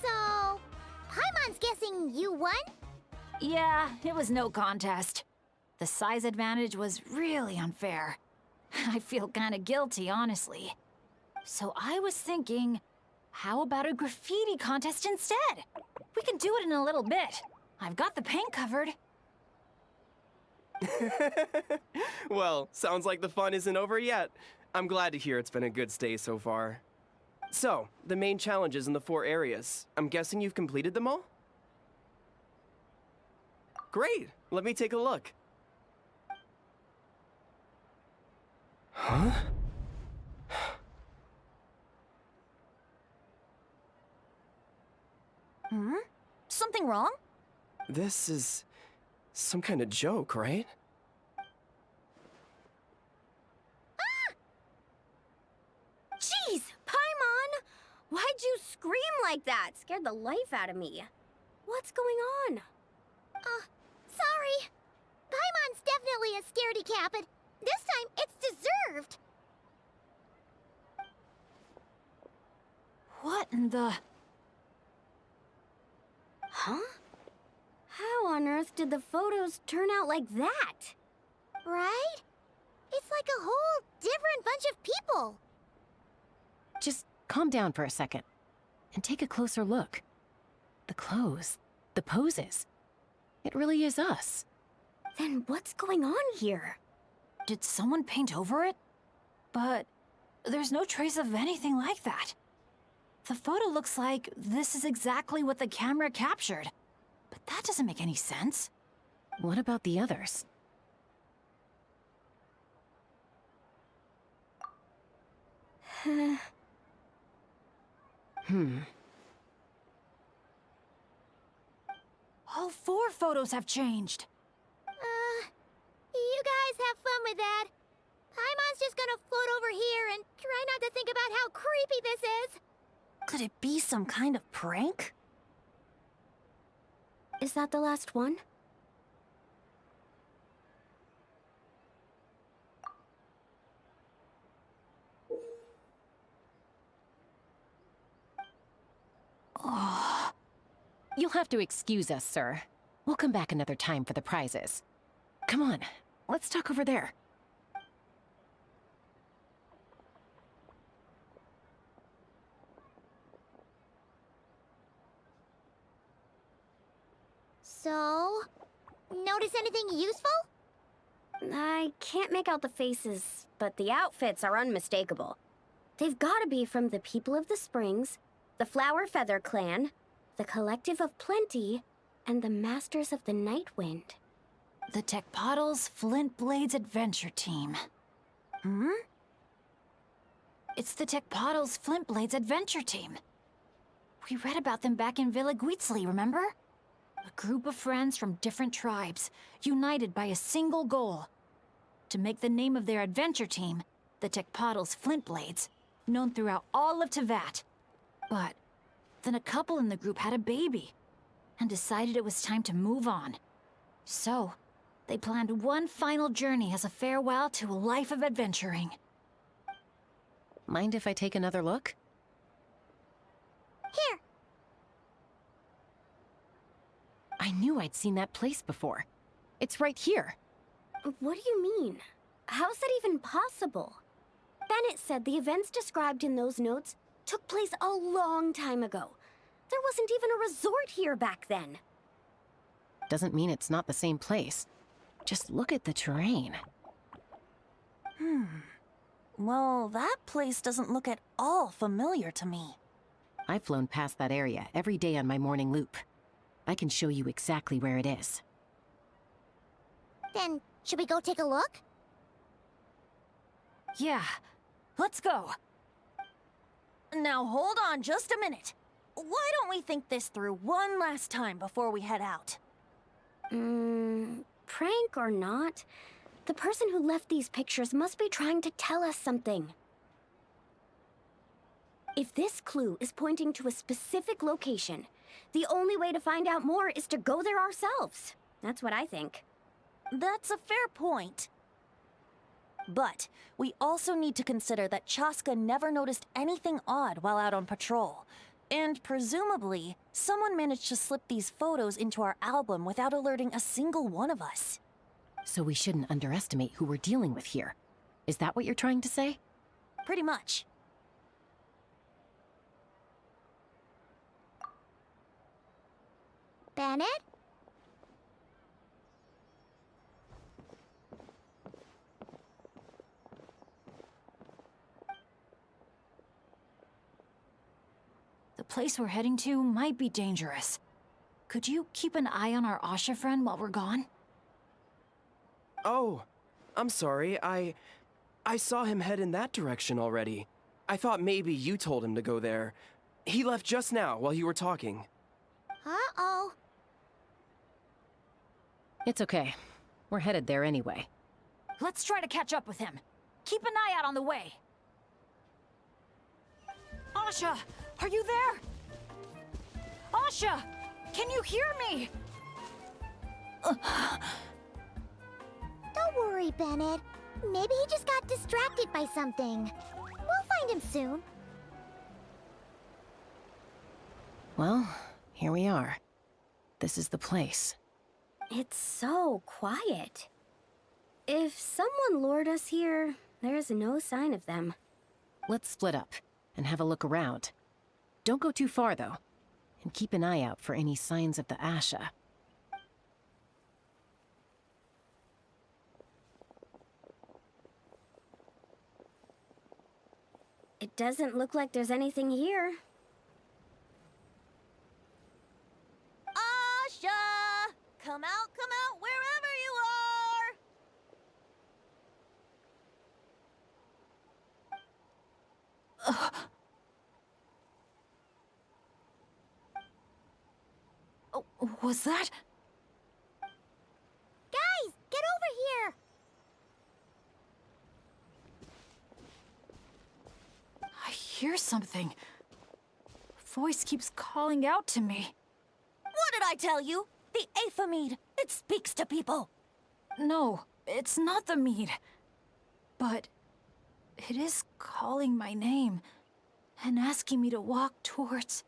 So, Paimon's guessing you won? Yeah, it was no contest. The size advantage was really unfair. I feel kinda guilty, honestly. So I was thinking, how about a graffiti contest instead? We can do it in a little bit. I've got the paint covered. Well, sounds like the fun isn't over yet. I'm glad to hear it's been a good stay so far. So, the main challenges in the 4 areas. I'm guessing you've completed them all? Great! Let me take a look. Huh? Something wrong? This is some kind of joke, right? Jeez, Paimon! Why'd you scream like that? Scared the life out of me. What's going on? Sorry. Paimon's definitely a scaredy cat, but this time it's deserved. What in the... Huh? How on earth did the photos turn out like that? Right? It's like a whole different bunch of people. Just calm down for a second and take a closer look. The clothes, the poses. It really is us. Then what's going on here? Did someone paint over it? But there's no trace of anything like that. The photo looks like this is exactly what the camera captured. But that doesn't make any sense. What about the others? All 4 photos have changed. You guys have fun with that. Paimon's just gonna float over here and try not to think about how creepy this is. Could it be some kind of prank? Is that the last one? Oh. You'll have to excuse us, sir. We'll come back another time for the prizes. Come on, let's talk over there. So, notice anything useful? I can't make out the faces, but the outfits are unmistakable. They've gotta be from the People of the Springs, the Flower Feather Clan, the Collective of Plenty, and the Masters of the Night Wind. The Tecpotals Flint Blades Adventure Team. It's the Tecpotals Flint Blades Adventure Team. We read about them back in Villa Guitzli, remember? A group of friends from different tribes, united by a single goal. To make the name of their adventure team, the Tecpotals Flint Blades, known throughout all of Tevat. But then a couple in the group had a baby, and decided it was time to move on. So, they planned one final journey as a farewell to a life of adventuring. Mind if I take another look? Here. I knew I'd seen that place before. It's right here. What do you mean? How's that even possible? Bennett said the events described in those notes took place a long time ago. There wasn't even a resort here back then. Doesn't mean it's not the same place. Just look at the terrain. Well, that place doesn't look at all familiar to me. I've flown past that area every day on my morning loop. I can show you exactly where it is. Then Should we go take a look? Yeah, let's go. Now hold on just a minute. Why don't we think this through one last time before we head out? Prank or not, the person who left these pictures must be trying to tell us something. If this clue is pointing to a specific location, the only way to find out more is to go there ourselves. That's what I think. That's a fair point. But we also need to consider that Chaska never noticed anything odd while out on patrol. And presumably, someone managed to slip these photos into our album without alerting a single one of us. So we shouldn't underestimate who we're dealing with here. Is that what you're trying to say? Pretty much. Bennett? The place we're heading to might be dangerous. Could you keep an eye on our Asha friend while we're gone? Oh, I'm sorry. I saw him head in that direction already. I thought maybe you told him to go there. He left just now while you were talking. Uh-oh. It's okay. We're headed there anyway. Let's try to catch up with him. Keep an eye out on the way. Asha, are you there? Asha, can you hear me? Don't worry, Bennett. Maybe he just got distracted by something. We'll find him soon. Well, here we are. This is the place. It's so quiet. If someone lured us here, there's no sign of them. Let's split up and have a look around. Don't go too far, though. And keep an eye out for any signs of the Asha. It doesn't look like there's anything here. Asha! Come out, wherever you are! Oh, was that? Guys, get over here! I hear something. A voice keeps calling out to me. What did I tell you? The Aethamid. It speaks to people. No, it's not the mead. But it is calling my name and asking me to walk towards...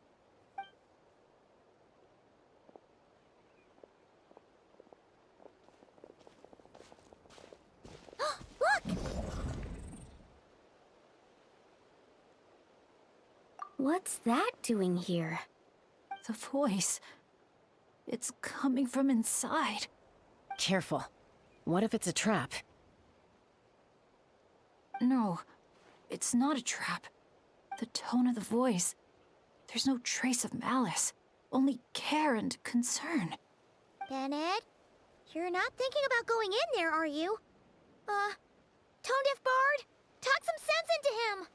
Look! What's that doing here? The voice. It's coming from inside. Careful. What if it's a trap? No, it's not a trap. The tone of the voice. There's no trace of malice. Only care and concern. Bennett, you're not thinking about going in there, are you? Tone Deaf Bard, talk some sense into him!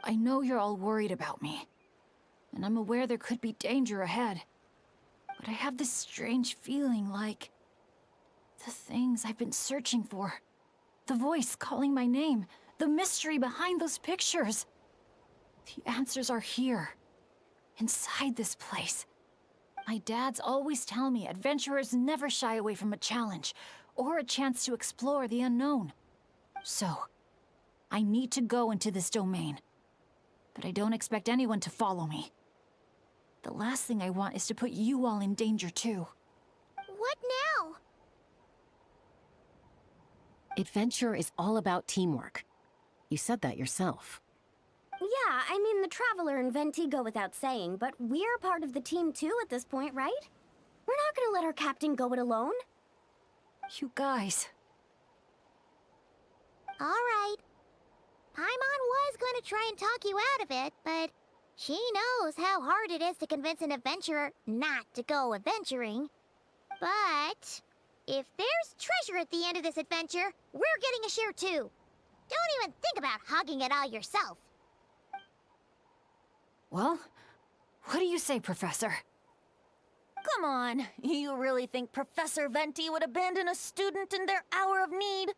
I know you're all worried about me, and I'm aware there could be danger ahead. But I have this strange feeling like... the things I've been searching for. The voice calling my name. The mystery behind those pictures. The answers are here. Inside this place. My dads always tell me adventurers never shy away from a challenge, or a chance to explore the unknown. So, I need to go into this domain. But I don't expect anyone to follow me. The last thing I want is to put you all in danger too. What now? Adventure is all about teamwork. You said that yourself. Yeah, I mean, the Traveler and Venti go without saying, but we're part of the team too at this point, right? We're not gonna let our captain go it alone. You guys. All right. Paimon was going to try and talk you out of it, but She knows how hard it is to convince an adventurer not to go adventuring. But if there's treasure at the end of this adventure, we're getting a share too. Don't even think about hogging it all yourself. Well, what do you say, Professor? Come on, you really think Professor Venti would abandon a student in their hour of need?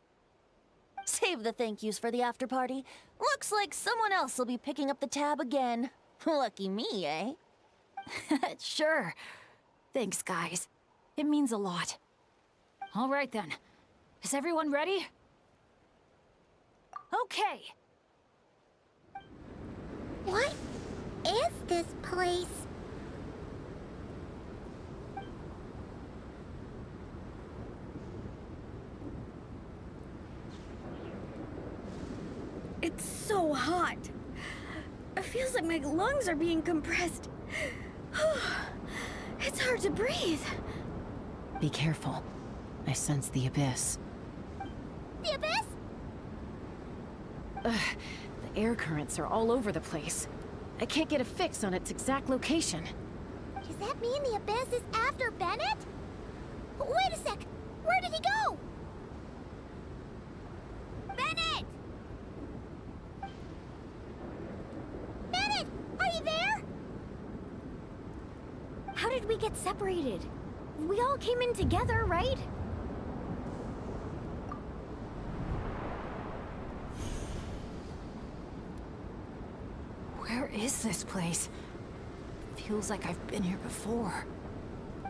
Save the thank yous for the after party. Looks like someone else will be picking up the tab again. Lucky me, eh? Sure. Thanks, guys. It means a lot. All right then. Is everyone ready? Okay. What is this place? It's so hot. It feels like my lungs are being compressed. It's hard to breathe. Be careful. I sense the abyss. The abyss? The air currents are all over the place. I can't get a fix on its exact location. Does that mean the abyss is after Bennett? Wait a sec! Where did he go? Bennett! Bennett! Are you there? How did we get separated? We all came in together, right? Where is this place? Feels like I've been here before.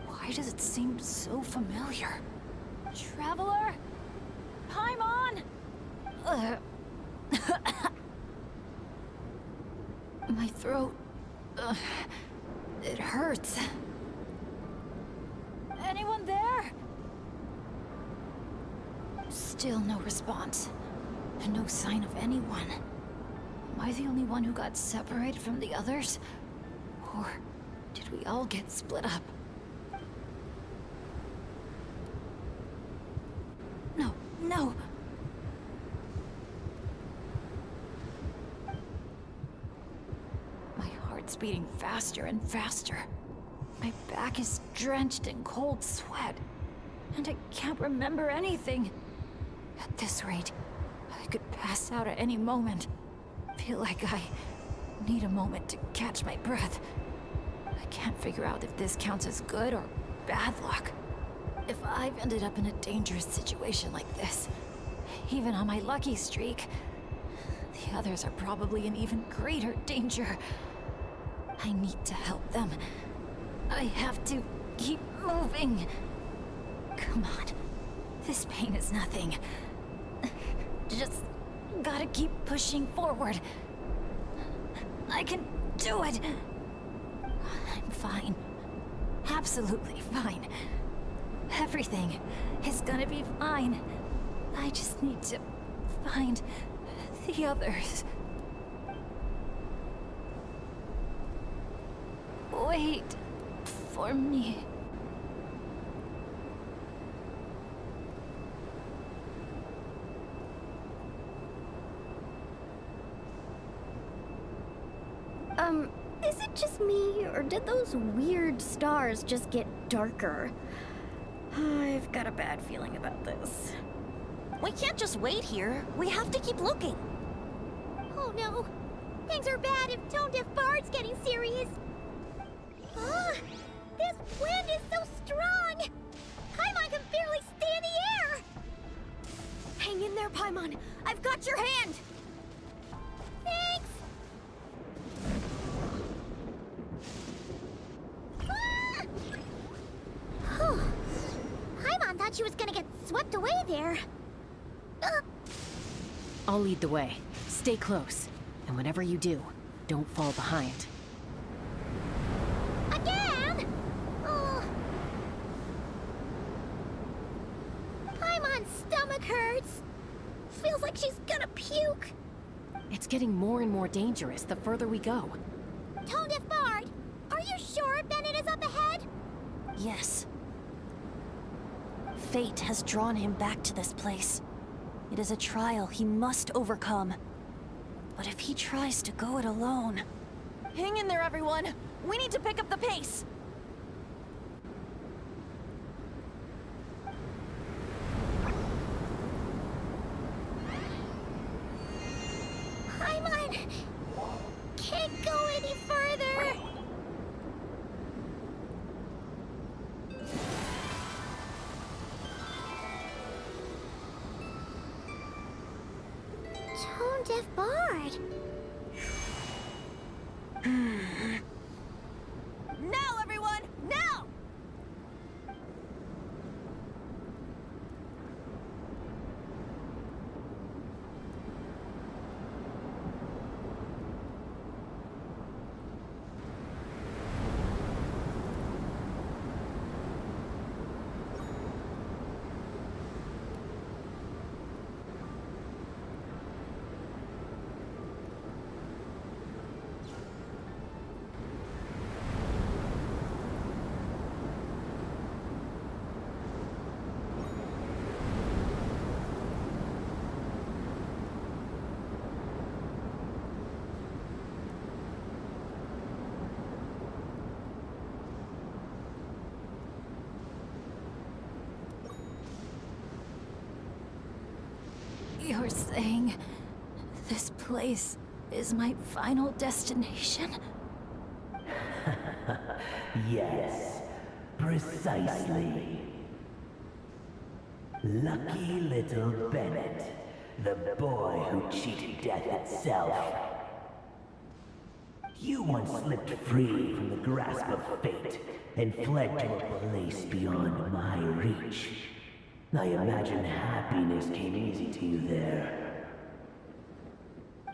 Why does it seem so familiar? Traveler? Paimon? My throat... it hurts. Anyone there? Still no response. And no sign of anyone. Am I the only one who got separated from the others? Or did we all get split up? No. My heart's beating faster and faster. My back is drenched in cold sweat. And I can't remember anything. At this rate, I could pass out at any moment. Feel like I need a moment to catch my breath. I can't figure out if this counts as good or bad luck. If I've ended up in a dangerous situation like this, even on my lucky streak, the others are probably in even greater danger. I need to help them. I have to keep moving. Come on. This pain is nothing. Just gotta keep pushing forward. I can do it. I'm fine. Absolutely fine. Everything is gonna be fine. I just need to find the others. Wait for me. Is it just me, or did those weird stars just get darker? I've got a bad feeling about this. We can't just wait here. We have to keep looking. Oh no! Things are bad if Tone Deaf Bard's getting serious. This wind is so strong! Paimon can barely stay in the air! Hang in there, Paimon. I've got your hand! Thanks! Paimon thought she was gonna get swept away there. I'll lead the way. Stay close. And whenever you do, don't fall behind. Again? Paimon's stomach hurts. Feels like she's gonna puke. It's getting more and more dangerous the further we go. Tone Deaf Bard, are you sure Bennett is up ahead? Yes. Fate has drawn him back to this place. It is a trial he must overcome. But if he tries to go it alone, Hang in there, everyone. We need to pick up the pace. Paimon! Can't go any further! Tone-deaf bard. Now, everyone! Now! You're saying this place is my final destination? Yes, precisely. Lucky little Bennett, the boy who cheated death itself. You once slipped free from the grasp of fate and fled to a place beyond my reach. I imagine happiness came easy to you there.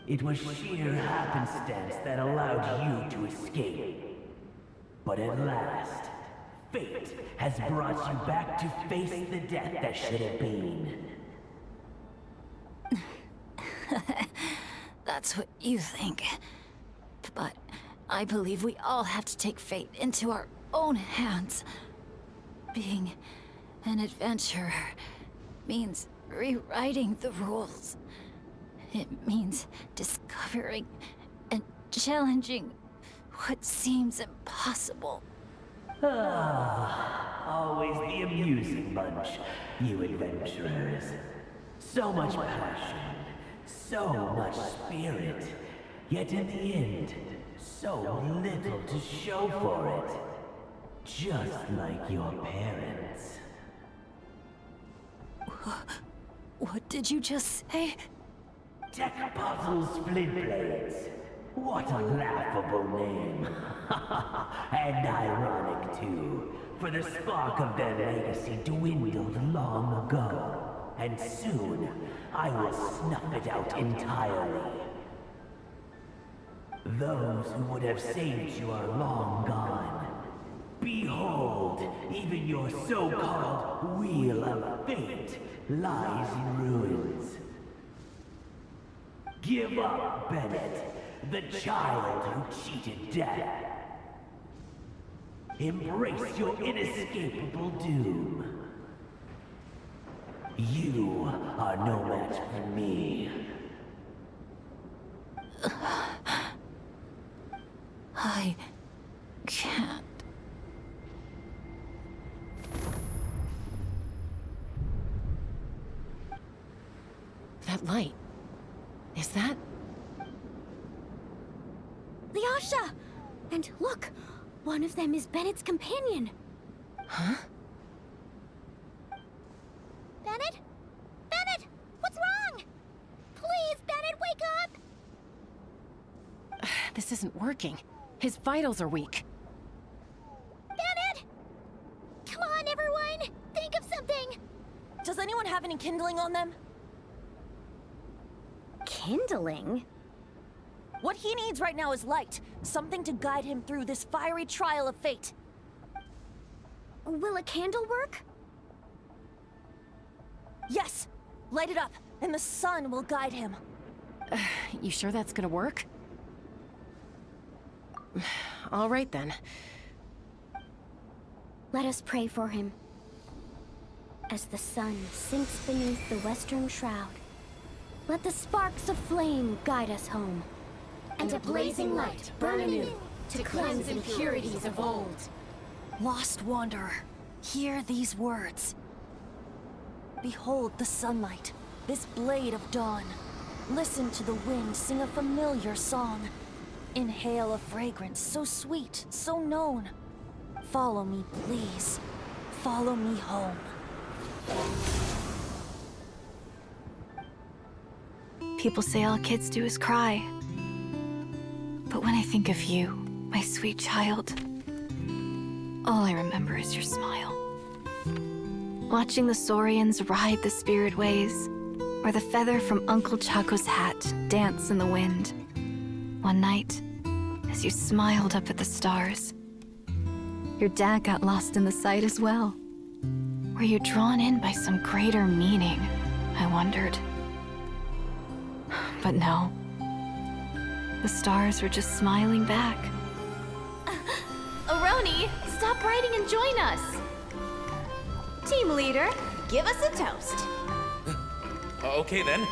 It was sheer happenstance that allowed you to escape. But at last, fate has brought you back to face the death that should have been. That's what you think. But I believe we all have to take fate into our own hands. Being an adventurer means rewriting the rules. It means discovering and challenging what seems impossible. Always the amusing bunch, you adventurers. So much passion, so much spirit, yet in the end, so little to show for it. Just like your parents. What did you just say? Tech Puzzles Flintblades. What a laughable name. And ironic, too, for the spark of their legacy dwindled long ago. And soon, I will snuff it out entirely. Those who would have saved you are long gone. Behold, even your so-called Wheel of Fate lies in ruins. Give up, Bennett, the child who cheated death. Embrace your inescapable doom. You are no match for me. I can't. That light. Is that? The Asha! And look, one of them is Bennett's companion. Huh? Bennett? Bennett! What's wrong? Please, Bennett, wake up! This isn't working. His vitals are weak. Bennett! Come on, everyone! Think of something! Does anyone have any kindling on them? Kindling? What he needs right now is light. Something to guide him through this fiery trial of fate. Will a candle work? Yes! Light it up, and the sun will guide him. You sure that's gonna work? All right then. Let us pray for him. As the sun sinks beneath the western shroud, let the sparks of flame guide us home. and a blazing light burn anew to cleanse impurities of old. Lost wanderer, hear these words. Behold the sunlight, this blade of dawn. Listen to the wind sing a familiar song. Inhale a fragrance so sweet, so known. Follow me, please. Follow me home. People say all kids do is cry. But when I think of you, my sweet child, all I remember is your smile. Watching the saurians ride the spirit ways, or the feather from Uncle Chaco's hat dance in the wind. One night, as you smiled up at the stars, your dad got lost in the sight as well. Were you drawn in by some greater meaning, I wondered. But no. The stars were just smiling back. Aroni, stop writing and join us. Team leader, give us a toast. Okay then.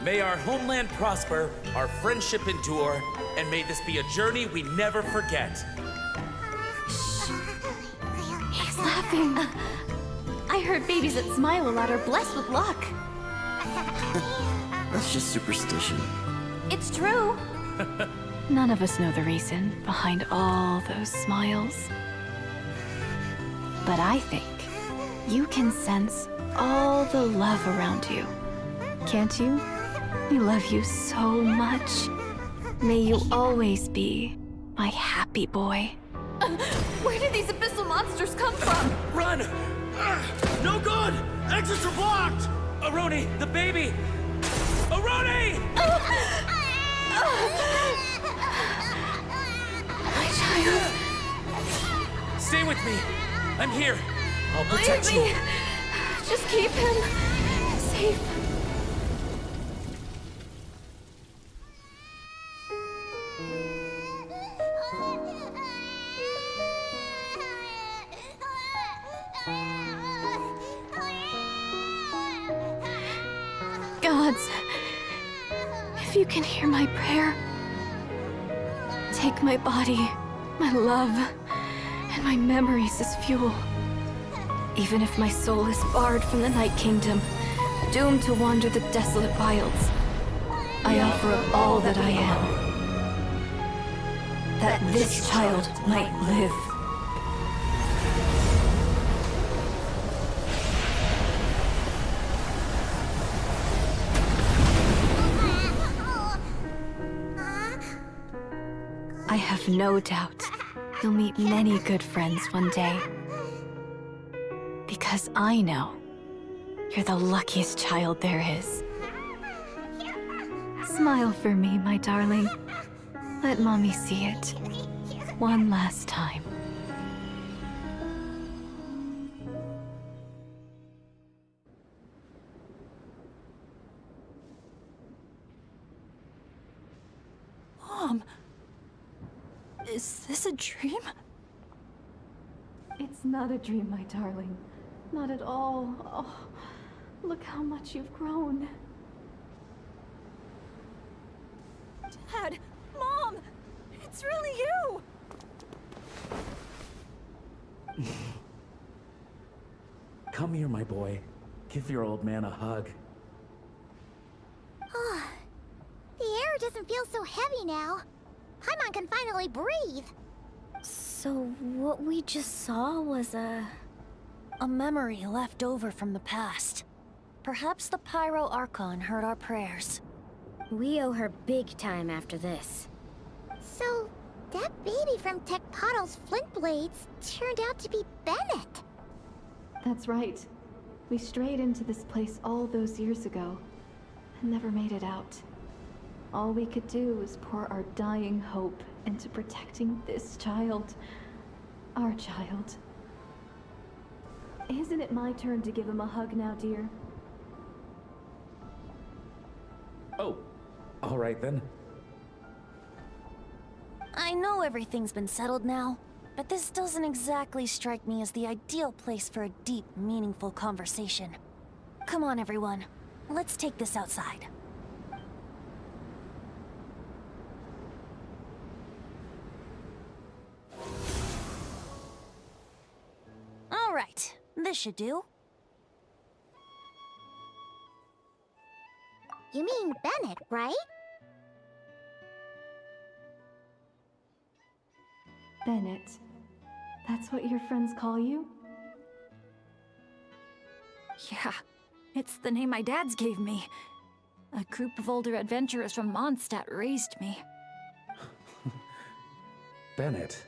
May our homeland prosper, our friendship endure, and may this be a journey we never forget. He's laughing. I heard babies that smile a lot are blessed with luck. That's just superstition. It's true. None of us know the reason behind all those smiles. But I think you can sense all the love around you. Can't you? We love you so much. May you always be my happy boy. Where did these abyssal monsters come from? Run! No good! Exits are blocked! Aroni, the baby! Aroni! My child. Stay with me. I'm here. I'll protect you. Just keep him safe. Gods, if you can hear my prayer, take my body, my love, and my memories as fuel. Even if my soul is barred from the Night Kingdom, doomed to wander the desolate wilds, I offer up all that I am, that this child might live. I have no doubt you'll meet many good friends one day. Because I know you're the luckiest child there is. Smile for me, my darling. Let Mommy see it. One last time. Mom! Is this a dream? It's not a dream, my darling. Not at all. Oh, look how much you've grown. Dad! Mom! It's really you! Come here, my boy. Give your old man a hug. The air doesn't feel so heavy now. Paimon can finally breathe. So what we just saw was a memory left over from the past. Perhaps the Pyro Archon heard our prayers. We owe her big time after this. So, that baby from Tecpato's Flint Blades turned out to be Bennett. That's right. We strayed into this place all those years ago and never made it out. All we could do was pour our dying hope into protecting this child. Our child. Isn't it my turn to give him a hug now, dear? Oh, all right then. I know everything's been settled now, but this doesn't exactly strike me as the ideal place for a deep, meaningful conversation. Come on, everyone. Let's take this outside. right, this should do. You mean Bennett, right? Bennett. That's what your friends call you? Yeah, it's the name my dad's gave me. A group of older adventurers from Mondstadt raised me. Bennett.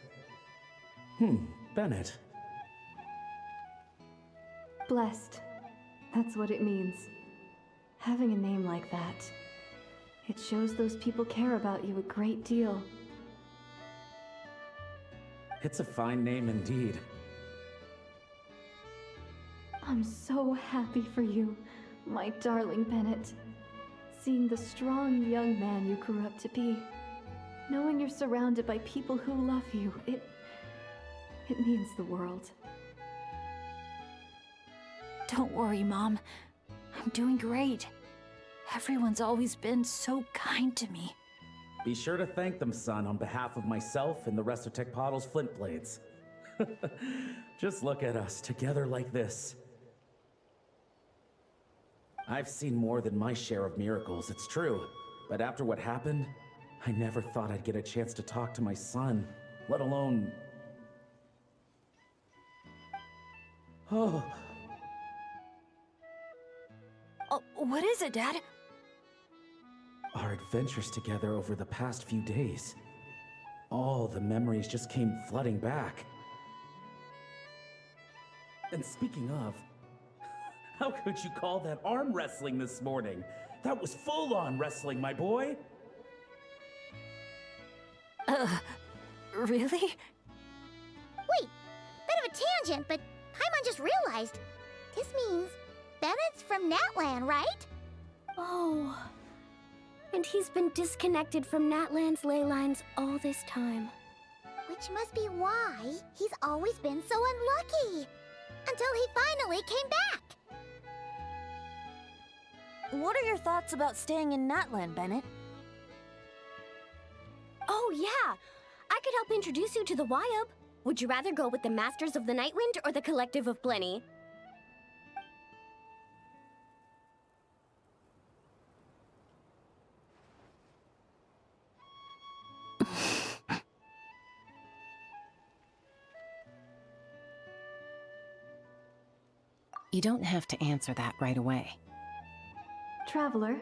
Bennett. Blessed. That's what it means. Having a name like that. It shows those people care about you a great deal. It's a fine name indeed. I'm so happy for you, my darling Bennett. Seeing the strong young man you grew up to be. Knowing you're surrounded by people who love you, it means the world. Don't worry, Mom. I'm doing great. Everyone's always been so kind to me. Be sure to thank them, son, on behalf of myself and the rest of Tecpotle's Flint Blades. Just look at us, together like this. I've seen more than my share of miracles, it's true. But after what happened, I never thought I'd get a chance to talk to my son, let alone... Oh, what is it, Dad? Our adventures together over the past few days. All the memories just came flooding back. And speaking of, how could you call that arm wrestling this morning? That was full-on wrestling, my boy! Really? Wait, bit of a tangent, but Paimon just realized. This means Bennett's from Natlin, right? Oh. And he's been disconnected from Natlan's ley lines all this time. Which must be why he's always been so unlucky. Until he finally came back. What are your thoughts about staying in Natlin, Bennett? Oh, yeah. I could help introduce you to the Wyub. Would you rather go with the Masters of the Nightwind or the Collective of Plenty? You don't have to answer that right away. Traveler,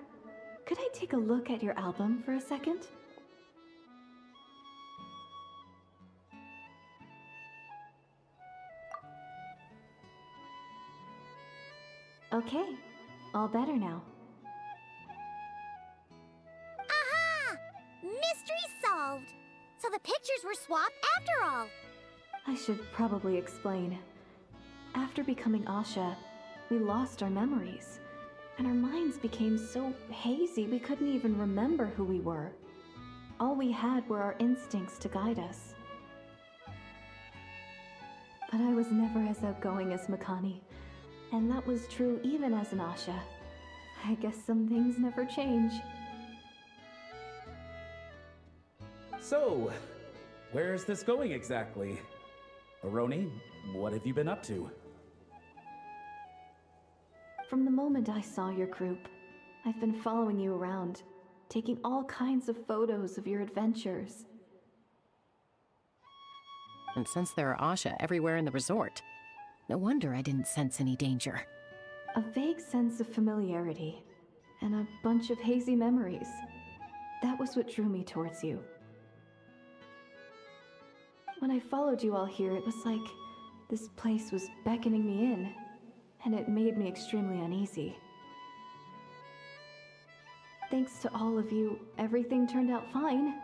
could I take a look at your album for a second? Okay, all better now. Aha! Mystery solved! So the pictures were swapped after all. I should probably explain. After becoming Asha, we lost our memories, and our minds became so hazy we couldn't even remember who we were. All we had were our instincts to guide us. But I was never as outgoing as Makani, and that was true even as an Asha. I guess some things never change. So, where's this going exactly? Aroni, what have you been up to? From the moment I saw your group, I've been following you around, taking all kinds of photos of your adventures. And since there are Asha everywhere in the resort, no wonder I didn't sense any danger. A vague sense of familiarity, and a bunch of hazy memories. That was what drew me towards you. When I followed you all here, it was like this place was beckoning me in, and it made me extremely uneasy. Thanks to all of you, everything turned out fine.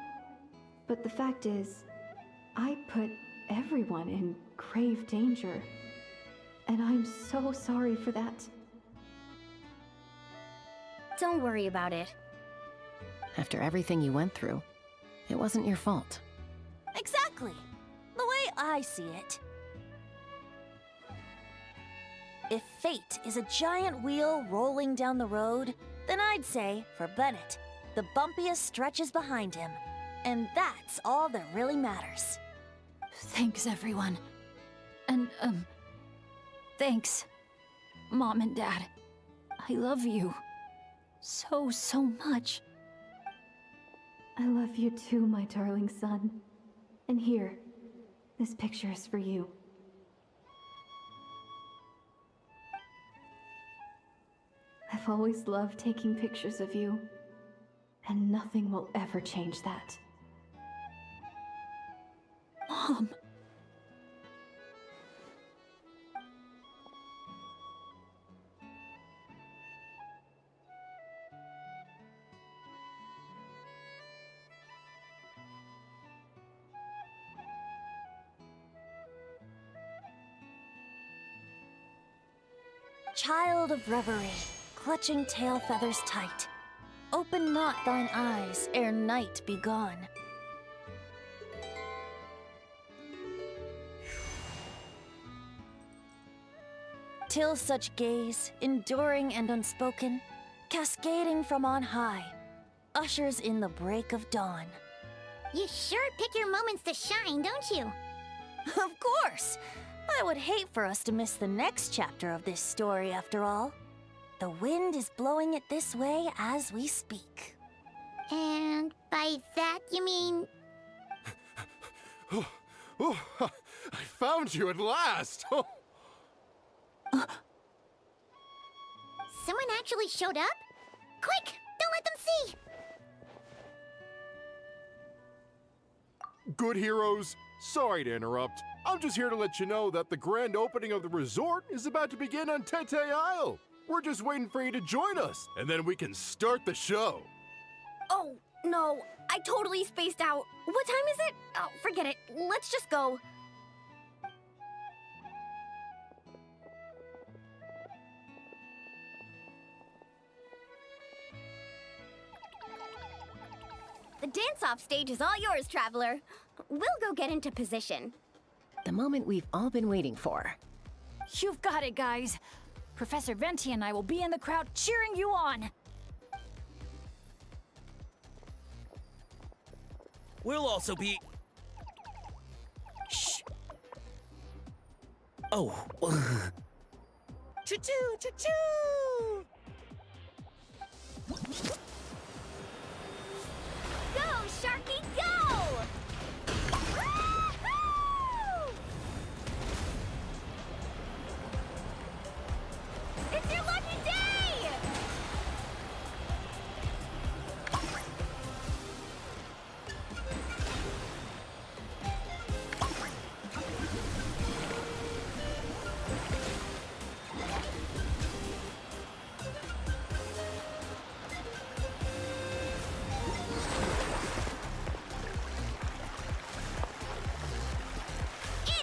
But the fact is, I put everyone in grave danger. And I'm so sorry for that. Don't worry about it. After everything you went through, it wasn't your fault. Exactly! The way I see it. If fate is a giant wheel rolling down the road, then I'd say, for Bennett, the bumpiest stretches behind him. And that's all that really matters. Thanks, everyone. And, Thanks, Mom and Dad. I love you so, so much. I love you too, my darling son. And here, this picture is for you. I've always loved taking pictures of you, and nothing will ever change that. Mom. Child of reverie, clutching tail feathers tight, open not thine eyes ere night be gone. Till such gaze, enduring and unspoken, cascading from on high, ushers in the break of dawn. You sure pick your moments to shine, don't you? Of course! I would hate for us to miss the next chapter of this story, after all. The wind is blowing it this way as we speak. And by that, you mean... Oh, I found you at last! Someone actually showed up? Quick! Don't let them see! Good heroes, sorry to interrupt. I'm just here to let you know that the grand opening of the resort is about to begin on Tete Isle. We're just waiting for you to join us, and then we can start the show. Oh, no, I totally spaced out. What time is it? Oh, forget it. Let's just go. The dance-off stage is all yours, Traveler. We'll go get into position. The moment we've all been waiting for. You've got it, guys. Professor Venti and I will be in the crowd cheering you on. We'll also be... Shh. Oh. Choo-choo, choo-choo! Go, Sharky, go! Woo-hoo! It's your lucky day!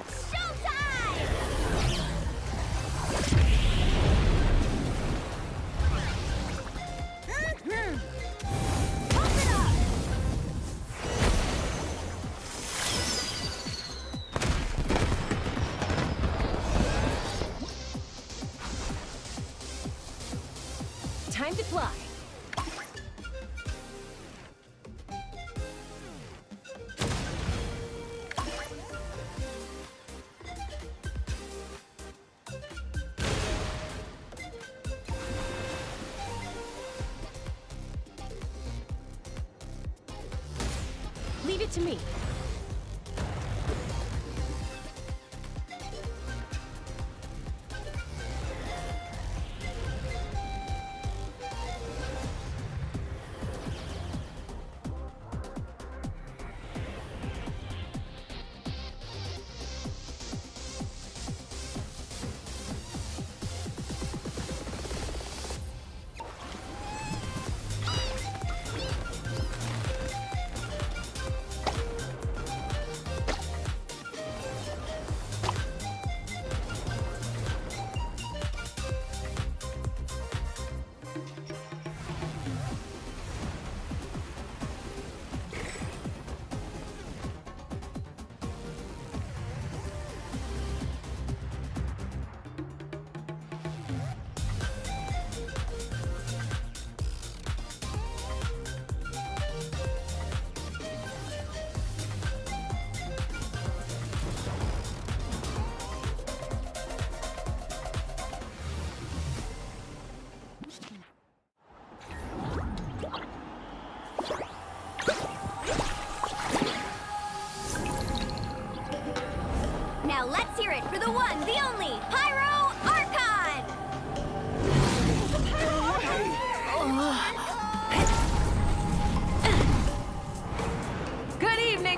It's showtime! Pump it up! Time to fly. Leave it to me.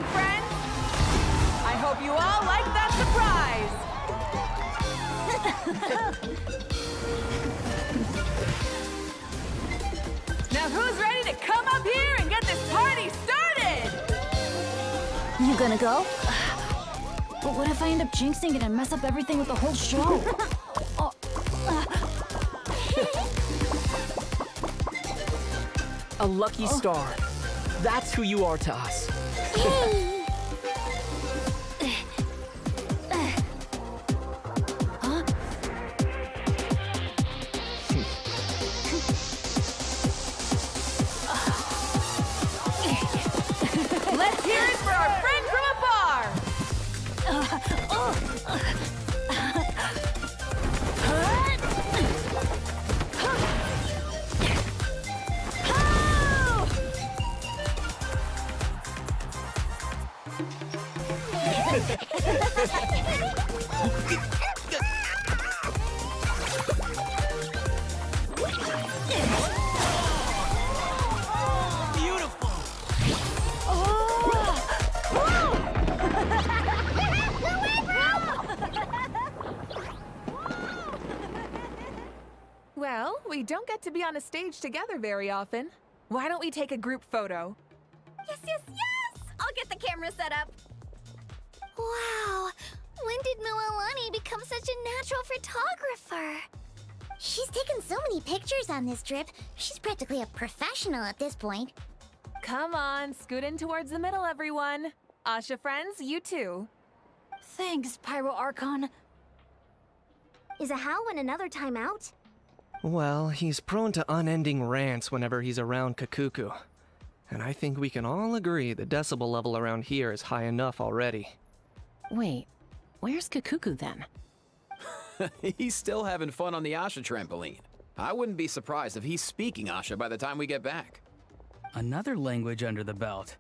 morning, friends! I hope you all like that surprise! Now who's ready to come up here and get this party started? You gonna go? But what if I end up jinxing it and mess up everything with the whole show? A lucky star. That's who you are to us. Let's hear it for our friend from afar! Beautiful! Well, we don't get to be on a stage together very often. Why don't we take a group photo? Yes, yes, yes! I'll get the camera set up. Wow, when did Mililani become such a natural photographer? She's taken so many pictures on this trip. She's practically a professional at this point. Come on, scoot in towards the middle, everyone. Asha friends, you too. Thanks, Pyro Archon. Is a Howlin another time out? Well, he's prone to unending rants whenever he's around Kakuku. And I think we can all agree the decibel level around here is high enough already. Wait, where's Kakuku then? He's still having fun on the Asha trampoline. I wouldn't be surprised if he's speaking Asha by the time we get back. Another language under the belt.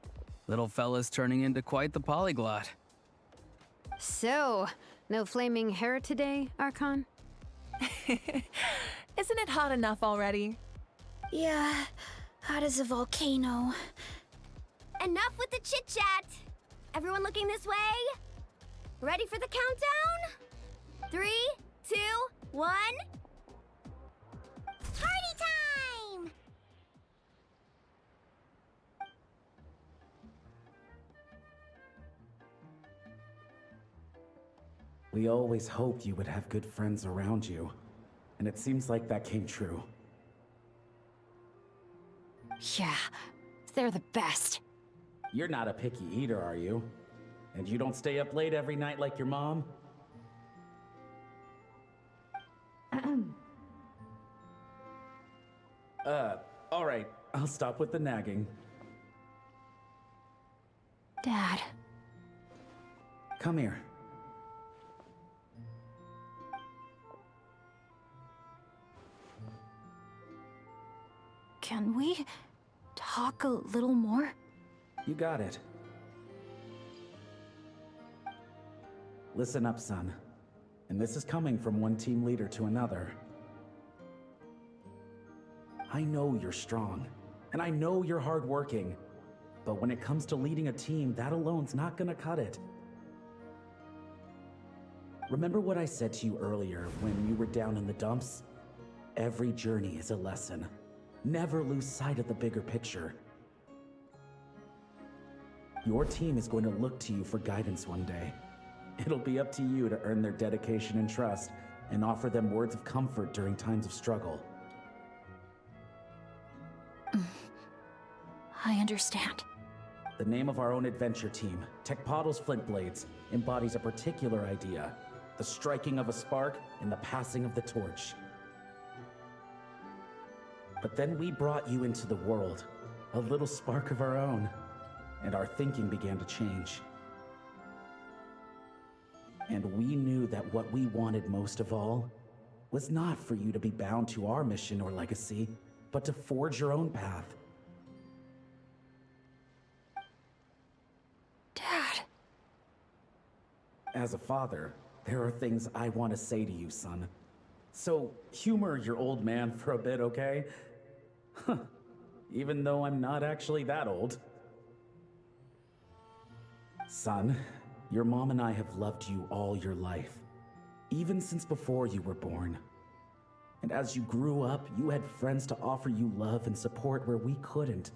Little fella's turning into quite the polyglot. So, no flaming hair today, Archon? Isn't it hot enough already? Yeah, hot as a volcano. Enough with the chit-chat! Everyone looking this way? Ready for the countdown? 3, 2, 1... Party time! We always hoped you would have good friends around you. And it seems like that came true. Yeah, they're the best. You're not a picky eater, are you? And you don't stay up late every night like your mom? Alright, I'll stop with the nagging. Dad. Come here. Can we talk a little more? You got it. Listen up, son. And this is coming from one team leader to another. I know you're strong, and I know you're hardworking. But when it comes to leading a team, that alone's not gonna cut it. Remember what I said to you earlier when you were down in the dumps? Every journey is a lesson. Never lose sight of the bigger picture. Your team is going to look to you for guidance one day. It'll be up to you to earn their dedication and trust, and offer them words of comfort during times of struggle. I understand. The name of our own adventure team, Tecpado's Flint Blades, embodies a particular idea: the striking of a spark and the passing of the torch. But then we brought you into the world, a little spark of our own, and our thinking began to change. And we knew that what we wanted most of all was not for you to be bound to our mission or legacy, but to forge your own path. Dad. As a father, there are things I want to say to you, son. So humor your old man for a bit, okay? Even though I'm not actually that old. Son, your mom and I have loved you all your life, even since before you were born. And as you grew up, you had friends to offer you love and support where we couldn't.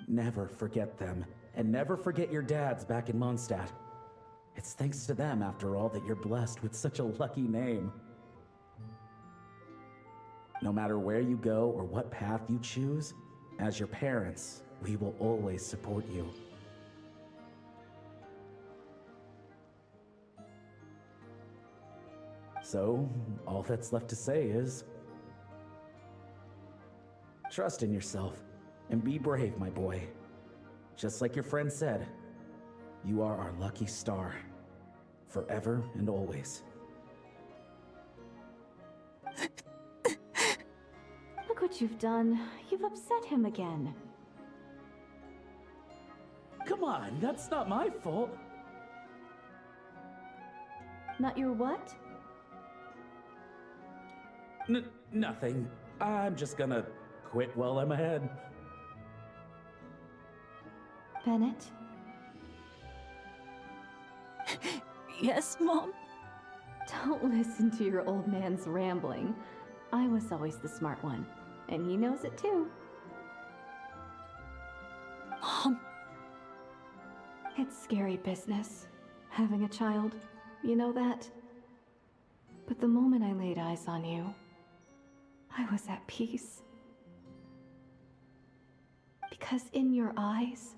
Never forget them, and never forget your dads back in Mondstadt. It's thanks to them, after all, that you're blessed with such a lucky name. No matter where you go or what path you choose, as your parents, we will always support you. So, all that's left to say is, trust in yourself and be brave, my boy. Just like your friend said, you are our lucky star, forever and always. Look what you've done. You've upset him again. Come on, that's not my fault. Not your what? Nothing. I'm just gonna quit while I'm ahead. Bennett? Yes, Mom? Don't listen to your old man's rambling. I was always the smart one, and he knows it too. Mom? It's scary business, having a child. You know that? But the moment I laid eyes on you, I was at peace. Because in your eyes,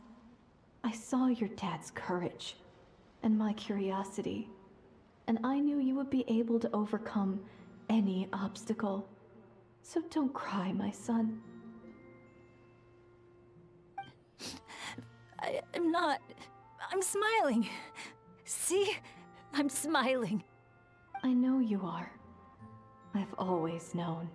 I saw your dad's courage and my curiosity, and I knew you would be able to overcome any obstacle. So don't cry, my son. I'm not. I'm smiling. See? I'm smiling. I know you are. I've always known.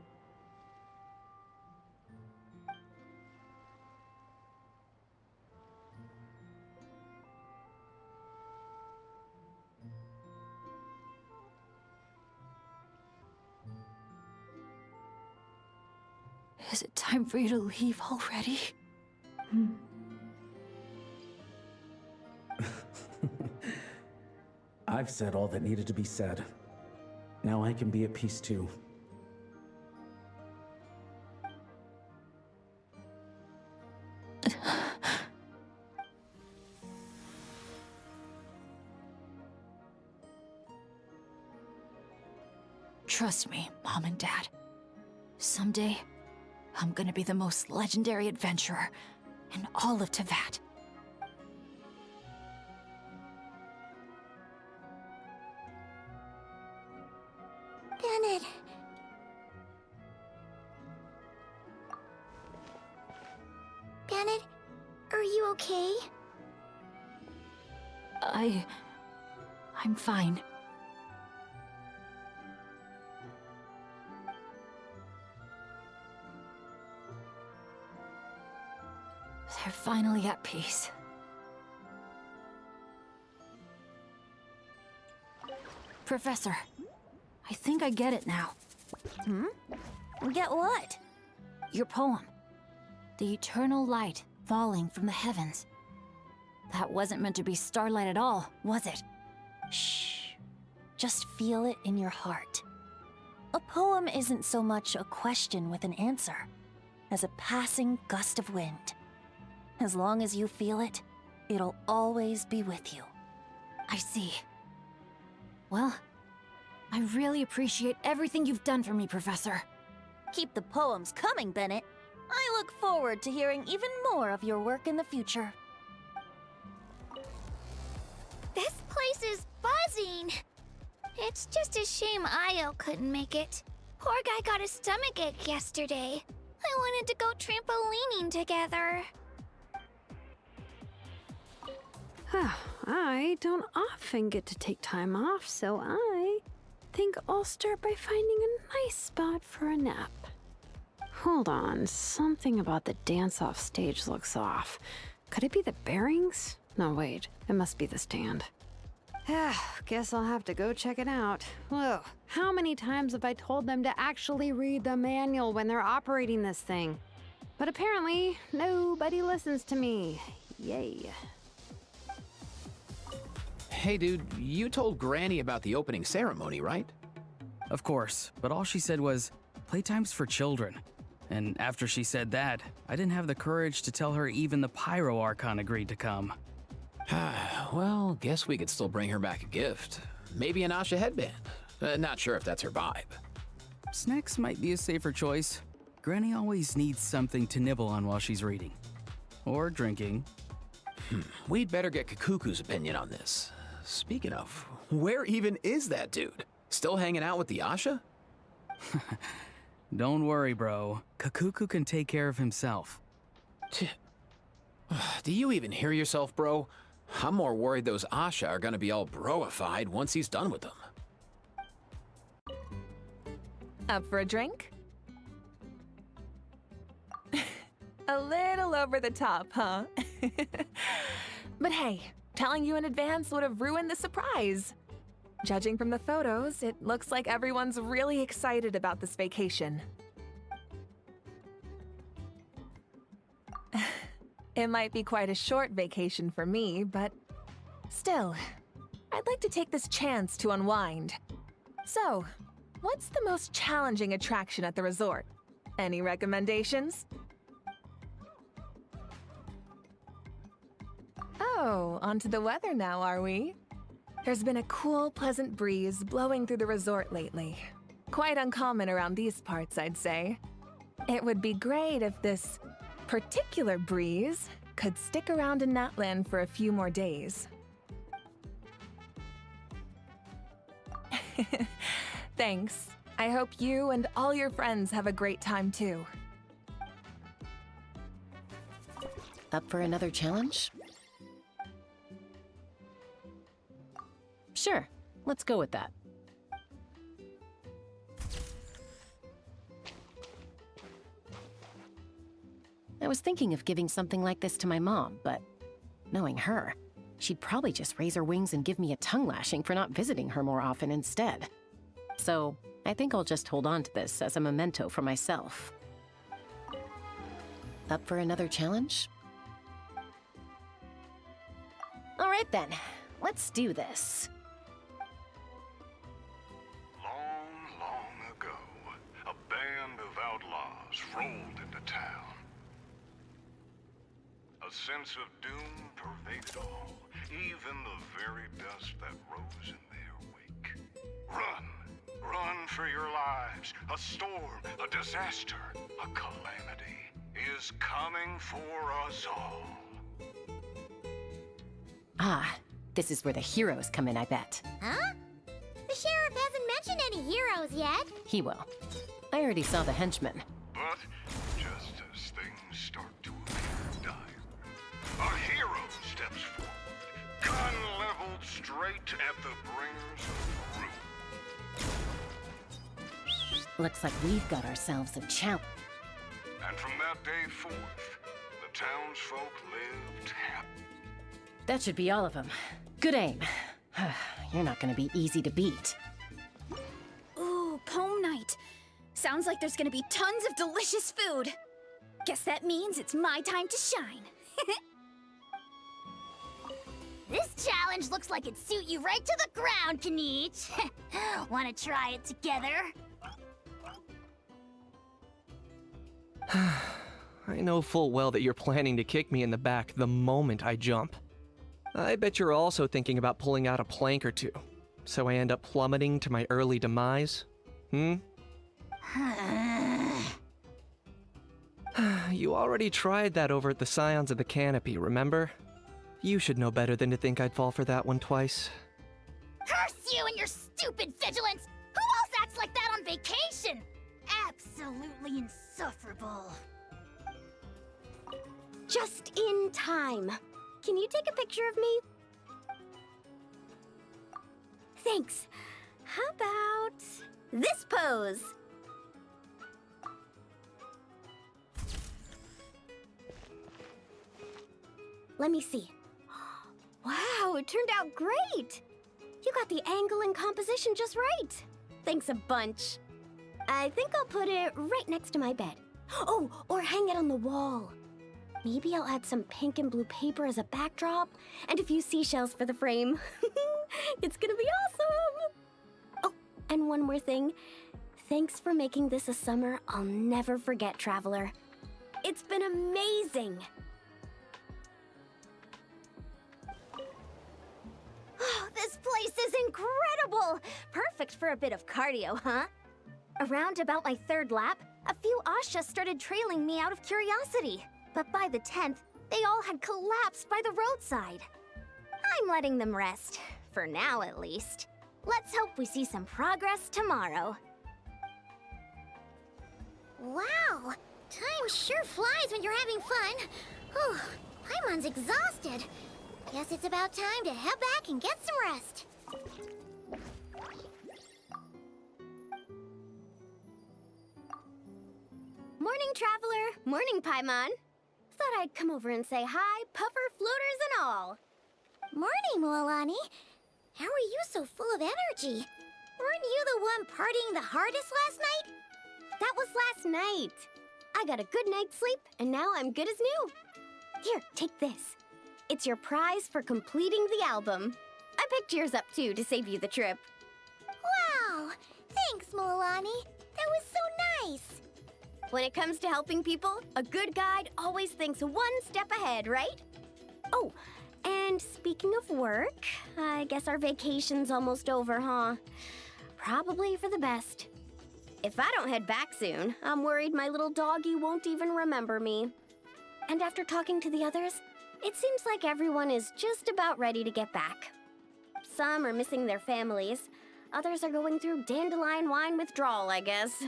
Is it time for you to leave already? I've said all that needed to be said. Now I can be at peace too. Trust me, Mom and Dad. Someday, I'm gonna be the most legendary adventurer in all of Teyvat. Bennett. Bennett, are you okay? I'm fine. They're finally at peace. Professor, I think I get it now. Get what? Your poem. The eternal light falling from the heavens. That wasn't meant to be starlight at all, was it? Shh. Just feel it in your heart. A poem isn't so much a question with an answer as a passing gust of wind. As long as you feel it, it'll always be with you. I see. Well, I really appreciate everything you've done for me, Professor. Keep the poems coming, Bennett. I look forward to hearing even more of your work in the future. This place is buzzing. It's just a shame Io couldn't make it. Poor guy got a stomachache yesterday. I wanted to go trampolining together. I don't often get to take time off, so I think I'll start by finding a nice spot for a nap. Hold on, something about the dance-off stage looks off. Could it be the bearings? No, wait, it must be the stand. Guess I'll have to go check it out. Whoa, how many times have I told them to actually read the manual when they're operating this thing? But apparently, nobody listens to me. Yay. Hey, dude, you told Granny about the opening ceremony, right? Of course, but all she said was, playtime's for children. And after she said that, I didn't have the courage to tell her even the Pyro Archon agreed to come. Well, guess we could still bring her back a gift. Maybe an Asha headband. Not sure if that's her vibe. Snacks might be a safer choice. Granny always needs something to nibble on while she's reading. Or drinking. We'd better get Kakuku's opinion on this. Speaking of, where even is that dude? Still hanging out with the Asha? Don't worry, bro. Kakuku can take care of himself. Do you even hear yourself, bro? I'm more worried those Asha are gonna be all broified once he's done with them. Up for a drink? A little over the top, huh? But hey, telling you in advance would have ruined the surprise. Judging from the photos, it looks like everyone's really excited about this vacation. It might be quite a short vacation for me, but still, I'd like to take this chance to unwind. So, what's the most challenging attraction at the resort? Any recommendations? Oh, onto the weather now, are we? There's been a cool, pleasant breeze blowing through the resort lately. Quite uncommon around these parts, I'd say. It would be great if this particular breeze could stick around in Natlin for a few more days. Thanks. I hope you and all your friends have a great time too. Up for another challenge? Sure, let's go with that. I was thinking of giving something like this to my mom, but knowing her, she'd probably just raise her wings and give me a tongue lashing for not visiting her more often instead. So I think I'll just hold on to this as a memento for myself. Up for another challenge? All right then, let's do this. Long ago, a band of outlaws rolled into town. A sense of doom pervaded all, even the very dust that rose in their wake. Run for your lives. A storm, a disaster, a calamity is coming for us all. Ah, this is where the heroes come in, I bet. Huh? The sheriff hasn't mentioned any heroes yet. He will. I already saw the henchmen. But just as things start to appear dire, a hero steps forward, gun leveled straight at the bringers of ruin. Looks like we've got ourselves a challenge. And from that day forth, the townsfolk lived happy. That should be all of them. Good aim. You're not gonna be easy to beat. Ooh, comb night. Sounds like there's gonna be tons of delicious food. Guess that means it's my time to shine. This challenge looks like it'd suit you right to the ground, Kanich. Wanna try it together? I know full well that you're planning to kick me in the back the moment I jump. I bet you're also thinking about pulling out a plank or two, so I end up plummeting to my early demise? You already tried that over at the Scions of the Canopy, remember? You should know better than to think I'd fall for that one twice. Curse you and your stupid vigilance! Who else acts like that on vacation? Absolutely insufferable. Just in time. Can you take a picture of me? Thanks. How about this pose? Let me see. Wow, it turned out great! You got the angle and composition just right. Thanks a bunch. I think I'll put it right next to my bed. Oh, or hang it on the wall. Maybe I'll add some pink and blue paper as a backdrop, and a few seashells for the frame. It's gonna be awesome! Oh, and one more thing. Thanks for making this a summer I'll never forget, Traveler. It's been amazing! Oh, this place is incredible! Perfect for a bit of cardio, huh? Around about my third lap, a few Asha started trailing me out of curiosity. But by the 10th, they all had collapsed by the roadside. I'm letting them rest, for now at least. Let's hope we see some progress tomorrow. Wow, time sure flies when you're having fun. Whew, Paimon's exhausted. Guess it's about time to head back and get some rest. Morning, Traveler. Morning, Paimon. Thought I'd come over and say hi, puffer, floaters, and all. Morning, Mualani. How are you so full of energy? Weren't you the one partying the hardest last night? That was last night. I got a good night's sleep, and now I'm good as new. Here, take this. It's your prize for completing the album. I picked yours up, too, to save you the trip. Wow! Thanks, Mualani. That was so nice. When it comes to helping people, a good guide always thinks one step ahead, right? Oh, and speaking of work, I guess our vacation's almost over, huh? Probably for the best. If I don't head back soon, I'm worried my little doggy won't even remember me. And after talking to the others, it seems like everyone is just about ready to get back. Some are missing their families. Others are going through dandelion wine withdrawal, I guess.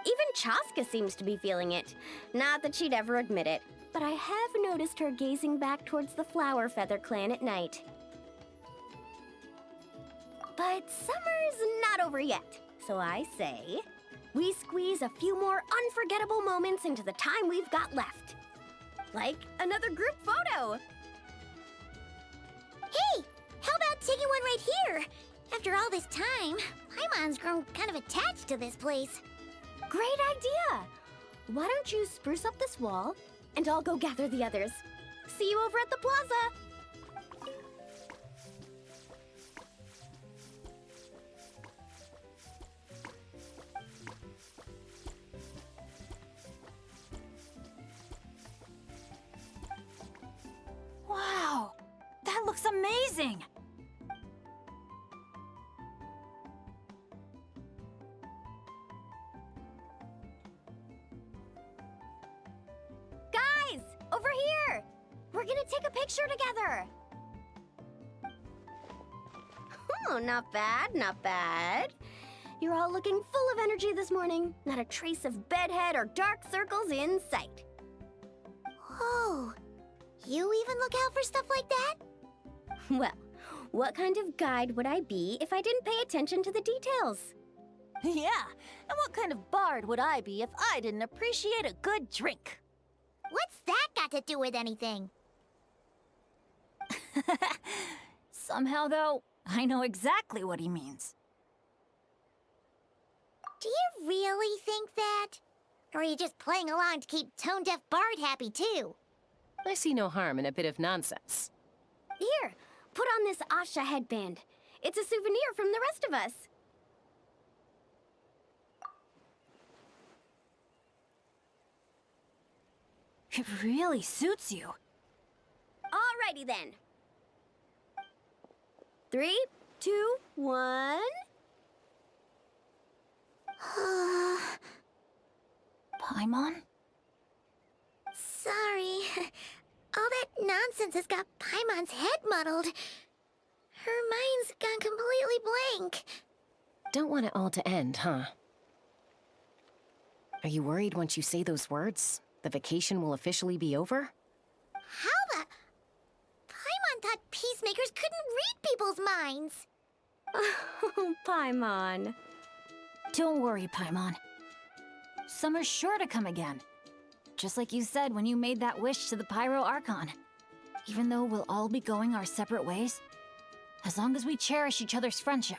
Even Chaska seems to be feeling it. Not that she'd ever admit it, but I have noticed her gazing back towards the Flower Feather clan at night. But summer's not over yet, so I say, we squeeze a few more unforgettable moments into the time we've got left. Like another group photo. Hey, how about taking one right here? After all this time, Paimon's grown kind of attached to this place. Great idea! Why don't you spruce up this wall, and I'll go gather the others. See you over at the plaza! Wow, that looks amazing! Guys, over here! We're gonna take a picture together! Oh, not bad, not bad. You're all looking full of energy this morning. Not a trace of bedhead or dark circles in sight. Oh, you even look out for stuff like that? Well, what kind of guide would I be if I didn't pay attention to the details? Yeah, and what kind of bard would I be if I didn't appreciate a good drink? What's that got to do with anything? Somehow, though, I know exactly what he means. Do you really think that? Or are you just playing along to keep tone-deaf Bard happy, too? I see no harm in a bit of nonsense. Here, put on this Asha headband. It's a souvenir from the rest of us. It really suits you. Alrighty then. 3, 2, 1. Paimon? Sorry. All that nonsense has got Paimon's head muddled. Her mind's gone completely blank. Don't want it all to end, huh? Are you worried once you say those words, the vacation will officially be over? How the... Paimon thought peacemakers couldn't read people's minds. Oh, Paimon. Don't worry, Paimon. Summer's sure to come again. Just like you said when you made that wish to the Pyro Archon. Even though we'll all be going our separate ways, as long as we cherish each other's friendship,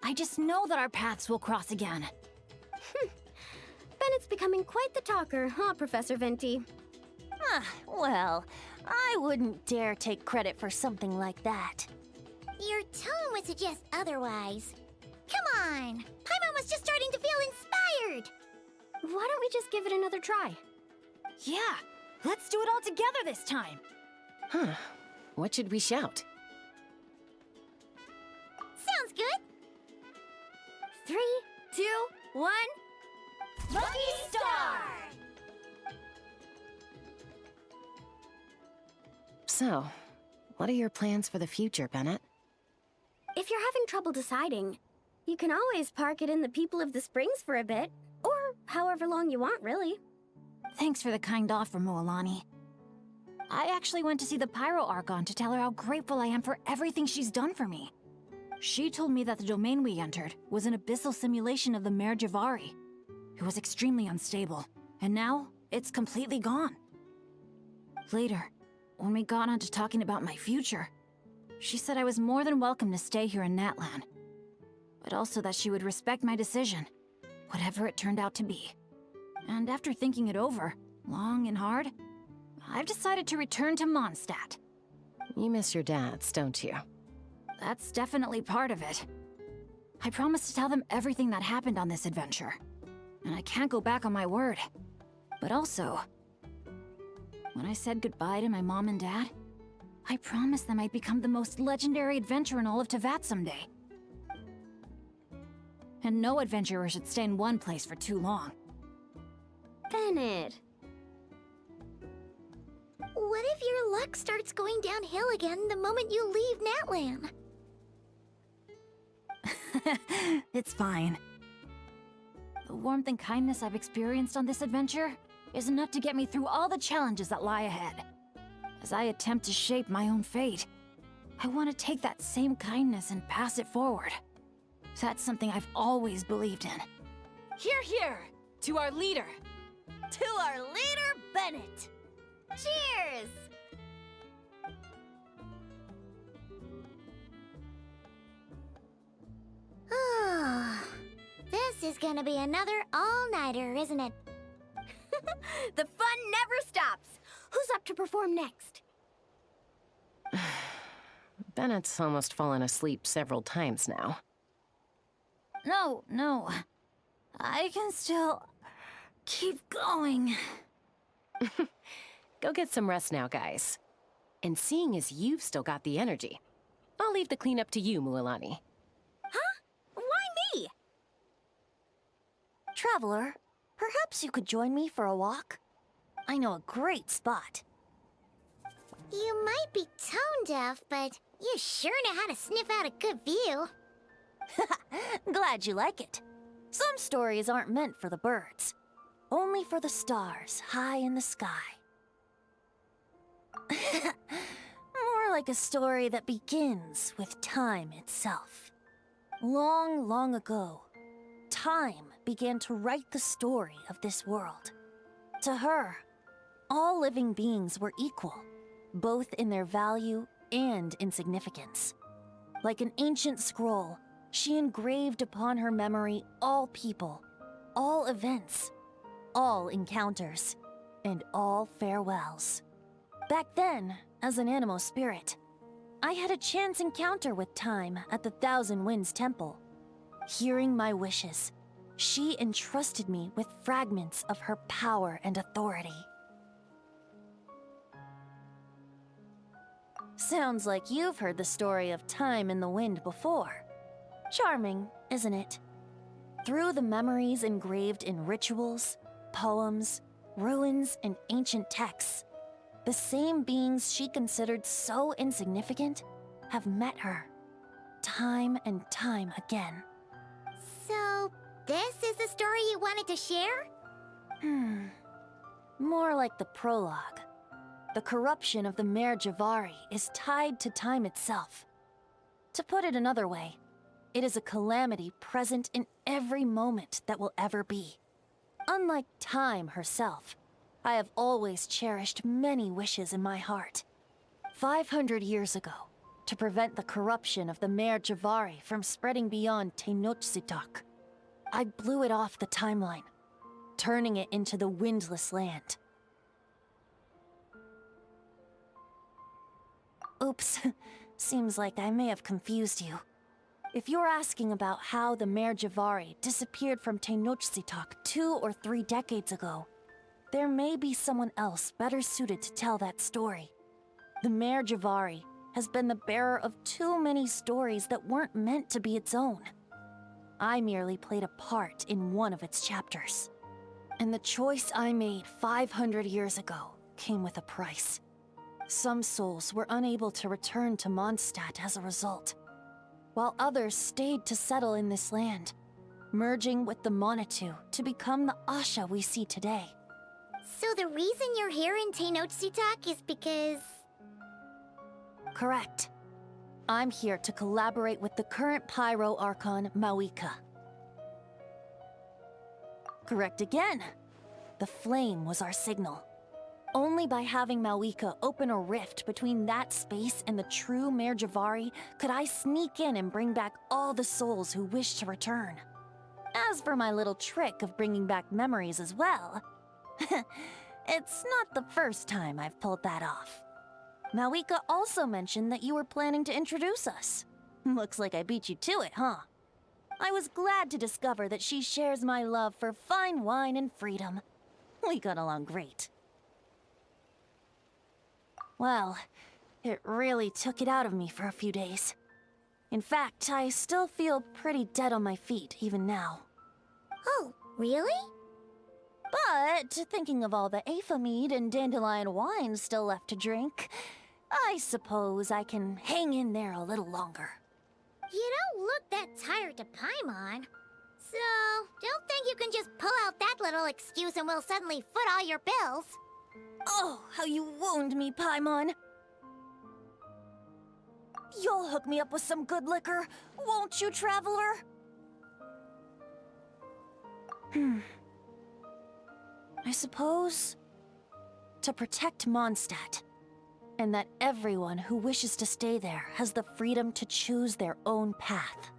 I just know that our paths will cross again. Bennett's becoming quite the talker, huh, Professor Venti? Well, I wouldn't dare take credit for something like that. Your tone would suggest otherwise. Come on! Paimon was just starting to feel inspired! Why don't we just give it another try? Yeah, let's do it all together this time. Huh. What should we shout? Sounds good! 3, 2, 1... Lucky Star! So, what are your plans for the future, Bennett? If you're having trouble deciding, you can always park it in the People of the Springs for a bit. Or however long you want, really. Thanks for the kind offer, Mualani. I actually went to see the Pyro Archon to tell her how grateful I am for everything she's done for me. She told me that the domain we entered was an abyssal simulation of the Mare Javari. It was extremely unstable, and now it's completely gone. Later, when we got on to talking about my future, she said I was more than welcome to stay here in Natlan, but also that she would respect my decision, whatever it turned out to be. And after thinking it over, long and hard, I've decided to return to Mondstadt. You miss your dads, don't you? That's definitely part of it. I promised to tell them everything that happened on this adventure, and I can't go back on my word. But also, when I said goodbye to my mom and dad, I promised them I'd become the most legendary adventurer in all of Teyvat someday. And no adventurer should stay in one place for too long. Bennett. What if your luck starts going downhill again the moment you leave Natlan? It's fine. The warmth and kindness I've experienced on this adventure is enough to get me through all the challenges that lie ahead. As I attempt to shape my own fate, I want to take that same kindness and pass it forward. That's something I've always believed in. Hear, hear! To our leader! To our leader, Bennett! Cheers! This is gonna be another all-nighter, isn't it? The fun never stops! Who's up to perform next? Bennett's almost fallen asleep several times now. No. I can still keep going. Go get some rest now, guys. And seeing as you've still got the energy, I'll leave the cleanup to you, Mualani. Huh? Why me? Traveler, perhaps you could join me for a walk? I know a great spot. You might be tone deaf, but you sure know how to sniff out a good view. Glad you like it. Some stories aren't meant for the birds, only for the stars high in the sky. More like a story that begins with time itself. Long, long ago, time began to write the story of this world. To her, all living beings were equal, both in their value and in significance. Like an ancient scroll, she engraved upon her memory all people, all events, all encounters, and all farewells. Back then, as an animal spirit, I had a chance encounter with time at the Thousand Winds Temple. Hearing my wishes, she entrusted me with fragments of her power and authority. Sounds like you've heard the story of time in the wind before. Charming, isn't it? Through the memories engraved in rituals, poems, ruins, and ancient texts, the same beings she considered so insignificant have met her, time and time again. So, this is the story you wanted to share? More like the prologue. The corruption of the Mare Javari is tied to time itself. To put it another way, it is a calamity present in every moment that will ever be. Unlike time herself, I have always cherished many wishes in my heart. 500 years ago, to prevent the corruption of the Mare Javari from spreading beyond Tenochtitlán, I blew it off the timeline, turning it into the Windless Land. Oops. Seems like I may have confused you. If you're asking about how the Mare Javari disappeared from Tenochtitlan 2 or 3 decades ago, there may be someone else better suited to tell that story. The Mare Javari has been the bearer of too many stories that weren't meant to be its own. I merely played a part in one of its chapters. And the choice I made 500 years ago came with a price. Some souls were unable to return to Mondstadt as a result, while others stayed to settle in this land, merging with the Monitu to become the Asha we see today. So the reason you're here in Tenochtitlan is because... Correct. I'm here to collaborate with the current Pyro Archon, Mawika. Correct again. The flame was our signal. Only by having Mawika open a rift between that space and the true Mare Javari could I sneak in and bring back all the souls who wish to return. As for my little trick of bringing back memories as well, it's not the first time I've pulled that off. Mawika also mentioned that you were planning to introduce us. Looks like I beat you to it, huh? I was glad to discover that she shares my love for fine wine and freedom. We got along great. Well, it really took it out of me for a few days. In fact, I still feel pretty dead on my feet even now. Oh, really? But thinking of all the Aether mead and dandelion wine still left to drink, I suppose I can hang in there a little longer. You don't look that tired to Paimon. So, don't think you can just pull out that little excuse and we'll suddenly foot all your bills. Oh, how you wound me, Paimon. You'll hook me up with some good liquor, won't you, traveler? I suppose to protect Mondstadt, and that everyone who wishes to stay there has the freedom to choose their own path.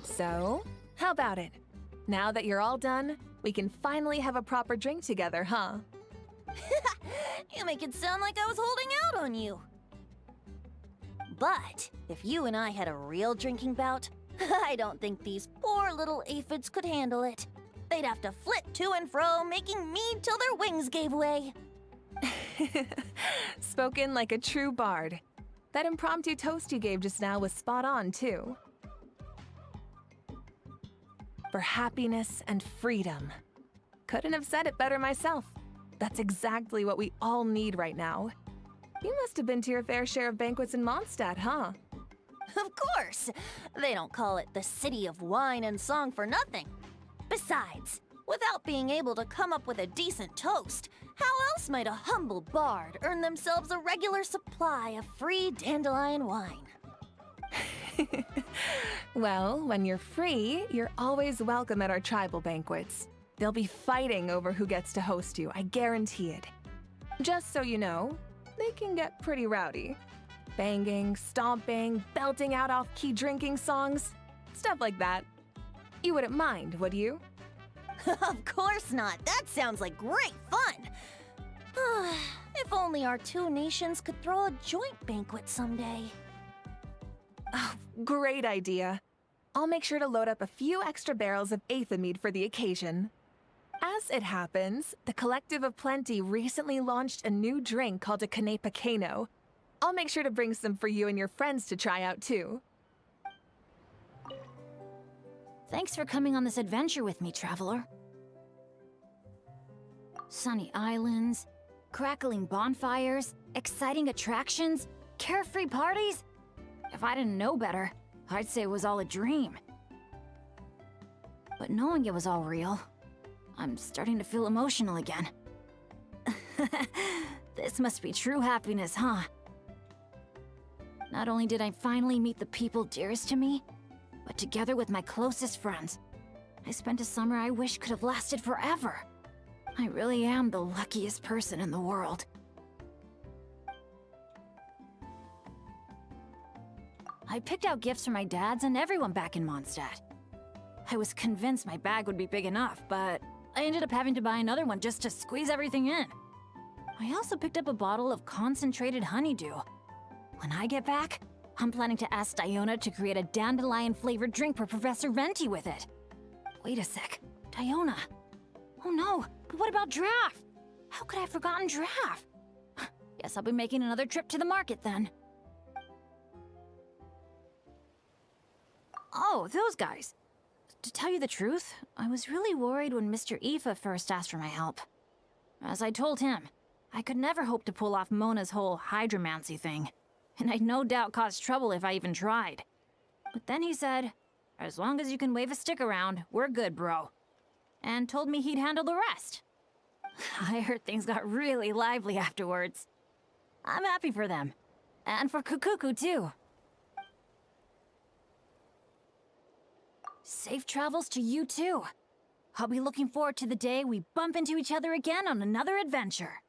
So, how about it? Now that you're all done, we can finally have a proper drink together, huh? You make it sound like I was holding out on you. But if you and I had a real drinking bout, I don't think these poor little aphids could handle it. They'd have to flit to and fro, making mead till their wings gave way. Spoken like a true bard. That impromptu toast you gave just now was spot on, too. For happiness and freedom. Couldn't have said it better myself. That's exactly what we all need right now. You must have been to your fair share of banquets in Mondstadt, huh? Of course! They don't call it the City of Wine and Song for nothing. Besides, without being able to come up with a decent toast, how else might a humble bard earn themselves a regular supply of free dandelion wine? Well, when you're free, you're always welcome at our tribal banquets. They'll be fighting over who gets to host you, I guarantee it. Just so you know, they can get pretty rowdy. Banging, stomping, belting out off-key drinking songs, stuff like that. You wouldn't mind, would you? Of course not. That sounds like great fun. If only our two nations could throw a joint banquet someday. Oh, great idea. I'll make sure to load up a few extra barrels of Aether mead for the occasion. As it happens, the Collective of Plenty recently launched a new drink called a Canepa Cano. I'll make sure to bring some for you and your friends to try out too. Thanks for coming on this adventure with me, traveler. Sunny islands, crackling bonfires, exciting attractions, carefree parties. If I didn't know better, I'd say it was all a dream. But knowing it was all real, I'm starting to feel emotional again. This must be true happiness, huh? Not only did I finally meet the people dearest to me, but together with my closest friends, I spent a summer I wish could have lasted forever. I really am the luckiest person in the world. I picked out gifts for my dads and everyone back in Mondstadt. I was convinced my bag would be big enough, but I ended up having to buy another one just to squeeze everything in. I also picked up a bottle of concentrated honeydew. When I get back, I'm planning to ask Diona to create a dandelion-flavored drink for Professor Venti with it. Wait a sec, Diona. Oh no, but what about Giraffe? How could I have forgotten Giraffe? Guess I'll be making another trip to the market then. Oh, those guys. To tell you the truth, I was really worried when Mr. Aoife first asked for my help. As I told him, I could never hope to pull off Mona's whole hydromancy thing, and I'd no doubt cause trouble if I even tried. But then he said, as long as you can wave a stick around, we're good, bro. And told me he'd handle the rest. I heard things got really lively afterwards. I'm happy for them. And for Kukuku, too. Safe travels to you, too. I'll be looking forward to the day we bump into each other again on another adventure.